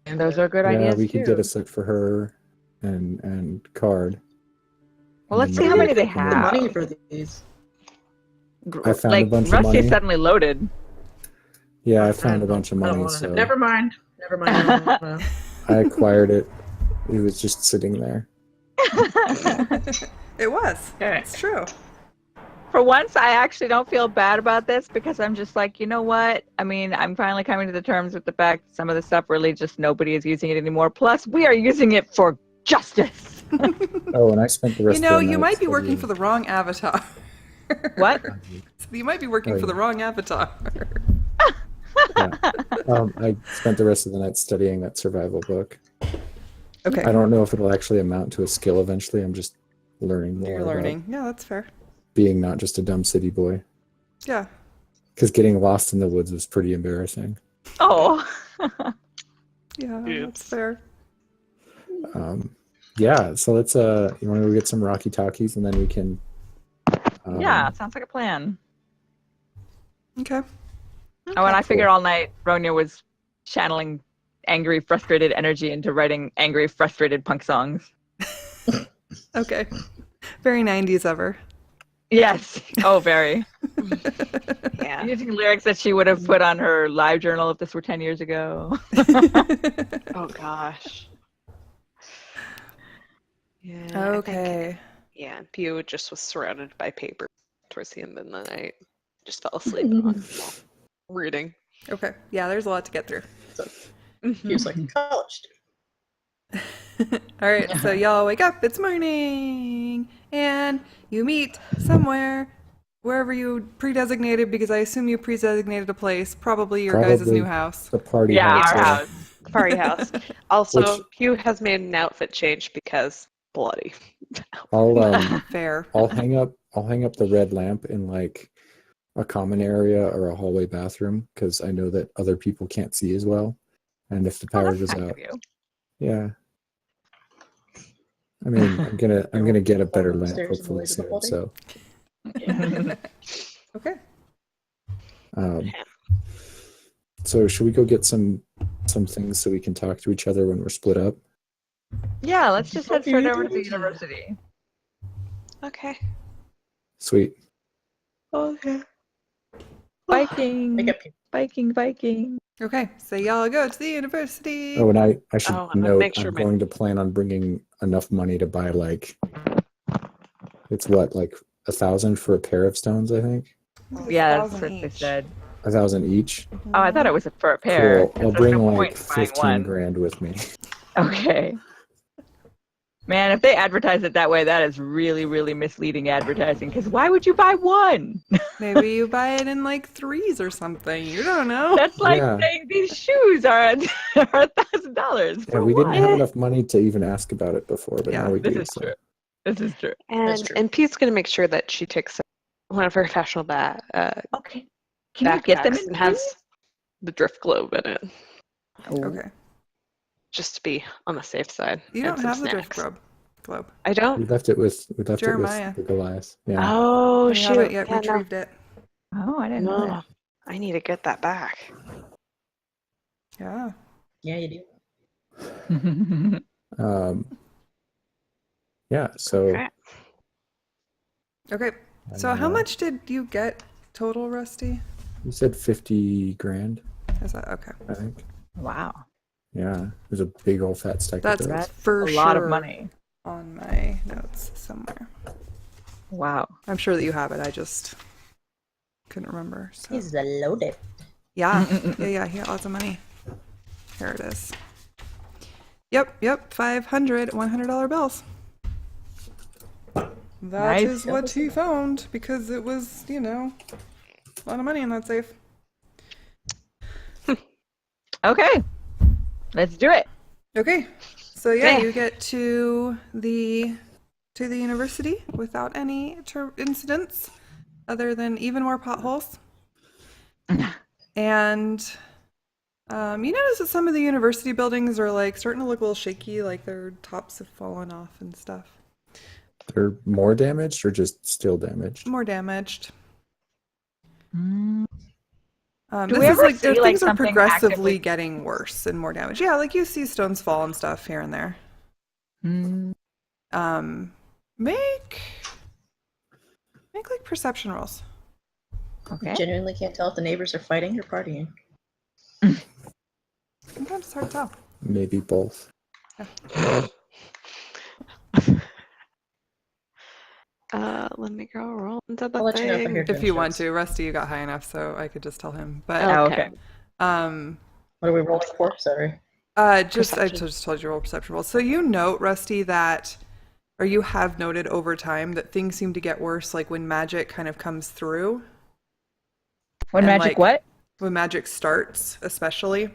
And Those are good Yeah, ideas we too. could get a set for her and card. Well, let's And see then how maybe many they pick them the up. have. money for these. I found like a bunch of Rusty's money. suddenly loaded. Yeah, I found a bunch of I don't money, wanna- so Never mind. Never mind. I don't wanna- I acquired it. It was just sitting there. It was. Okay. It's true. For once, I actually don't feel bad about this because I'm just like, you know what? I mean, I'm finally coming to the terms with the fact that some of the stuff really just nobody is using it anymore. Plus, we are using it for justice. Oh, and I spent the rest You know, of the night you might be working studying. for the wrong avatar. What? You might be working Oh, for the yeah. wrong avatar. I spent the rest of the night studying that survival book. Okay. I don't know if it'll actually amount to a skill eventually. I'm just learning more You're about learning. Yeah, that's fair. being not just a dumb city boy. Yeah. Because getting lost in the woods was pretty embarrassing. Oh. Yeah, that's Oops. fair. Yeah, so let's you want to go get some Rocky Talkies and then we can Yeah, sounds like a plan. Okay. Oh, and I Cool. figured all night Ronya was channeling angry, frustrated energy into writing angry, frustrated punk songs. Okay. Very 90s ever. Yes. Oh, very. Yeah. Using lyrics that she would have put on her live journal if this were 10 years ago. Oh gosh. Yeah. I think- Okay. yeah. Pio just was surrounded by paper towards the end of the night. Just fell asleep on reading. Okay. Yeah, there's a lot to get through. He was like a college student. All right, so y'all wake up. It's morning, and you meet somewhere, wherever you pre-designated, because I assume you pre-designated a place, probably your guys' Probably. new house. the party Yeah, house. our house. Party house. Also, Which- Hugh has made an outfit change because bloody. Fair. I'll hang up the red lamp in like a common area or a hallway bathroom because I know that other people can't see as well. And if the Oh, power that's goes kind out, of you. yeah. I mean, I'm gonna get a better lamp Upstairs in the hopefully ways of the soon. body. So, Okay. so should we go get some things so we can talk to each other when we're split up? Yeah, let's just head straight Okay. over to the university. Okay. Sweet. Okay. Viking, Make up people. Viking. Okay, so y'all go to the university. Oh, and I should Oh, and note make sure I'm my- going to plan on bringing enough money to buy like it's what like 1,000 for a pair of stones. I think It's Yeah, that's 1,000 what they each. said. 1,000 each. Oh, I thought it was for a pair. Cool. I'll 'cause there's bring no like point in buying 15 one. grand with me. Okay. Man, if they advertise it that way, that is really, really misleading advertising. Because why would you buy one? Maybe you buy it in like threes or something. You don't know. That's like Yeah. saying these shoes are $1,000. Yeah, For we didn't what? have enough money to even ask about it before, but Yeah, now we This do. is So. true. This is true. That's And true. and Pete's gonna make sure that she takes one of her fashionable Okay. Can you get them backpacks in and two? has the drift globe in it, Oh. Okay. just to be on the safe side. You and don't some have the drift snacks. globe. I We don't. left it with Jeremiah. the Goliath. Yeah. Oh And you haven't shoot! yet Yeah, no, retrieved it. Oh, I didn't know no, that. I need to get that back. Yeah. Yeah, you do. Yeah. So Okay. Okay. So how much did you get total, Rusty? You said 50 grand, Is that okay? I think. Wow. Yeah. It was a big old fat stack That's of bills. That's for a lot of sure. money. On my notes somewhere. Wow. I'm sure that you have it. I just couldn't remember. So. He's loaded. Yeah. Here, lots of money. Here it is. Yep. 500 $100 bills. That is Nice. what he found because it was, a lot of money in that safe. Okay. Let's do it. Okay. So yeah, Okay. you get to the university without any incidents other than even more potholes. And you notice that some of the university buildings are like starting to look a little shaky, like their tops have fallen off and stuff. They're more damaged or just still damaged? More damaged. Mm. Do This we is ever like see, like, things are something progressively actively- getting worse and more damage. Yeah, like you see stones fall and stuff here and there. Mm. Make like perception rolls. Okay. Genuinely can't tell if the neighbors are fighting or partying. Sometimes it's hard to tell. Maybe both. Let me go roll into the I'll let you know if I thing. hear If you want gunshots. to, Rusty, you got high enough, so I could just tell him. But Oh, okay. What are we rolling for? Sorry. I Perception. just told you roll perception rolls. So you note, Rusty, that, or you have noted over time that things seem to get worse, like when magic kind of comes through. When And, magic like, what? When magic starts, especially,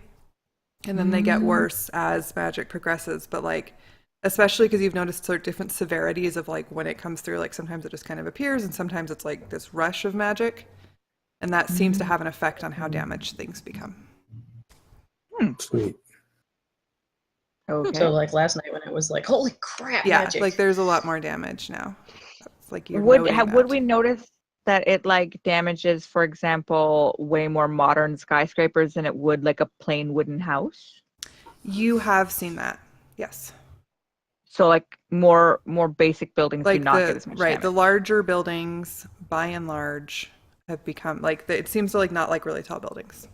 and then they get worse as magic progresses. But like, especially because you've noticed sort of different severities of like when it comes through. Like sometimes it just kind of appears, and sometimes it's like this rush of magic, and that seems to have an effect on how damaged things become. Sweet. Okay. So like last night when it was like, holy crap, Yeah, magic. like there's a lot more damage now. It's like you're would noting that. would we notice that it like damages, for example, way more modern skyscrapers than it would like a plain wooden house? You have seen that, yes. So like more basic buildings do Like not get as much damage. the larger buildings, by and large, have become like it seems to like not like really tall buildings.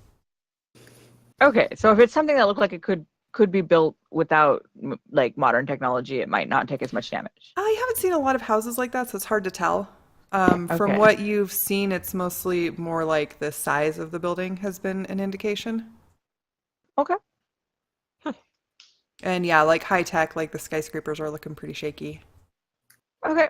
Okay, so if it's something that looked like it could be built without like modern technology, it might not take as much damage. I haven't seen a lot of houses like that, so it's hard to tell. From Okay. what you've seen, it's mostly more like the size of the building has been an indication. Okay. And yeah, like high tech, like the skyscrapers are looking pretty shaky. Okay.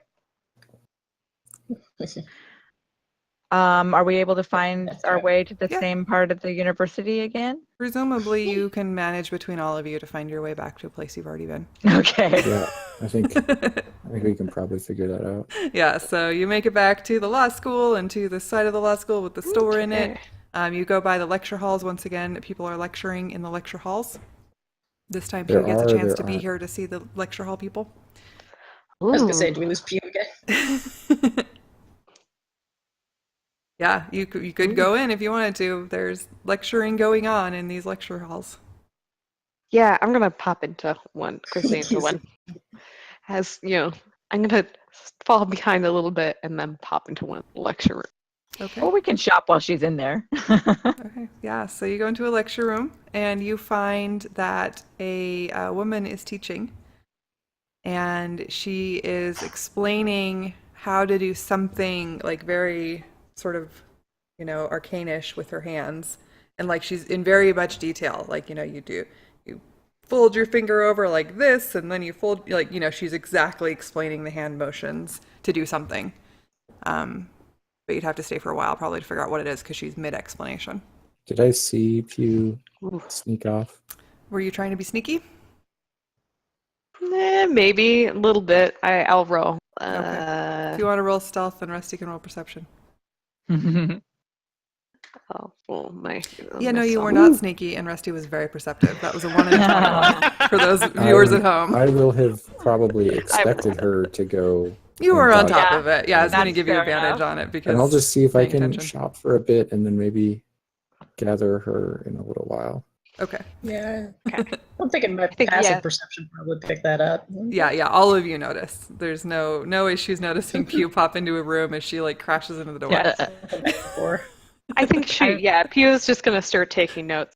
Are we able to find That's our right. way to the Yeah. same part of the university again? Presumably, you can manage between all of you to find your way back to a place you've already been. Okay. Yeah, I think we can probably figure that out. Yeah, so you make it back to the law school and to the side of the law school with the store in it. You go by the lecture halls once again. People are lecturing in the lecture halls. This time Pew gets a chance to be here to see the lecture hall people. I was gonna say, Ooh. do we lose Pew again? Yeah, you could go in if you wanted to. There's lecturing going on in these lecture halls. Yeah, I'm gonna pop into one, quickly into one. I'm gonna fall behind a little bit and then pop into one lecture room. Okay. Or we can shop while she's in there. Okay. Yeah. So you go into a lecture room and you find that a woman is teaching, and she is explaining how to do something like very sort of, arcanish with her hands, and like she's in very much detail. Like you fold your finger over like this, and then you fold she's exactly explaining the hand motions to do something. But you'd have to stay for a while probably to figure out what it is because she's mid-explanation. Did I see Pew sneak off? Were you trying to be sneaky? Maybe a little bit. I'll roll. Okay. If you want to roll stealth, then Rusty can roll perception. Oh, well, my. Yeah, no, my you were son- not sneaky, and Rusty was very perceptive. That was a 1 in 21 for those viewers at home. I will have probably expected her to go. You and were on talk- top Yeah, of it. Yeah, I was going to that's give you fair advantage enough. on it because And I'll just see if I paying can attention. shop for a bit and then maybe gather her in a little while. Okay. Yeah. Okay. I'm thinking my think, passive yeah. perception probably pick that up. Yeah, all of you notice. There's no issues noticing Pew pop into a room as she like crashes into the door. Yeah. Before. I think Pew's just gonna start taking notes.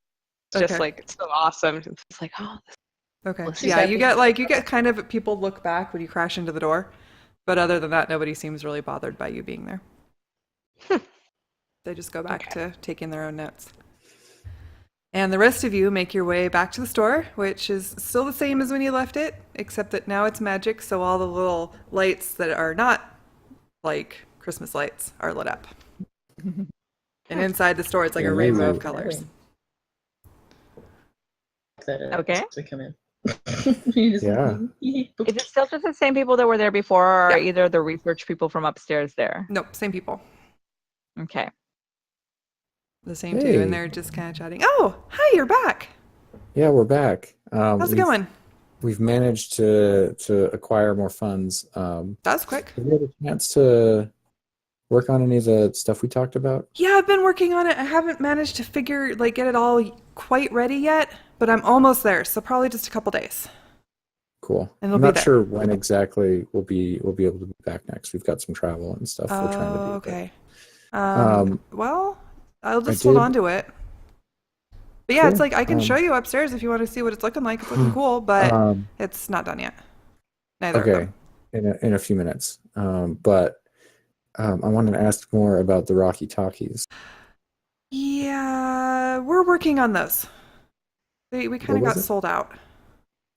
It's just Okay. like it's so awesome. It's like, oh, this Okay. She's Yeah, happy. you get kind of people look back when you crash into the door, but other than that, nobody seems really bothered by you being there. They just go back to taking their own notes. And the rest of you make your way back to the store, which is still the same as when you left it, except that now it's magic, so all the little lights that are not like Christmas lights are lit up. And inside the store, it's like a rainbow of colors. Okay. To come in. Yeah. Is it still just the same people that were there before, or are Yeah. either the research people from upstairs there? Nope, same people. Okay. The same two, Hey. and they're just kind of chatting. Oh, hi, you're back. Yeah, we're back. How's it going? We've managed to acquire more funds. That was quick. Have you had a chance to work on any of the stuff we talked about? Yeah, I've been working on it. I haven't managed to get it all quite ready yet, but I'm almost there, so probably just a couple days. Cool. And I'm it'll be not there. sure when exactly we'll be able to be back next. We've got some travel and stuff we're trying to do. Oh, but- okay. Um, Well, I'll I just hold did- on to it. But yeah, it's Cool. like I can show you upstairs if you want to see what it's looking like. It's looking cool, but Um, it's not done yet. Neither of okay, them. in a few minutes. But I wanted to ask more about the Rocky Talkies. Yeah, we're working on those. We kind What of was got it? sold out.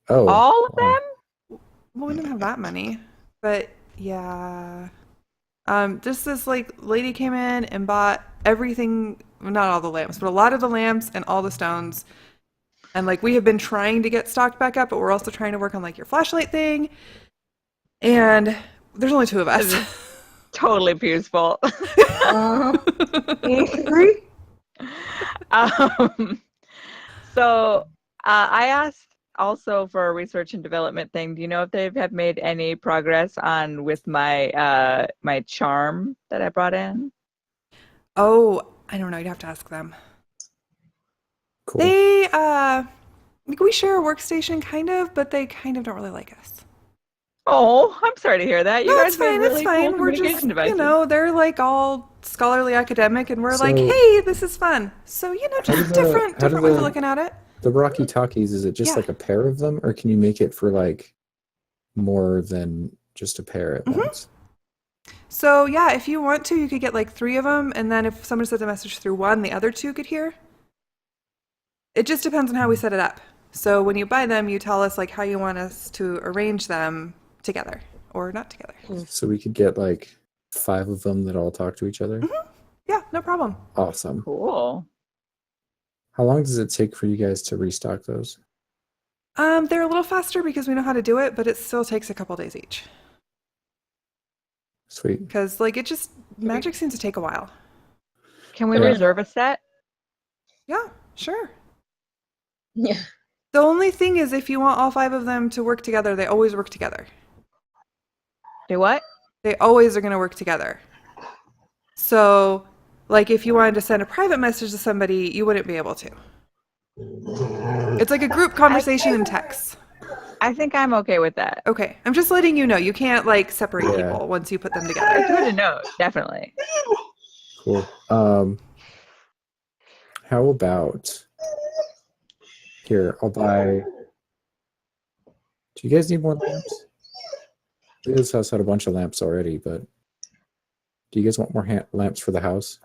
Oh, All of them? Well, we didn't have that many, but yeah. Just this like lady came in and bought everything, well, not all the lamps, but a lot of the lamps and all the stones. And like we have been trying to get stocked back up, but we're also trying to work on like your flashlight thing. And there's only 2 of us. Totally Pew's fault. So I asked also for a research and development thing. Do you know if they have made any progress on with my my charm that I brought in? Oh, I don't know. You'd have to ask them. cool. They like we share a workstation kind of, but they kind of don't really like us. Oh, I'm sorry to hear that. You No, guys it's fine. made really It's fine. cool We're just, communication devices. they're like all scholarly academic, and we're like, So- hey, this is fun. So, just different how do ways of the- looking at it. The Rocky Talkies, is it just Yeah. like a pair of them, or can you make it for like more than just a pair at Mhm. once? So, yeah, if you want to, you could get like 3 of them, and then if someone sends a message through one, the other 2 could hear. It just depends on how we set it up. So, when you buy them, you tell us like how you want us to arrange them together or not together. So we could get like 5 of them that all talk to each other. Yeah, no problem. Awesome. Cool. How long does it take for you guys to restock those? They're a little faster because we know how to do it, but it still takes a couple days each. Sweet. Because like magic seems to take a while. Can we Yeah. reserve a set? Yeah, sure. Yeah. The only thing is if you want all 5 of them to work together, they always work together. Do what? They always are going to work together. So, like if you wanted to send a private message to somebody, you wouldn't be able to. It's like a group conversation in text. I think I'm okay with that. Okay, I'm just letting you know. You can't like separate Yeah. people once you put them It's together. good to know, definitely. Cool. How about here? I'll buy. Do you guys need more lamps? This house had a bunch of lamps already, but do you guys want more lamps for the house,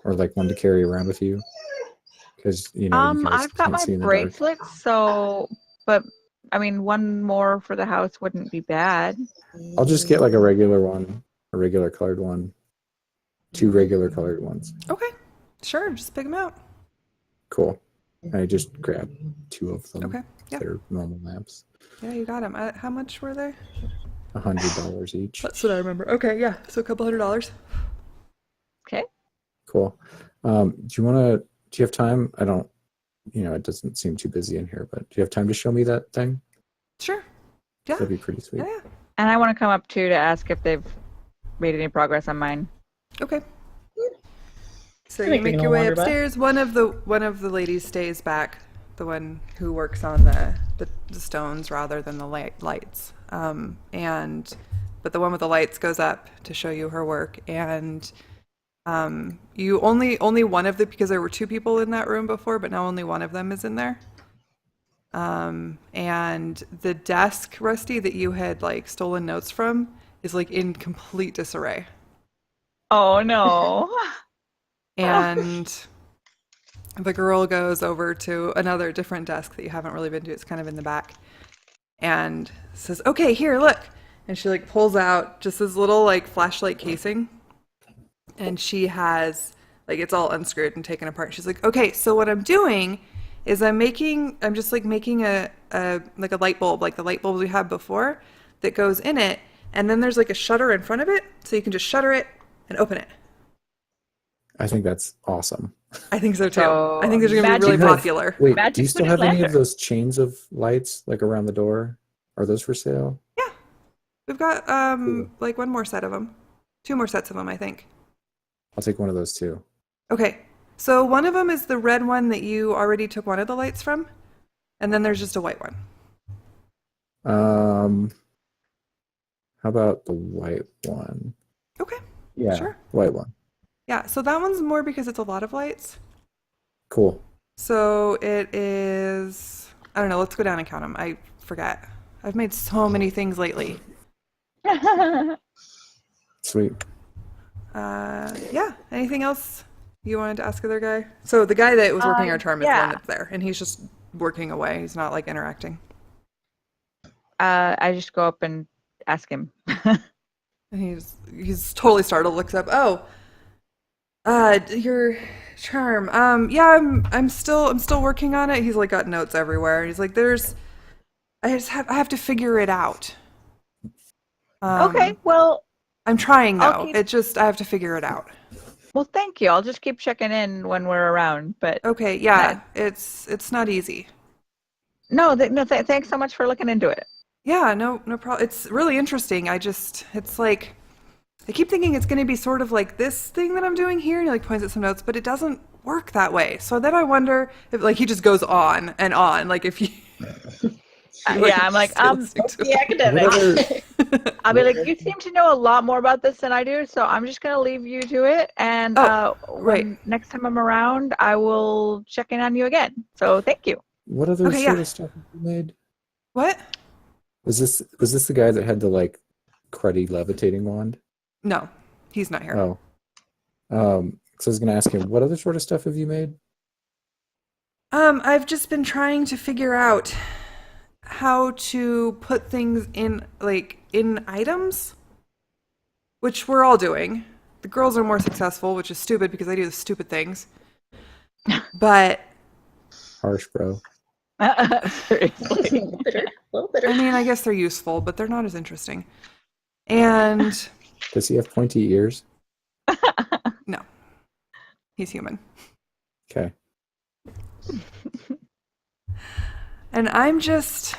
or like one to carry around with you? Because you guys I've got can't my see in the dark. bracelets, so but I mean one more for the house wouldn't be bad. I'll just get like a regular one, a regular colored one, 2 regular colored ones. Okay, sure. Just pick them out. Cool. I just grabbed 2 of them. Okay, yeah. They're normal lamps. Yeah, you got them. How much were they? $100 each. That's what I remember. Okay, yeah. So a couple $100. Okay. Cool. Do you have time? I don't, it doesn't seem too busy in here, but do you have time to show me that thing? Sure. Yeah. That'd be pretty sweet. Yeah. And I want to come up too to ask if they've made any progress on mine. Okay. So I you think we make can your way wander by. upstairs. One of the ladies stays back, the one who works on the stones rather than the lights. But the one with the lights goes up to show you her work, and you only one of the, because there were two people in that room before, but now only one of them is in there. And the desk, Rusty, that you had like stolen notes from is like in complete disarray. Oh no. And the girl goes over to another different desk that you haven't really been to. It's kind of in the back, and says, "Okay, here, look." And she like pulls out just this little like flashlight casing, and she has like, it's all unscrewed and taken apart. She's like, "Okay, so what I'm doing is I'm just like making a like a light bulb, like the light bulbs we had before, that goes in it, and then there's like a shutter in front of it, so you can just shutter it and open it." I think that's awesome. I think so too. So, I think they're going to be really magic- popular. Wait, Magic do you still with have any of lantern. those chains of lights like around the door? Are those for sale? Yeah, we've got like one more set of them, two more sets of them, I think. I'll take one of those too. Okay, so one of them is the red one that you already took one of the lights from, and then there's just a white one. How about the white one? Okay, Yeah, Sure. white one. yeah. So that one's more because it's a lot of lights. Cool. So it is, I don't know. Let's go down and count them. I forget. I've made so many things lately. Sweet. Yeah. Anything else you wanted to ask the other guy? So the guy that was working our charm is the one yeah. that's there, and he's just working away. He's not like interacting. I just go up and ask him. And he's totally startled. Looks up. Oh, your charm. Yeah, I'm still working on it. He's like got notes everywhere. He's like, I have to figure it out. Okay, well, I'm trying I'll though. keep- I have to figure it out. well, thank you. I'll just keep checking in when we're around. But Okay, yeah, it's not easy. no, thanks so much for looking into it. Yeah, no problem. It's really interesting. It's like, I keep thinking it's going to be sort of like this thing that I'm doing here, and he like points at some notes, but it doesn't work that way. So then I wonder if like he just goes on and on, like if you. Yeah, I'm like, The academic. I'll be like, you seem to know a lot more about this than I do, so I'm just gonna leave you to it. And right. next time I'm around, I will check in on you again. So thank you. What other Okay, sort yeah. of stuff have you made? What? Was this the guy that had the like cruddy levitating wand? No, he's not here. Oh. So I was gonna ask him, what other sort of stuff have you made? I've just been trying to figure out how to put things in items, which we're all doing. The girls are more successful, which is stupid because I do the stupid things. But Harsh, bro. Seriously. Bitter, a little bitter. I mean, I guess they're useful, but they're not as interesting. And Does he have pointy ears? no, he's human. Okay. And I'm just,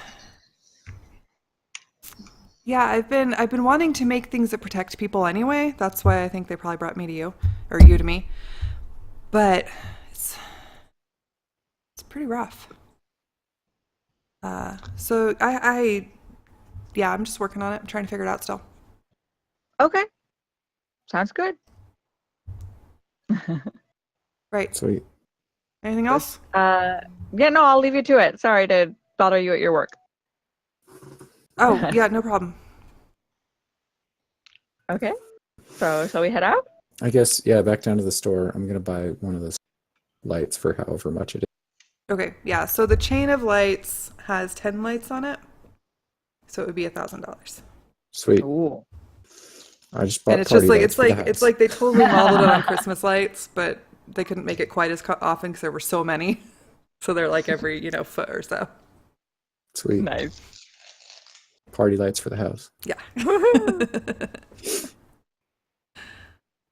yeah, I've been wanting to make things that protect people anyway. That's why I think they probably brought me to you, or you to me. But it's pretty rough. So yeah, I'm just working on it. I'm trying to figure it out still. Okay. Sounds good. Right. Sweet. Anything else? Yeah, no, I'll leave you to it. Sorry to bother you at your work. Oh, yeah, no problem. Okay. So shall we head out? I guess, yeah, back down to the store. I'm gonna buy one of those lights for however much it is. Okay, yeah. So the chain of lights has 10 lights on it, so it would be $1,000. Sweet. Ooh. I just bought And it's party just like lights for the it's house. like they totally modeled it on Christmas lights, but they couldn't make it quite as often because there were so many. So they're like every foot or so. Sweet. Nice. Party lights for the house. Yeah.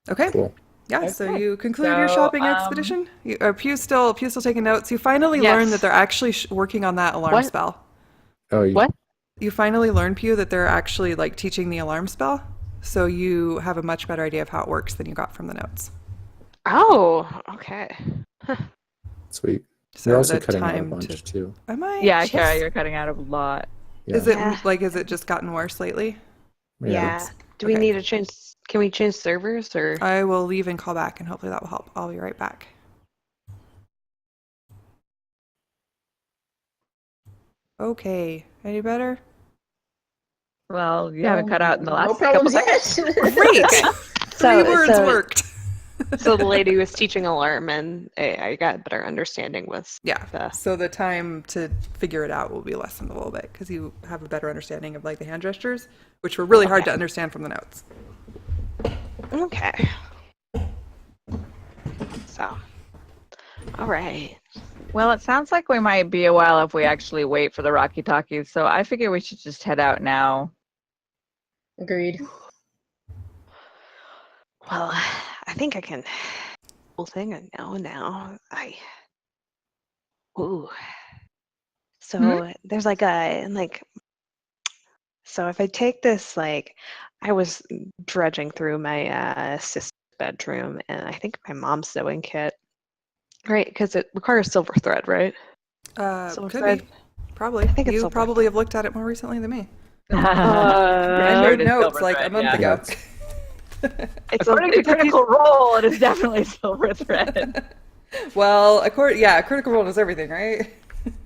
Okay. Cool. Yeah, so Okay. you conclude your shopping expedition. Pew's still taking notes. You finally learn that they're actually working on that alarm What? spell. Oh, What? You finally learn, Pew, that they're actually like teaching the alarm spell. So you have a much better idea of how it works than you got from the notes. Oh, okay. Sweet. So You're also the cutting out a time bunch too. Am I? Yeah, Just- Kara, you're cutting out a lot. Yeah. Is it Yeah. like, is it just gotten worse lately? Yeah. Do we Okay. need to change? Can we change servers or? I will leave and call back, and hopefully that will help. I'll be right back. Okay. Any better? Well, you haven't cut out in the last No couple problems seconds. yet. Great. So- 3 words so- worked. So the lady was teaching alarm, and I got a better understanding with Yeah. the. So the time to figure it out will be lessened a little bit because you have a better understanding of like the hand gestures, which were really hard to understand from the notes. Okay. So. All right. Well, it sounds like we might be a while if we actually wait for the Rocky Talkies, so I figure we should just head out now. Agreed. Well, I think I can. Whole thing I know now. Ooh. So there's like a like. So if I take this like, I was dredging through my sister's bedroom, and I think my mom's sewing kit. Right, because it requires silver thread, right? Silver Could thread. be. Probably. I think it's You silver. probably have looked at it more recently than me. I I sure made did notes silver like a thread, month yeah. ago. It's According to Critical Role, it is definitely silver thread. Well, Critical Role is everything, right?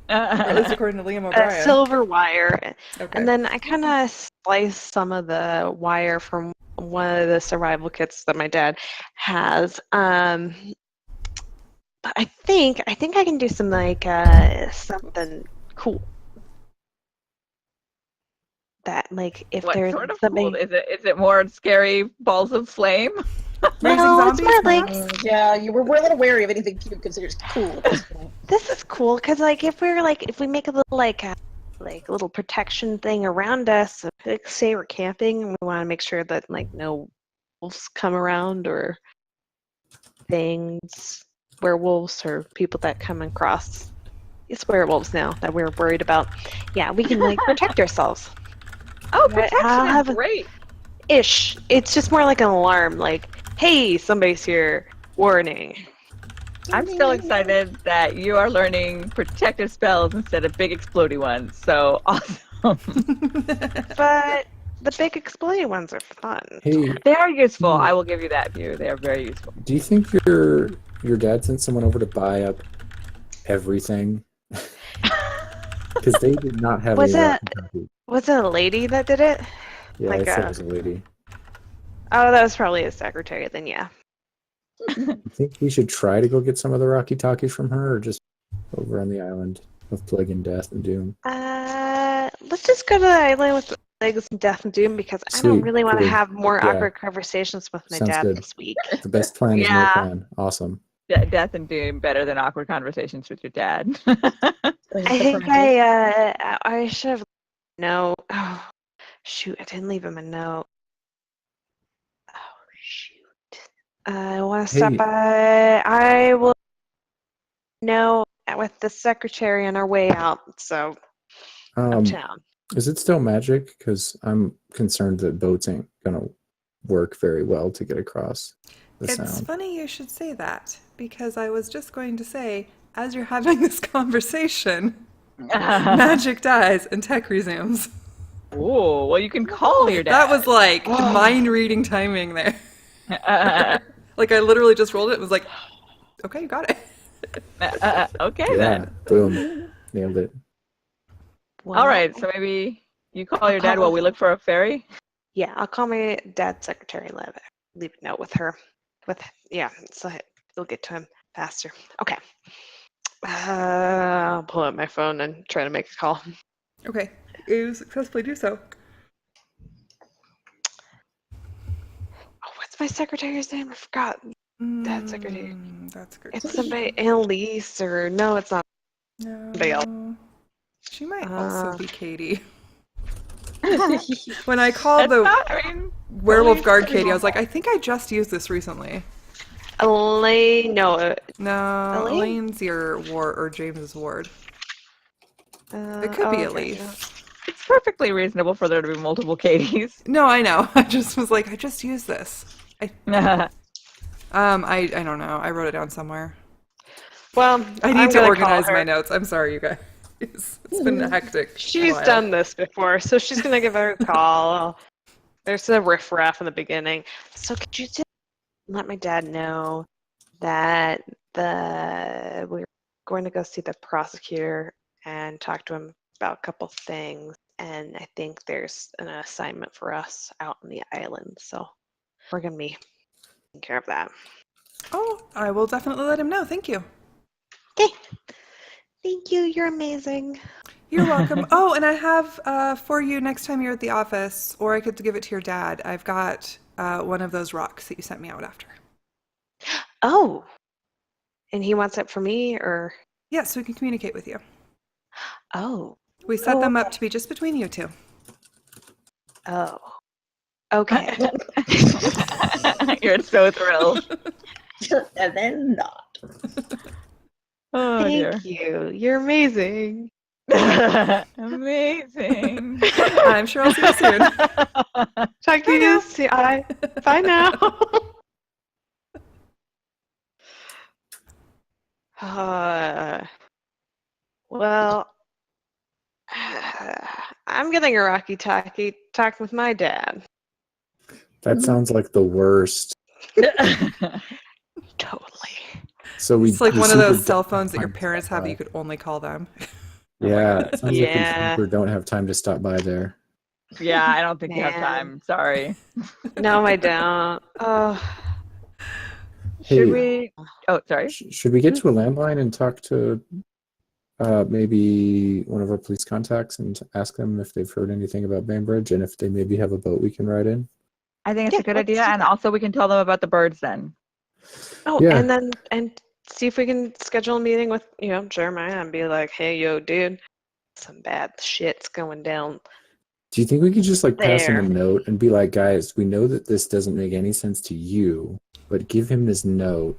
Or at least according to Liam O'Brien. silver wire, Okay. and then I kind of sliced some of the wire from one of the survival kits that my dad has. But I think I can do some like something cool. That like if What there's sort of something. cool? Is it more scary balls of flame? Raising No, it's zombies? more like Yeah, we're a little wary of anything Cube considers cool at this point. this is cool because like if we make a little like a little protection thing around us, like, say we're camping and we want to make sure that like no wolves come around or things, werewolves or people that come across. It's werewolves now that we're worried about. Yeah, we can like protect ourselves. Oh, Right, protection I'll is have a- great. Ish. It's just more like an alarm, like, hey, somebody's here. Warning. I'm still excited that you are learning protective spells instead of big explodey ones. So awesome. But the big exploding ones are fun. Hey, They are useful. I will give you that view. They are very useful. do you think your dad sent someone over to buy up everything? Because they did not have Was any it- walkie-talkie. Was it a lady that did it? Yeah, like I said a- it was a lady. Oh, that was probably his secretary. Then yeah. You think we should try to go get some of the Rocky Talkies from her, or just over on the island of Plague and Death and Doom? Let's just go to the island with Legs and Death and Doom because I don't Sweet, really want to cool. have more Yeah. awkward conversations with my Sounds dad good. this week. The best plan is no Yeah. plan. Awesome. Death and Doom better than awkward conversations with your dad. I think I should have no. Oh shoot! I didn't leave him a note. Oh shoot! I want to stop Hey. by. I will know with the secretary on our way out. So of town. Is it still magic? Because I'm concerned that boats ain't gonna work very well to get across the It's sound. funny you should say that because I was just going to say, as you're having this conversation, magic dies and tech resumes. Oh, well, you can call your That dad. was like mind reading timing there. Like I literally just rolled it and was like, okay, you got it. Okay, Yeah, then. boom, nailed it. All right, so maybe you call your dad while we look for a ferry. Yeah, I'll call my dad's secretary. Leave a note with her. So you'll get to him faster. Okay. I'll pull out my phone and try to make a call. Okay, you successfully do so. Oh, what's my secretary's name? I forgot. Dad's secretary. That's good. It's somebody, Annalise, or no, it's not. somebody else. No. She might also Uh. be Katie. When I called It's the not, I mean, werewolf Annalise guard is pretty Katie, I was like, I think I just used this recently. Elaine, no. No, Elaine? Elaine's your ward or James's ward. It could be Elise. It's perfectly reasonable for there to be multiple Katies. No, I know. I just was like, I just used this. I don't know. I wrote it down somewhere. Well, I I'm need to gonna organize call her. my notes. I'm sorry, you guys. It's been a hectic. She's while. done this before, so she's gonna give her a call. There's a riffraff in the beginning. So could you just let my dad know that we're going to go see the prosecutor and talk to him about a couple things, and I think there's an assignment for us out on the island, so we're gonna be taking care of that. Oh, I will definitely let him know. Thank you. Okay. Thank you. You're amazing. You're welcome. Oh, and I have for you next time you're at the office, or I could give it to your dad. I've got one of those rocks that you sent me out after. Oh, and he wants it for me, or Yeah, so we can communicate with you. oh, We set them up okay. to be just between you two. Oh, okay. You're so thrilled. And then not. Oh dear. Thank you. You're amazing. Amazing. I'm sure I'll see you soon. Talk to you soon. Bye now. Well, I'm getting a Rocky Talkie talk with my dad. That sounds like the worst. Totally. So we It's like the one of super those cell don't phones that your time to parents stop have that by. you could only call them. Yeah, it sounds like Yeah. we super don't have time to stop by there. Yeah, I don't think you have Man. time. Sorry. No, I don't. Oh, Should Hey, we? Oh, sorry. should we get to a landline and talk to maybe one of our police contacts and ask them if they've heard anything about Bainbridge and if they maybe have a boat we can ride in? I think it's Yeah, a good let's idea, do and that. also we can tell them about the birds then. Oh, Yeah. and see if we can schedule a meeting with, Jeremiah and be like, hey, yo, dude, some bad shit's going down. Do you think we could just like pass him a There. note and be like, guys, we know that this doesn't make any sense to you, but give him this note.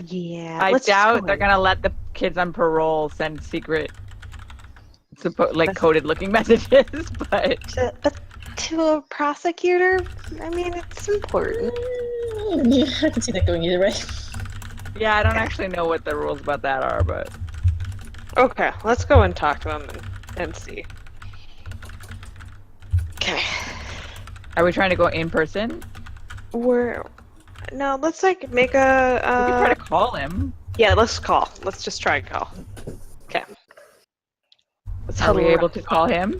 Yeah. I let's just doubt go they're in. gonna let the kids on parole send secret, coded looking messages. But But to a prosecutor, I mean, it's important. Yeah, I can see that going either way. yeah, I don't actually know what the rules about that are. But Okay, let's go and talk to him and see. Okay. are we trying to go in person? No, let's make We can try a to call him. yeah, let's call. Let's just try and call. Okay. Let's Are we huddle able to call him?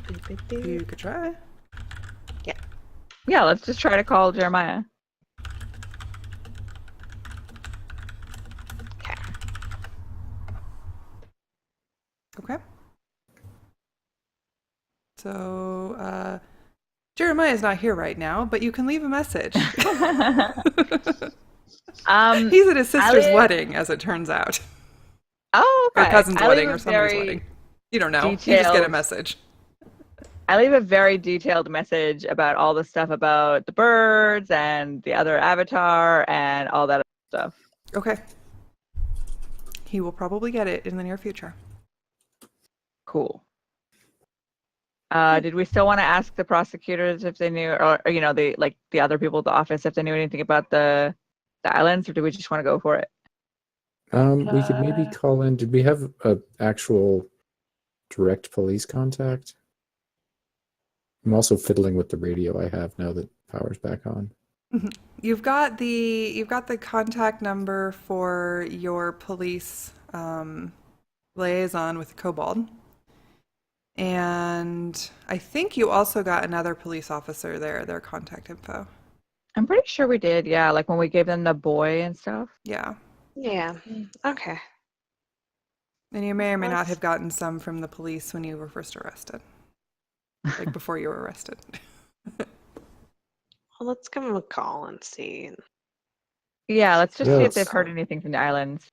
around. You could try. Yeah, let's just try to call Jeremiah. Okay. So, Jeremiah's not here right now, but you can leave a message. He's at his sister's wedding, as it turns out. Oh, okay. Or cousin's I leave wedding, a or somebody's very wedding. You don't know. You just get a detailed- message. I leave a very detailed message about all the stuff about the birds and the other avatar and all that stuff. Okay. He will probably get it in the near future. Cool. Did we still want to ask the prosecutors if they knew, or the other people at the office if they knew anything about the islands, or do we just want to go for it? We could maybe call in. Did we have a actual direct police contact? I'm also fiddling with the radio I have now that power's back on. You've got the contact number for your police liaison with Kobold. And I think you also got another police officer there, their contact info. I'm pretty sure we did, yeah, like when we gave them the boy and stuff. Yeah. Yeah. Okay. And you may or may not Let's- have gotten some from the police when you were first arrested. Like before you were arrested. Well, let's give him a call and see. Yeah, let's just see if they've Yes. heard anything from the islands.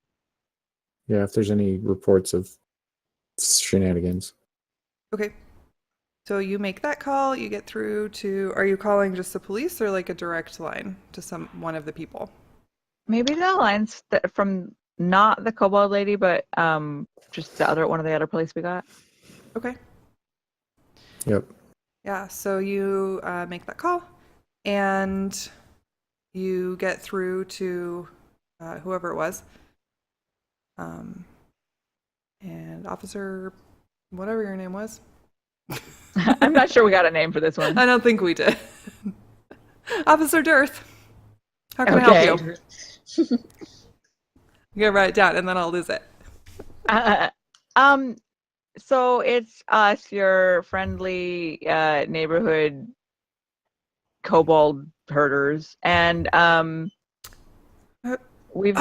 Yeah, if there's any reports of shenanigans. Okay. So you make that call, you get through to, are you calling just the police or like a direct line to one of the people? Maybe the lines from not the kobold lady, but just one of the other police we got. Okay. Yep. Yeah, so you make that call and you get through to whoever it was. And Officer, whatever your name was. I'm not sure we got a name for this one. I don't think we did. Officer Dearth. How can I help you? You gotta write it down and then I'll lose it. So it's us, your friendly neighborhood kobold herders, and we've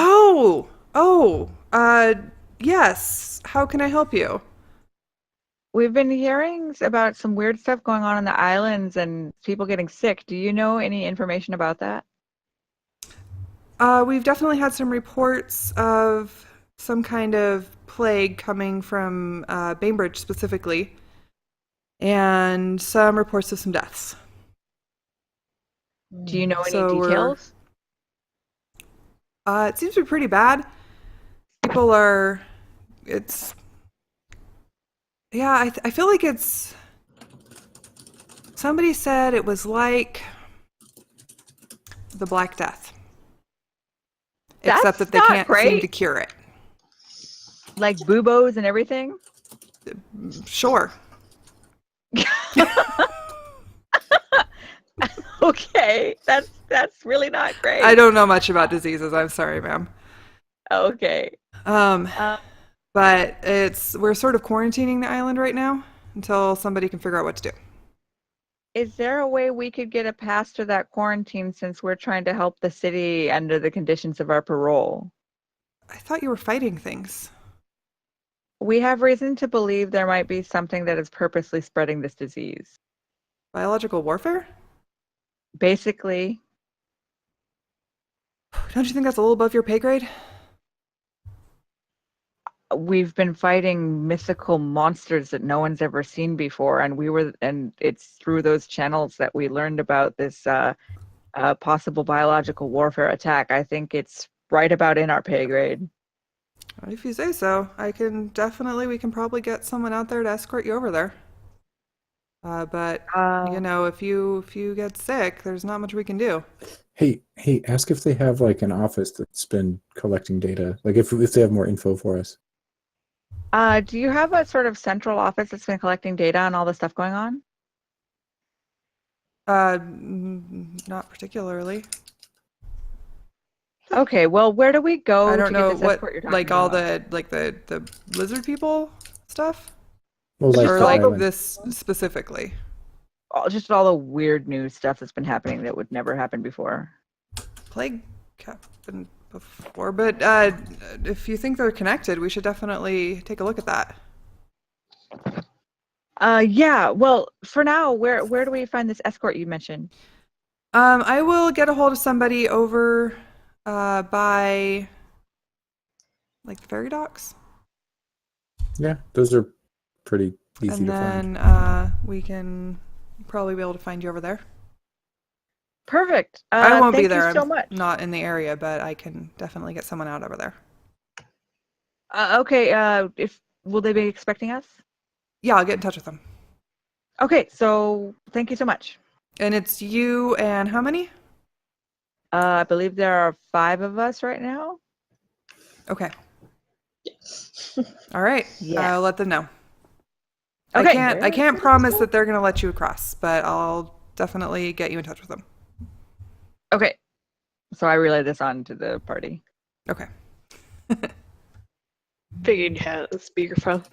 yes. How can I help you? we've been hearing about some weird stuff going on the islands and people getting sick. Do you know any information about that? We've definitely had some reports of some kind of plague coming from Bainbridge specifically, and some reports of some deaths. Do you know any So details? It seems to be pretty bad. People are, I feel like somebody said it was like the Black Death. Except that they can't seem to cure it. Like buboes and everything? Sure. Okay, that's really not great. I don't know much about diseases. I'm sorry, ma'am. Okay. But we're sort of quarantining the island right now until somebody can figure out what to do. Is there a way we could get a pass to that quarantine since we're trying to help the city under the conditions of our parole? I thought you were fighting things. We have reason to believe there might be something that is purposely spreading this disease. Biological warfare? Basically. Don't you think that's a little above your pay grade? We've been fighting mythical monsters that no one's ever seen before, and it's through those channels that we learned about this possible biological warfare attack. I think it's right about in our pay grade. If you say so, we can probably get someone out there to escort you over there. But if you get sick, there's not much we can do. Hey, ask if they have like an office that's been collecting data. Like if they have more info for us. Do you have a sort of central office that's been collecting data on all the stuff going on? Not particularly. Okay, well, where do we go I don't know get this what, escort you're talking like all about? the lizard people stuff? Well, like Or the like island. this specifically? Just all the weird new stuff that's been happening that would never happen before. Plague happened before, but if you think they're connected, we should definitely take a look at that. Yeah, well, for now, where do we find this escort you mentioned? I will get a hold of somebody over by like the ferry docks. Yeah, those are pretty easy And to find. then we can probably be able to find you over there. Perfect. I won't be thank there. you so I'm much. not in the area, but I can definitely get someone out over there. Okay. Will they be expecting us? Yeah, I'll get in touch with them. Okay. So thank you so much. And it's you and how many? I believe there are 5 of us right now. Okay. All right. Yeah. I'll let them know. Okay. I can't promise that they're going to let you across, but I'll definitely get you in touch with them. Okay. So I relay this on to the party. Okay. Figured you had a speakerphone.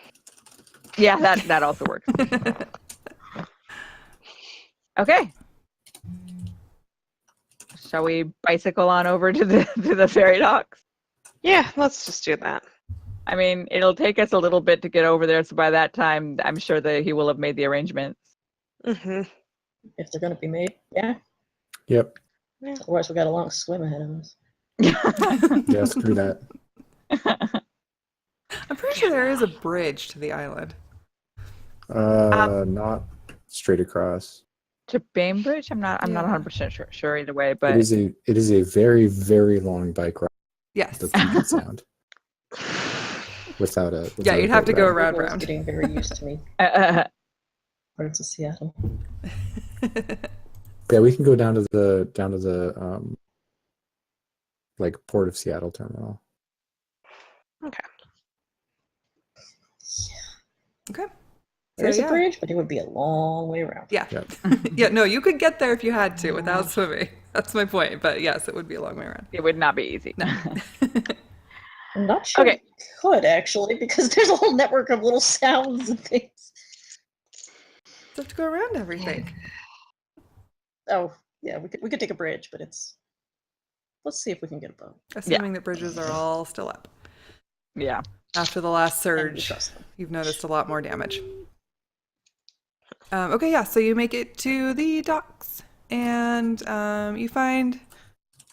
Yeah, that also works. Okay. Shall we bicycle on over to the ferry docks? Yeah, let's just do that. I mean, it'll take us a little bit to get over there, so by that time, I'm sure that he will have made the arrangements. Mm-hmm. If they're going to be made. Yeah. Yep. Otherwise, we got a long swim ahead of us. Yeah, screw that. I'm pretty sure there is a bridge to the island. Not straight across. To Bainbridge? I'm not Yeah. 100% sure either way, It but is a very, very long bike ride. Yes. The Puget Sound. Without Yeah, a you'd have boat to go ride. around. Google's getting very used to me. Parts of Seattle. Yeah, we can go down to the like Port of Seattle terminal. Okay. Okay. There's So, a yeah. bridge, but it would be a long way around. Yeah. Yep. Yeah, no, you could get there if you had to without swimming. That's my point. But yes, it would be a long way around. it would not be easy. No. I'm not sure Okay. it could actually, because there's a whole network of little sounds and things. You have to go around everything. Oh, yeah, we could take a bridge, but it's. Let's see if we can get a boat. Assuming that bridges are all still up. Yeah. After the last And we surge, trust them. you've noticed a lot more damage. Okay, yeah, so you make it to the docks, and you find,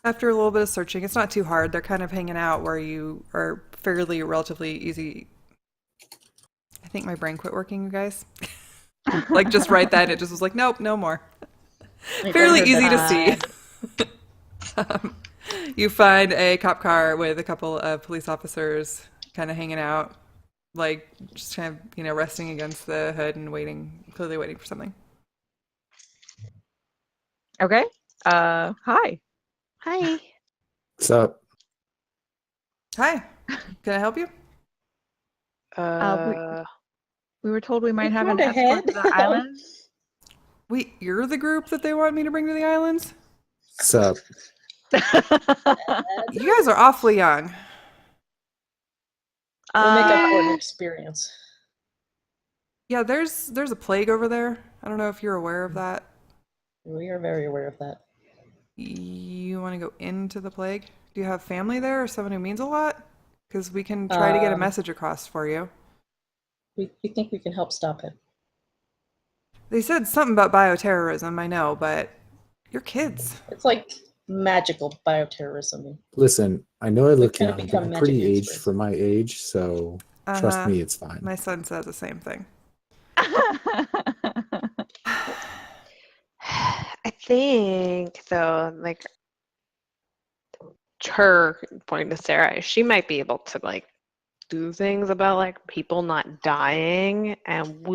after a little bit of searching, it's not too hard. They're kind of hanging out where you are fairly relatively easy. I think my brain quit working, you guys. Like, just right then, it just was like, nope, no more. Like, Fairly I heard easy that. to see. You find a cop car with a couple of police officers kind of hanging out, like just kind of, resting against the hood and clearly waiting for something. Okay. Hi. Hi. What's up? Hi, can I help you? We were told we might We have an found a escort to head. the island. Wait, you're the group that they want me to bring to the islands? What's up? You guys are awfully young. We'll make up for Uh, an experience. Yeah, there's a plague over there. I don't know if you're aware of that. We are very aware of that. You want to go into the plague? Do you have family there or someone who means a lot? Because we can try to get a message across for you. We think we can help stop it. They said something about bioterrorism, I know, but you're kids. It's like magical bioterrorism. Listen, I know I look kinda young, but become I'm magic pretty aged experts. for my age, so trust me, it's fine. My son says the same thing. I think though, like her pointing to Sarah, she might be able to like do things about like people not dying. And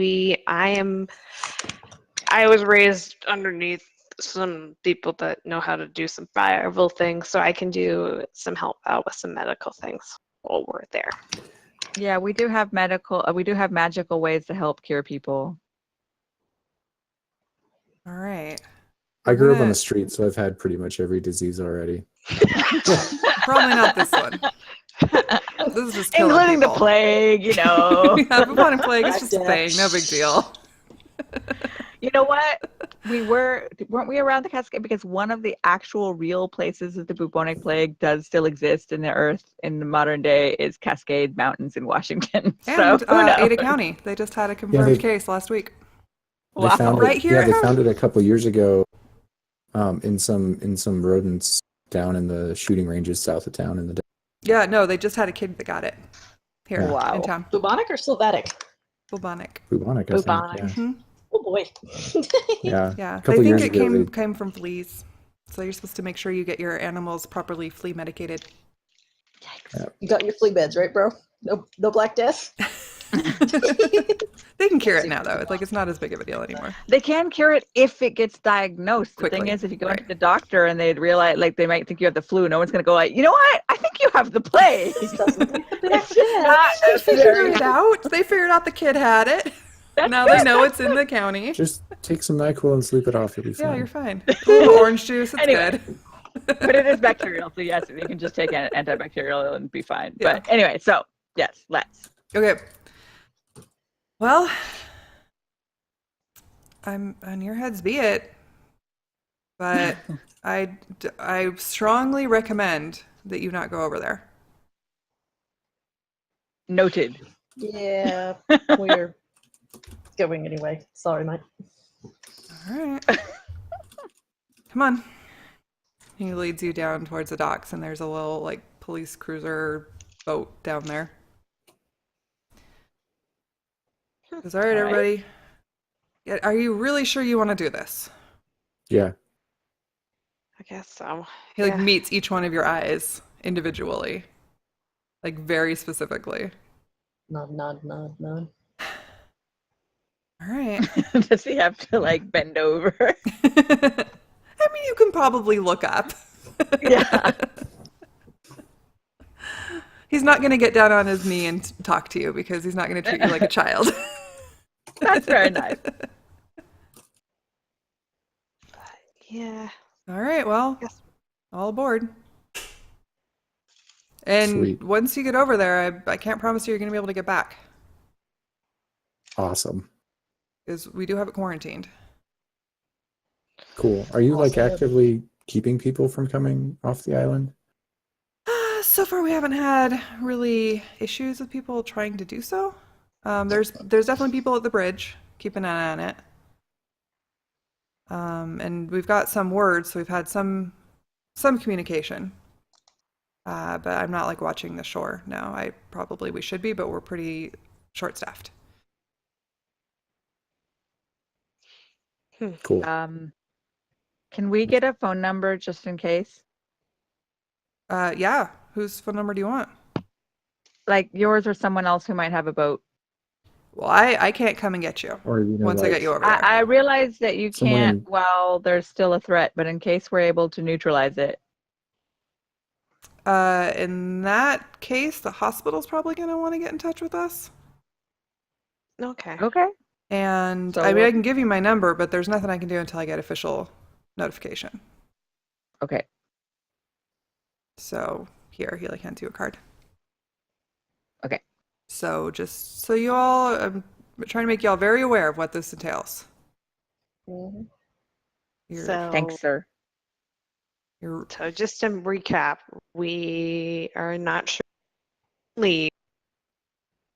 I was raised underneath some people that know how to do some survival things, so I can do some help out with some medical things while we're there. Yeah, we do have magical ways to help cure people. All right. I grew up on gonna- the street, so I've had pretty much every disease already. Probably not this one. This is just killing Including the people. plague, Yeah, bubonic plague is just a Gotcha. thing. No big deal. You know what? Weren't we around the Cascade? Because one of the actual real places that the bubonic plague does still exist in the earth in the modern day is Cascade Mountains in Washington. And So who knows? Ada County. They just had a confirmed they- case last week. They Wow. found Right it, here? Yeah, they found it a couple years ago, in some rodents down in the shooting ranges south of town in the. Yeah, no, they just had a kid that got it here Wow. in town. Bubonic or Sylvatic? Bubonic. Bubonic, I Bubonic. think. Mhm. Oh boy. Yeah. Yeah, couple they think years it ago, came from fleas. So you're supposed to make sure you get your animals properly flea medicated. You got your flea beds, right, bro? No Black Death? They can cure it now, though. It's like it's not as big of a deal anymore. They can cure it if it gets diagnosed. The thing Quickly, is, if you go right. into the doctor and they realize, like, they might think you have the flu, no one's going to go like, you know what? I think you have the plague. This doesn't look a bit It's just not They a figured very- it out. They figured out the kid had it. That's Now good. they know it's in the county. just take some NyQuil and sleep it off. You'll be fine. Yeah, you're fine. A little orange juice. It's Anyway. good. But it is bacterial, so yes, you can just take an antibacterial and be fine. Yeah. But anyway, so yes, let's. Okay. Well, I'm on your heads be it, but I strongly recommend that you not go over there. Noted. Yeah, we're going anyway. Sorry, mate. All right. Come on. He leads you down towards the docks, and there's a little like police cruiser boat down there. Says, all right, All right. everybody, Are you really sure you want to do this? Yeah. I guess so. He like Yeah. meets each one of your eyes individually, like very specifically. Nod, nod, nod, nod. All right. Does he have to like bend over? I mean, you can probably look up. Yeah. He's not going to get down on his knee and talk to you because he's not going to treat you like a child. That's very nice. Yeah. All right, well, Yes. all aboard. And Sweet. once you get over there, I can't promise you're going to be able to get back Awesome. because we do have it quarantined. Cool. Are you like Awesome. actively keeping people from coming off the island? So far, we haven't had really issues with people trying to do so. There's definitely people at the bridge. Keep an eye on it. And we've got some words, so we've had some communication. But I'm not like watching the shore now. We should be, but we're pretty short-staffed. Cool. Can we get a phone number just in case? Yeah. Whose phone number do you want? Like yours or someone else who might have a boat. Well, I can't come and get you Or once I get you over there. I realize that you Someone can't in- while there's still a threat, but in case we're able to neutralize it. In that case, the hospital's probably going to want to get in touch with us. Okay. Okay. And So I mean, what- I can give you my number, but there's nothing I can do until I get official notification. Okay. So here, he like hands you a card. Okay. So just so you all, I'm trying to make you all very aware of what this entails. Mhm. You're, So, Thanks, sir. you're, so just to recap, we are not sure to leave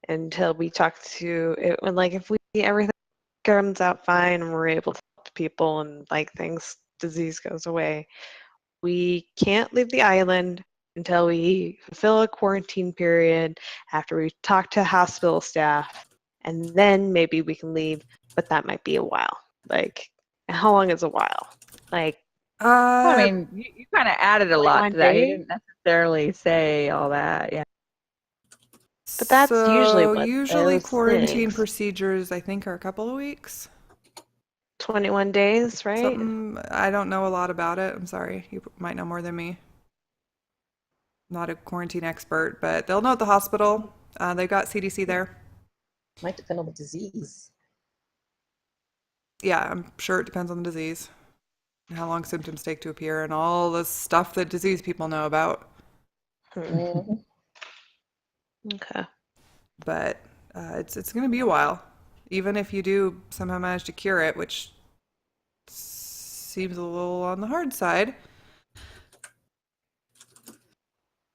until we talk to it. Like if everything comes out fine and we're able to talk to people and like disease goes away, we can't leave the island until we fulfill a quarantine period after we talk to hospital staff, and then maybe we can leave, but that might be a while. Like, how long is a while? Like, I mean, you kind of added a lot 21 to that. He days? didn't necessarily say all that. Yeah. But that's usually so what usually those quarantine things- procedures, I think, are a couple of weeks. 21 days, right? Something, I don't know a lot about it. I'm sorry. You might know more than me. Not a quarantine expert, but they'll know at the hospital. They've got CDC there. Might depend on the disease. Yeah, I'm sure it depends on the disease, and how long symptoms take to appear, and all the stuff that disease people know about. Mhm. Okay. But it's going to be a while, even if you do somehow manage to cure it, which seems a little on the hard side.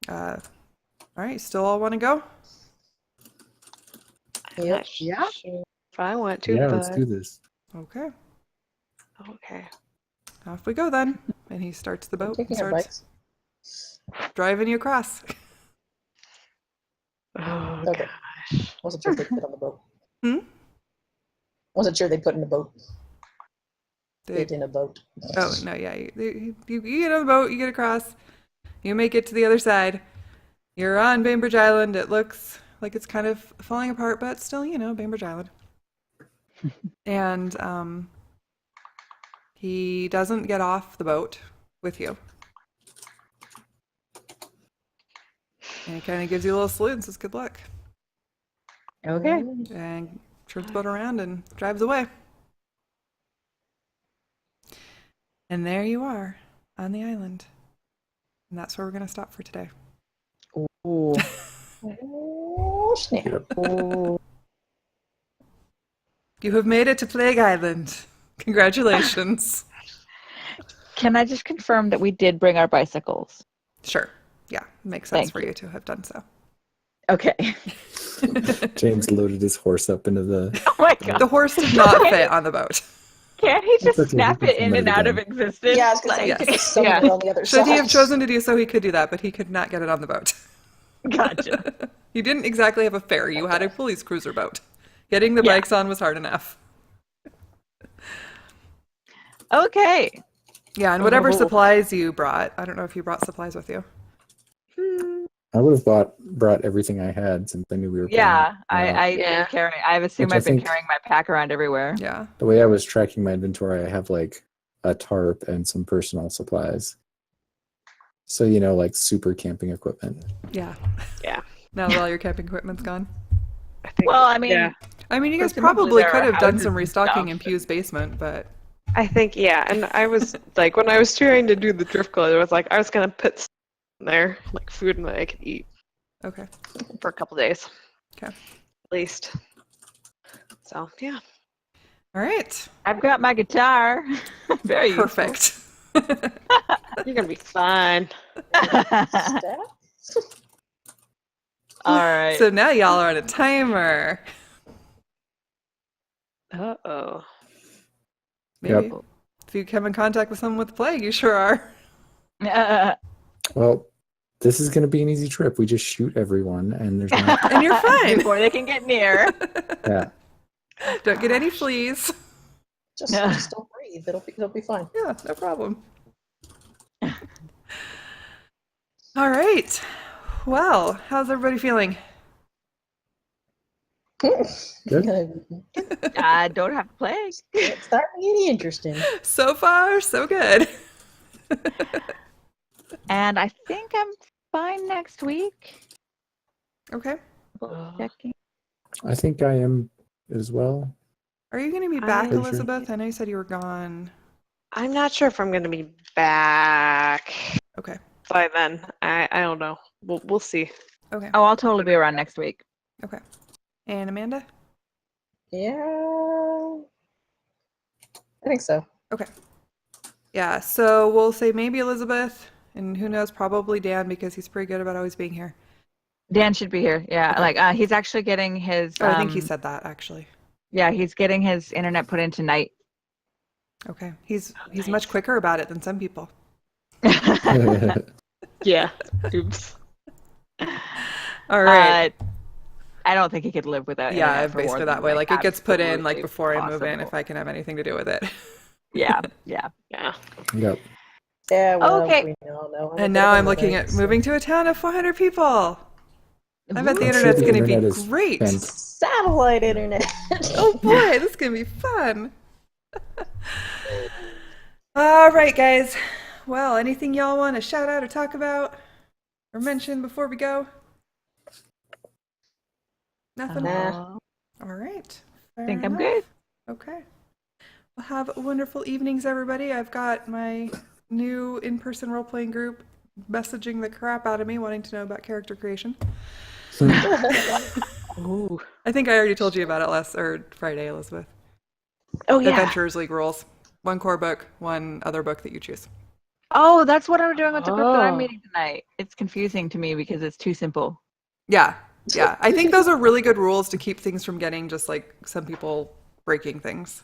All right, still all want to go? I'm Yep. not Yeah. sure if I want to, Yeah, but let's do this. Okay, okay. off we go then. And he starts the boat and Taking our starts bikes. driving you across. Oh, Okay. gosh. Wasn't sure if they put on the boat. Hmm? Wasn't sure they put in the boat. They- Fit in a boat. Oh, no, yeah. You get on the boat, you get across, you make it to the other side. You're on Bainbridge Island. It looks like it's kind of falling apart, but still, Bainbridge Island. And he doesn't get off the boat with you. And he kind of gives you a little salute and says, good luck. Okay. And turns the boat around and drives away. And there you are on the island. And that's where we're going to stop for today. Ooh. Oh, snap. Yep. Ooh. You have made it to Plague Island. Congratulations. Can I just confirm that we did bring our bicycles? Sure. Yeah, makes sense Thank for you. you to have done so. Okay. James loaded his horse up into the. Oh my god. The horse did not fit on the boat. Can't he just okay, snap we can it in submit and it out of again. existence? Yeah, I was gonna say, Like, you could just summon yeah. it on the other Should side. he have chosen to do so, he could do that, but he could not get it on the boat. Gotcha. You didn't exactly have a ferry. You had a police cruiser boat. Getting the Yeah. bikes on was hard enough. Okay. Yeah, and whatever Oh. supplies you brought. I don't know if you brought supplies with you. I would have brought everything I had since I knew we were playing. Yeah, I Yeah. been carrying. I assume Which I I've been think- carrying my pack around everywhere. Yeah. The way I was tracking my inventory, I have like a tarp and some personal supplies. So, like super camping equipment. Yeah. Yeah. Now that all your camping equipment's gone. I think. Well, I mean, yeah. I mean, you guys Presumably probably there could are have done houses some and restocking stuff, in Pew's basement, but I think, yeah. And I was like, when I was trying to do the drift glow, I was like, I was gonna put stuff in there, like food that I could eat okay. for a couple days. Okay. At least. So yeah. All right. I've got my guitar. Very useful. Perfect. You're gonna be fine. Staff? All right. So now y'all are on a timer. Uh-oh. Maybe. Yep. If you come in contact with someone with the plague, you sure are. Well, this is going to be an easy trip. We just shoot everyone, and there's not. And you're fine. Before they can get near. Yeah. Don't get any fleas. Just don't breathe. It'll be fine. Yeah, no problem. All right. Well, how's everybody feeling? Good. I don't have plague. It's not really interesting. So far, so good. And I think I'm fine next week. Okay. Checking. I think I am as well. Are you going to be back, Pretty sure. Elizabeth? I know you said you were gone. I'm not sure if I'm gonna be back Okay. by then. I don't know. We'll see. Okay. Oh, I'll totally be around next week. Okay. And Amanda? Yeah. I think so. Okay. Yeah, so we'll say maybe Elizabeth, and who knows, probably Dan, because he's pretty good about always being here. Dan should be here. Yeah, Okay. like he's actually getting his. Oh, I think he said that, actually. Yeah, he's getting his internet put in tonight. Okay. He's much quicker about it than some people. Yeah. Oops. All right. I don't think he could live without. Yeah, internet I've for based more it than, that way. Like, it gets put in, like, absolutely before I move in, possible. if I can have anything to do with it. Yeah, yeah. Yeah. Yep. Yeah, well, Okay. we all know. And now I'm looking at moving to a town of 400 people. I bet the I'm sure internet's the going to be internet is great. satellite internet. Oh boy, this is going to be fun. All right, guys. Well, anything y'all want to shout out or talk about or mention before we go? Nothing? Nah. All right. I think Fair I'm enough. good. Okay. Well, have wonderful evenings, everybody. I've got my new in-person role-playing group messaging the crap out of me, wanting to know about character creation. Ooh. I think I already told you about it Friday, Elizabeth. Oh yeah. Adventurers League rules. One core book, one other book that you choose. Oh, that's what I'm doing with the group that I'm Oh. meeting tonight. It's confusing to me because it's too simple. Yeah. Yeah. I think those are really good rules to keep things from getting just like some people breaking things.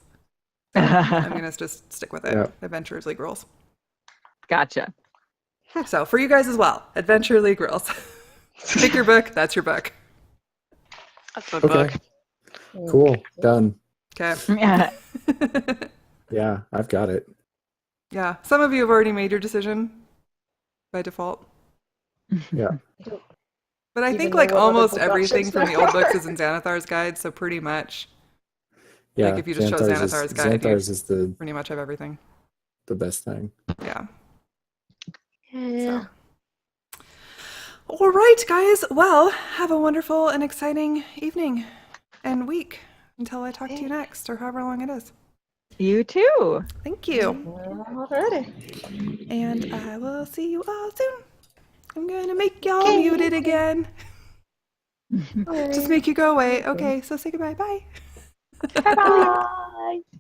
I'm going to just stick with it. Yeah. Adventurers League rules. Gotcha. So for you guys as well, Adventure League rules. Pick your book. That's your book. That's my Okay. book. Cool. Done. Okay. Yeah. Yeah, I've got it. Yeah. Some of you have already made your decision by default. Yeah. But I Even think though like what other almost book everything options from the there old books are. is in Xanathar's guide, so pretty much Yeah. if you just chose Xanathar's guide, you- Xanathar's is the pretty much have everything. best thing. Yeah. Yeah. So. All right, guys. Well, have a wonderful and exciting evening and week until I talk to you next, or however long it is. You too. Thank you. Alrighty. And I will see you all soon. I'm gonna make y'all muted again. Just make you go away. Okay, so say goodbye. Bye. Bye bye.